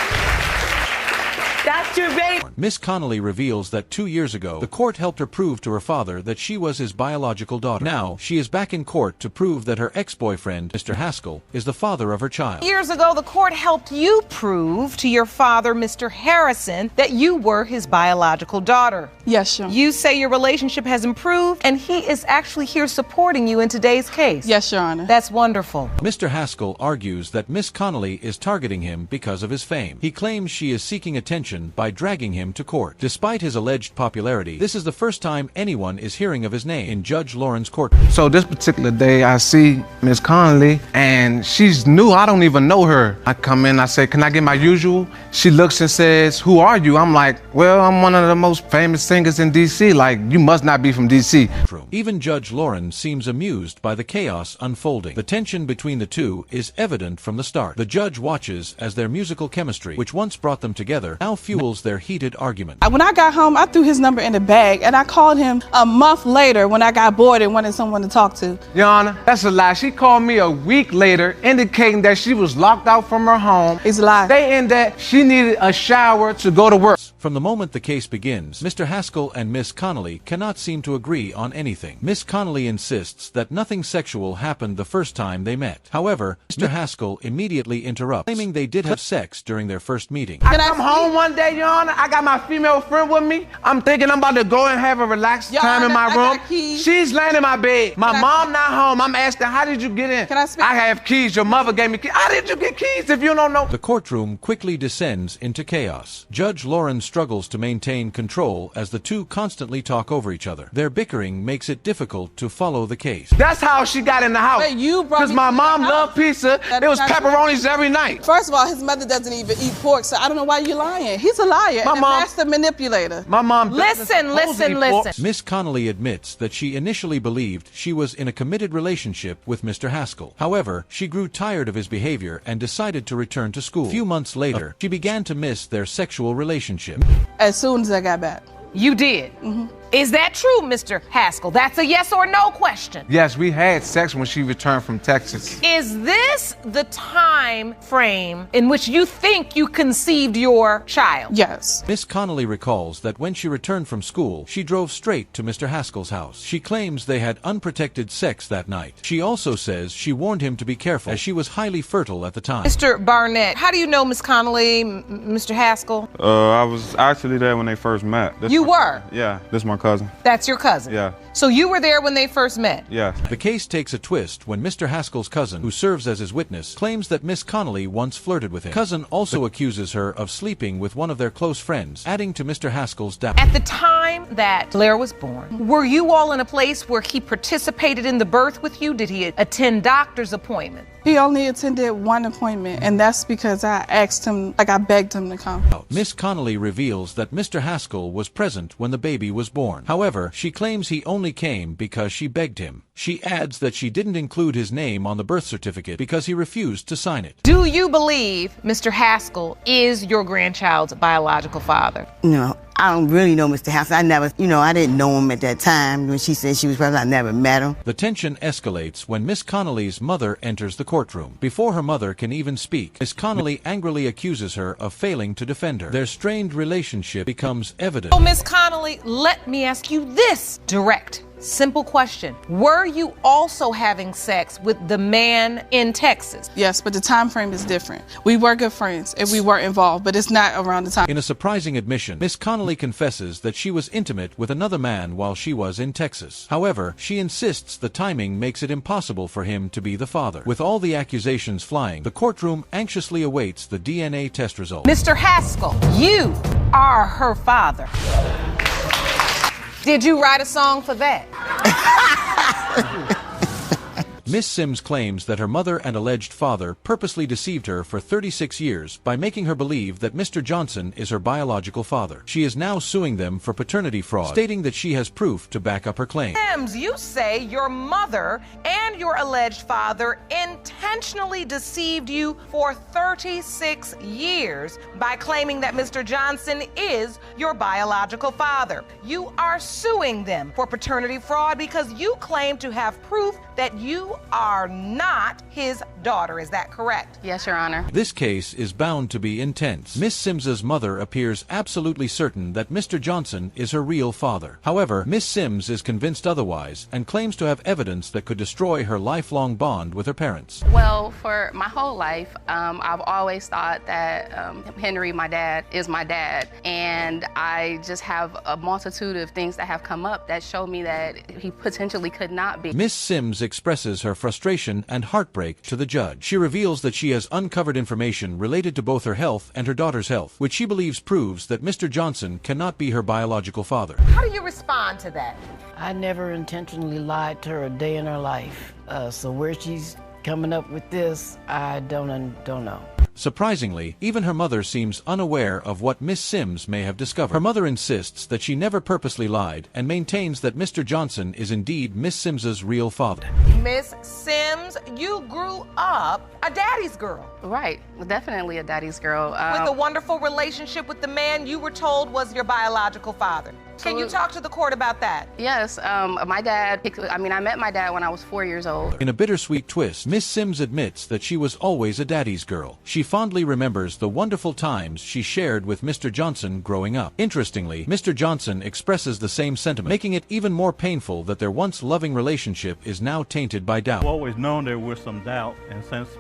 That's your baby. Miss Connolly reveals that 2 years ago, the court helped her prove to her father that she was his biological daughter. Now, she is back in court to prove that her ex-boyfriend, Mr. Haskell, is the father of her child. Years ago, the court helped you prove to your father, Mr. Harrison, that you were his biological daughter. Yes, Your Honor. You say your relationship has improved, and he is actually here supporting you in today's case. Yes, Your Honor. That's wonderful. Mr. Haskell argues that Miss Connolly is targeting him because of his fame. He claims she is seeking attention by dragging him to court. Despite his alleged popularity, this is the first time anyone is hearing of his name in Judge Lauren's courtroom. So this particular day, I see Miss Connolly, and she's new. I don't even know her. I come in, I say, can I get my usual? She looks and says, who are you? I'm like, well, I'm one of the most famous singers in D.C. Like, you must not be from D.C. Even Judge Lauren seems amused by the chaos unfolding. The tension between the two is evident from the start. The judge watches as their musical chemistry, which once brought them together, now fuels their heated argument. When I got home, I threw his number in the bag, and I called him a month later when I got bored and wanted someone to talk to. Your Honor, that's a lie. She called me a week later, indicating that she was locked out from her home. It's a lie. Stating that she needed a shower to go to work. From the moment the case begins, Mr. Haskell and Miss Connolly cannot seem to agree on anything. Miss Connolly insists that nothing sexual happened the first time they met. However, Mr. Haskell immediately interrupts, claiming they did have sex during their first meeting. I come home one day, Your Honor, I got my female friend with me. I'm thinking I'm about to go and have a relaxed time in my room. She's laying in my bed. My mom not home. I'm asking, how did you get in? Can I speak? I have keys. Your mother gave me keys. How did you get keys if you don't know? The courtroom quickly descends into chaos. Judge Lauren struggles to maintain control as the two constantly talk over each other. Their bickering makes it difficult to follow the case. That's how she got in the house. Wait, you brought Because my mom loved pizza. There was pepperonis every night. First of all, his mother doesn't even eat pork, so I don't know why you're lying. He's a liar and a master manipulator. My mom. Listen. Miss Connolly admits that she initially believed she was in a committed relationship with Mr. Haskell. However, she grew tired of his behavior and decided to return to school. A few months later, she began to miss their sexual relationship. As soon as I got back. You did? Mm-hmm. Is that true, Mr. Haskell? That's a yes or no question. Yes, we had sex when she returned from Texas. Is this the time frame in which you think you conceived your child? Yes. Miss Connolly recalls that when she returned from school, she drove straight to Mr. Haskell's house. She claims they had unprotected sex that night. She also says she warned him to be careful as she was highly fertile at the time. Mr. Barnett, how do you know Miss Connolly, Mr. Haskell? I was actually there when they first met. You were? Yeah, this is my cousin. That's your cousin? Yeah. So you were there when they first met? Yeah. The case takes a twist when Mr. Haskell's cousin, who serves as his witness, claims that Miss Connolly once flirted with him. Cousin also accuses her of sleeping with one of their close friends, adding to Mr. Haskell's doubt. At the time that Blair was born, were you all in a place where he participated in the birth with you? Did he attend doctor's appointments? He only attended one appointment, and that's because I asked him, I begged him to come. Miss Connolly reveals that Mr. Haskell was present when the baby was born. However, she claims he only came because she begged him. She adds that she didn't include his name on the birth certificate because he refused to sign it. Do you believe Mr. Haskell is your grandchild's biological father? No. I don't really know Mr. Haskell. I never, I didn't know him at that time. When she said she was pregnant, I never met him. The tension escalates when Miss Connolly's mother enters the courtroom. Before her mother can even speak, Miss Connolly angrily accuses her of failing to defend her. Their strained relationship becomes evident. Oh, Miss Connolly, let me ask you this direct, simple question. Were you also having sex with the man in Texas? Yes, but the time frame is different. We were good friends and we were involved, but it's not around the time. In a surprising admission, Miss Connolly confesses that she was intimate with another man while she was in Texas. However, she insists the timing makes it impossible for him to be the father. With all the accusations flying, the courtroom anxiously awaits the DNA test result. Mr. Haskell, you are her father. Did you write a song for that? Miss Sims claims that her mother and alleged father purposely deceived her for 36 years by making her believe that Mr. Johnson is her biological father. She is now suing them for paternity fraud, stating that she has proof to back up her claim. Sims, you say your mother and and your alleged father intentionally deceived you for 36 years by claiming that Mr. Johnson is your biological father. You are suing them for paternity fraud because you claim to have proof that you are not his daughter. Is that correct? Yes, Your Honor. This case is bound to be intense. Miss Sims's mother appears absolutely certain that Mr. Johnson is her real father. However, Miss Sims is convinced otherwise and claims to have evidence that could destroy her lifelong bond with her parents. Well, for my whole life, I've always thought that Henry, my dad, is my dad. And I just have a multitude of things that have come up that show me that he potentially could not be. Miss Sims expresses her frustration and heartbreak to the judge. She reveals that she has uncovered information related to both her health and her daughter's health, which she believes proves that Mr. Johnson cannot be her biological father. How do you respond to that? I never intentionally lied to her a day in her life. So where she's coming up with this, I don't know. Surprisingly, even her mother seems unaware of what Miss Sims may have discovered. Her mother insists that she never purposely lied and maintains that Mr. Johnson is indeed Miss Sims's real father. Miss Sims, you grew up a daddy's girl. Right, definitely a daddy's girl. With a wonderful relationship with the man you were told was your biological father. Can you talk to the court about that? Yes, my dad, I met my dad when I was 4 years old. In a bittersweet twist, Miss Sims admits that she was always a daddy's girl. She fondly remembers the wonderful times she shared with Mr. Johnson growing up. Interestingly, Mr. Johnson expresses the same sentiment, making it even more painful that their once loving relationship is now tainted by doubt. I've always known there was some doubt,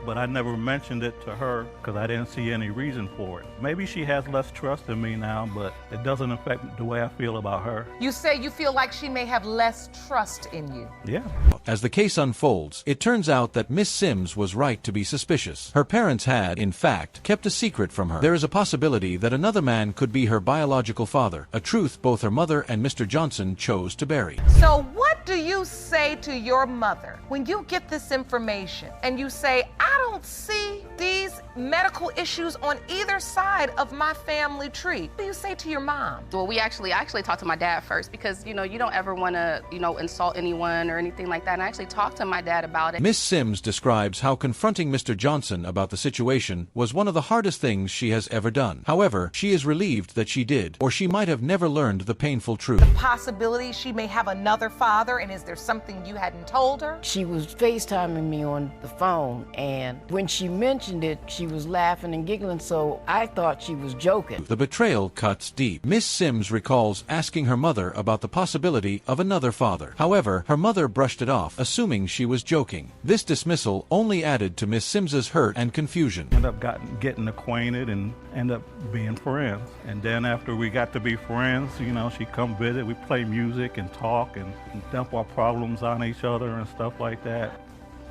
but I never mentioned it to her because I didn't see any reason for it. Maybe she has less trust in me now, but it doesn't affect the way I feel about her. You say you feel like she may have less trust in you. Yeah. As the case unfolds, it turns out that Miss Sims was right to be suspicious. Her parents had, in fact, kept a secret from her. There is a possibility that another man could be her biological father, a truth both her mother and Mr. Johnson chose to bury. So what do you say to your mother when you get this information and you say, I don't see these medical issues on either side of my family tree? What do you say to your mom? Well, I actually talked to my dad first because, you don't ever want to, insult anyone or anything like that. And I actually talked to my dad about it. Miss Sims describes how confronting Mr. Johnson about the situation was one of the hardest things she has ever done. However, she is relieved that she did, or she might have never learned the painful truth. The possibility she may have another father, and is there something you hadn't told her? She was FaceTiming me on the phone, and when she mentioned it, she was laughing and giggling, so I thought she was joking. The betrayal cuts deep. Miss Sims recalls asking her mother about the possibility of another father. However, her mother brushed it off, assuming she was joking. This dismissal only added to Miss Sims's hurt and confusion. Ended up getting acquainted and ended up being friends. And then after we got to be friends, she'd come visit, we play music and talk and dump our problems on each other and stuff like that.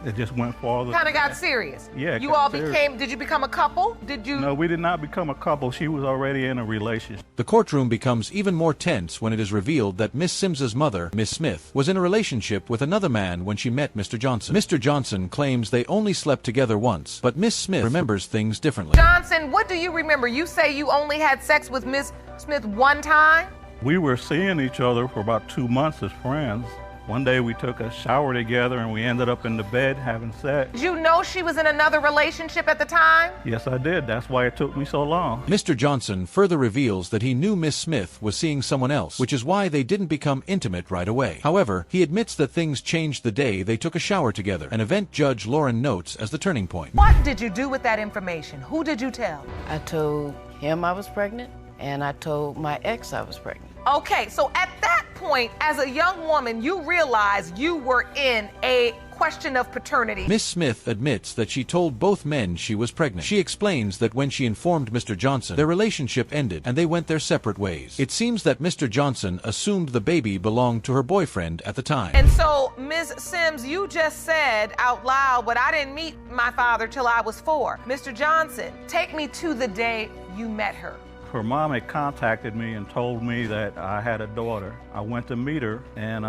It just went farther. Kind of got serious. Yeah. You all did you become a couple? No, we did not become a couple. She was already in a relationship. The courtroom becomes even more tense when it is revealed that Miss Sims's mother, Miss Smith, was in a relationship with another man when she met Mr. Johnson. Mr. Johnson claims they only slept together once, but Miss Smith remembers things differently. Johnson, what do you remember? You say you only had sex with Miss Smith one time? We were seeing each other for about 2 months as friends. One day we took a shower together and we ended up in the bed having sex. Did you know she was in another relationship at the time? Yes, I did. That's why it took me so long. Mr. Johnson further reveals that he knew Miss Smith was seeing someone else, which is why they didn't become intimate right away. However, he admits that things changed the day they took a shower together, an event Judge Lauren notes as the turning point. What did you do with that information? Who did you tell? I told him I was pregnant, and I told my ex I was pregnant. Okay, so at that point, as a young woman, you realized you were in a question of paternity. Miss Smith admits that she told both men she was pregnant. She explains that when she informed Mr. Johnson, their relationship ended and they went their separate ways. It seems that Mr. Johnson assumed the baby belonged to her boyfriend at the time. And so, Ms. Sims, you just said out loud, but I didn't meet my father till I was 4. Mr. Johnson, take me to the day you met her. Her mom had contacted me and told me that I had a daughter. I went to meet her and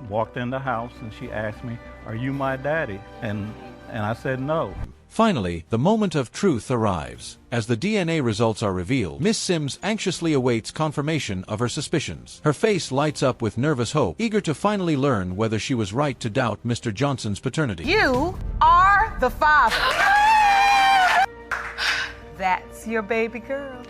walked in the house and she asked me, "Are you my daddy?" And I said no. Finally, the moment of truth arrives. As the DNA results are revealed, Miss Sims anxiously awaits confirmation of her suspicions. Her face lights up with nervous hope, eager to finally learn whether she was right to doubt Mr. Johnson's paternity. You are the father. That's your baby girl.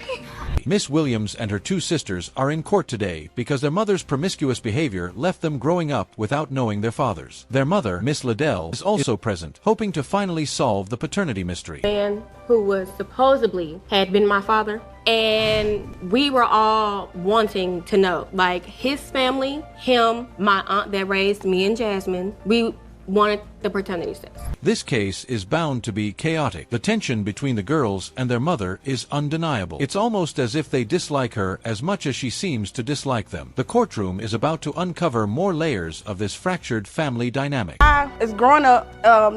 Miss Williams and her two sisters are in court today because their mother's promiscuous behavior left them growing up without knowing their fathers. Their mother, Miss Liddell, is also present, hoping to finally solve the paternity mystery. Man who was supposedly had been my father, and we were all wanting to know, like his family, him, my aunt that raised me and Jasmine, we wanted the paternity test. This case is bound to be chaotic. The tension between the girls and their mother is undeniable. It's almost as if they dislike her as much as she seems to dislike them. The courtroom is about to uncover more layers of this fractured family dynamic. As growing up,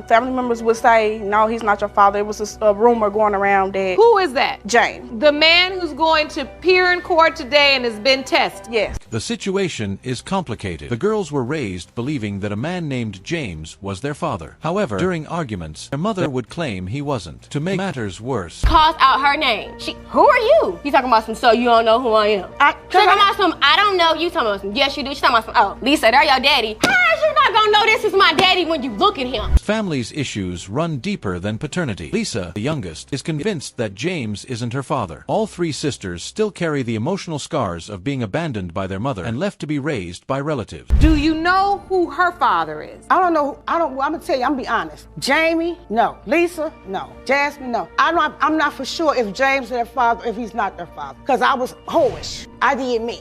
family members would say, no, he's not your father. It was a rumor going around that. Who is that? Jane. The man who's going to appear in court today and has been tested. Yes. The situation is complicated. The girls were raised believing that a man named James was their father. However, during arguments, their mother would claim he wasn't. To make matters worse, Calls out her name. Who are you? You talking about some, so you don't know who I am. Talking about some, I don't know. You talking about some, yes you do. She talking about some, oh, Lisa, they're your daddy. How is you not gonna know this is my daddy when you look at him? family's issues run deeper than paternity. Lisa, the youngest, is convinced that James isn't her father. All three sisters still carry the emotional scars of being abandoned by their mother and left to be raised by relatives. Do you know who her father is? I don't know. I'm gonna tell you, I'm gonna be honest. Jamie, no. Lisa, no. Jasmine, no. I'm not for sure if James is their father, if he's not their father. Because I was whorish. I did me.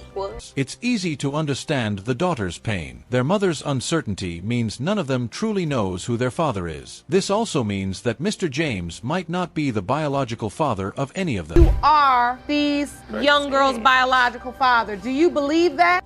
It's easy to understand the daughter's pain. Their mother's uncertainty means none of them truly knows who their father is. This also means that Mr. James might not be the biological father of any of them. You are these young girls' biological father. Do you believe that?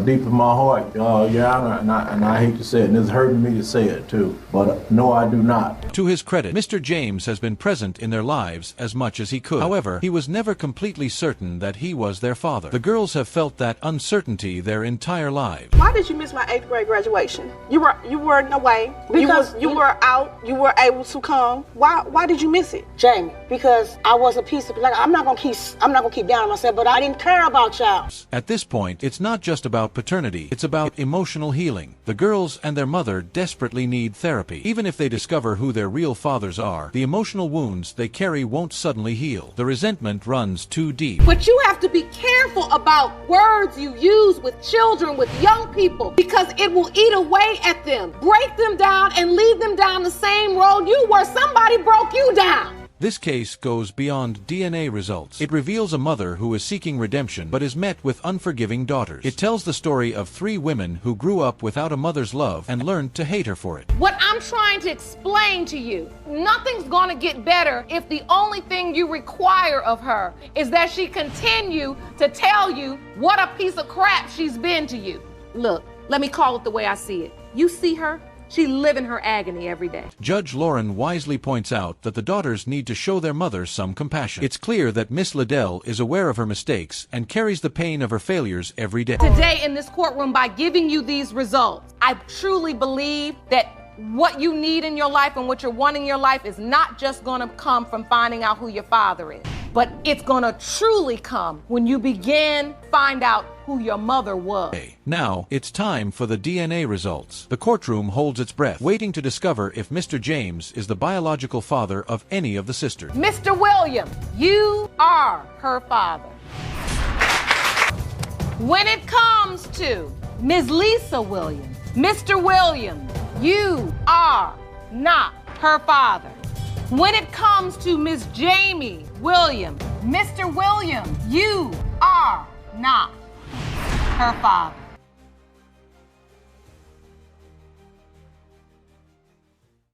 Deep in my heart, yeah, and I hate to say it, and it's hurting me to say it too, but no, I do not. To his credit, Mr. James has been present in their lives as much as he could. However, he was never completely certain that he was their father. The girls have felt that uncertainty their entire lives. Why did you miss my 8th grade graduation? You weren't away. Because you were out. You were able to come. Why did you miss it, Jamie? Because I was a piece of I'm not gonna keep down on myself, but I didn't care about y'all. At this point, it's not just about paternity, it's about emotional healing. The girls and their mother desperately need therapy. Even if they discover who their real fathers are, the emotional wounds they carry won't suddenly heal. The resentment runs too deep. But you have to be careful about words you use with children, with young people, because it will eat away at them, break them down, and lead them down the same road you were. Somebody broke you down. This case goes beyond DNA results. It reveals a mother who is seeking redemption but is met with unforgiving daughters. It tells the story of 3 women who grew up without a mother's love and learned to hate her for it. What I'm trying to explain to you, nothing's going to get better if the only thing you require of her is that she continue to tell you what a piece of crap she's been to you. Look, let me call it the way I see it. You see her? She lives in her agony every day. Judge Lauren wisely points out that the daughters need to show their mother some compassion. It's clear that Miss Liddell is aware of her mistakes and carries the pain of her failures every day. Today in this courtroom, by giving you these results, I truly believe that what you need in your life and what you're wanting in your life is not just going to come from finding out who your father is, but it's going to truly come when you begin to find out who your mother was. Now, it's time for the DNA results. The courtroom holds its breath, waiting to discover if Mr. James is the biological father of any of the sisters. Mr. Williams, you are her father. When it comes to Ms. Lisa Williams, Mr. Williams, you are not her father. When it comes to Ms. Jamie Williams, Mr. Williams, you are not her father.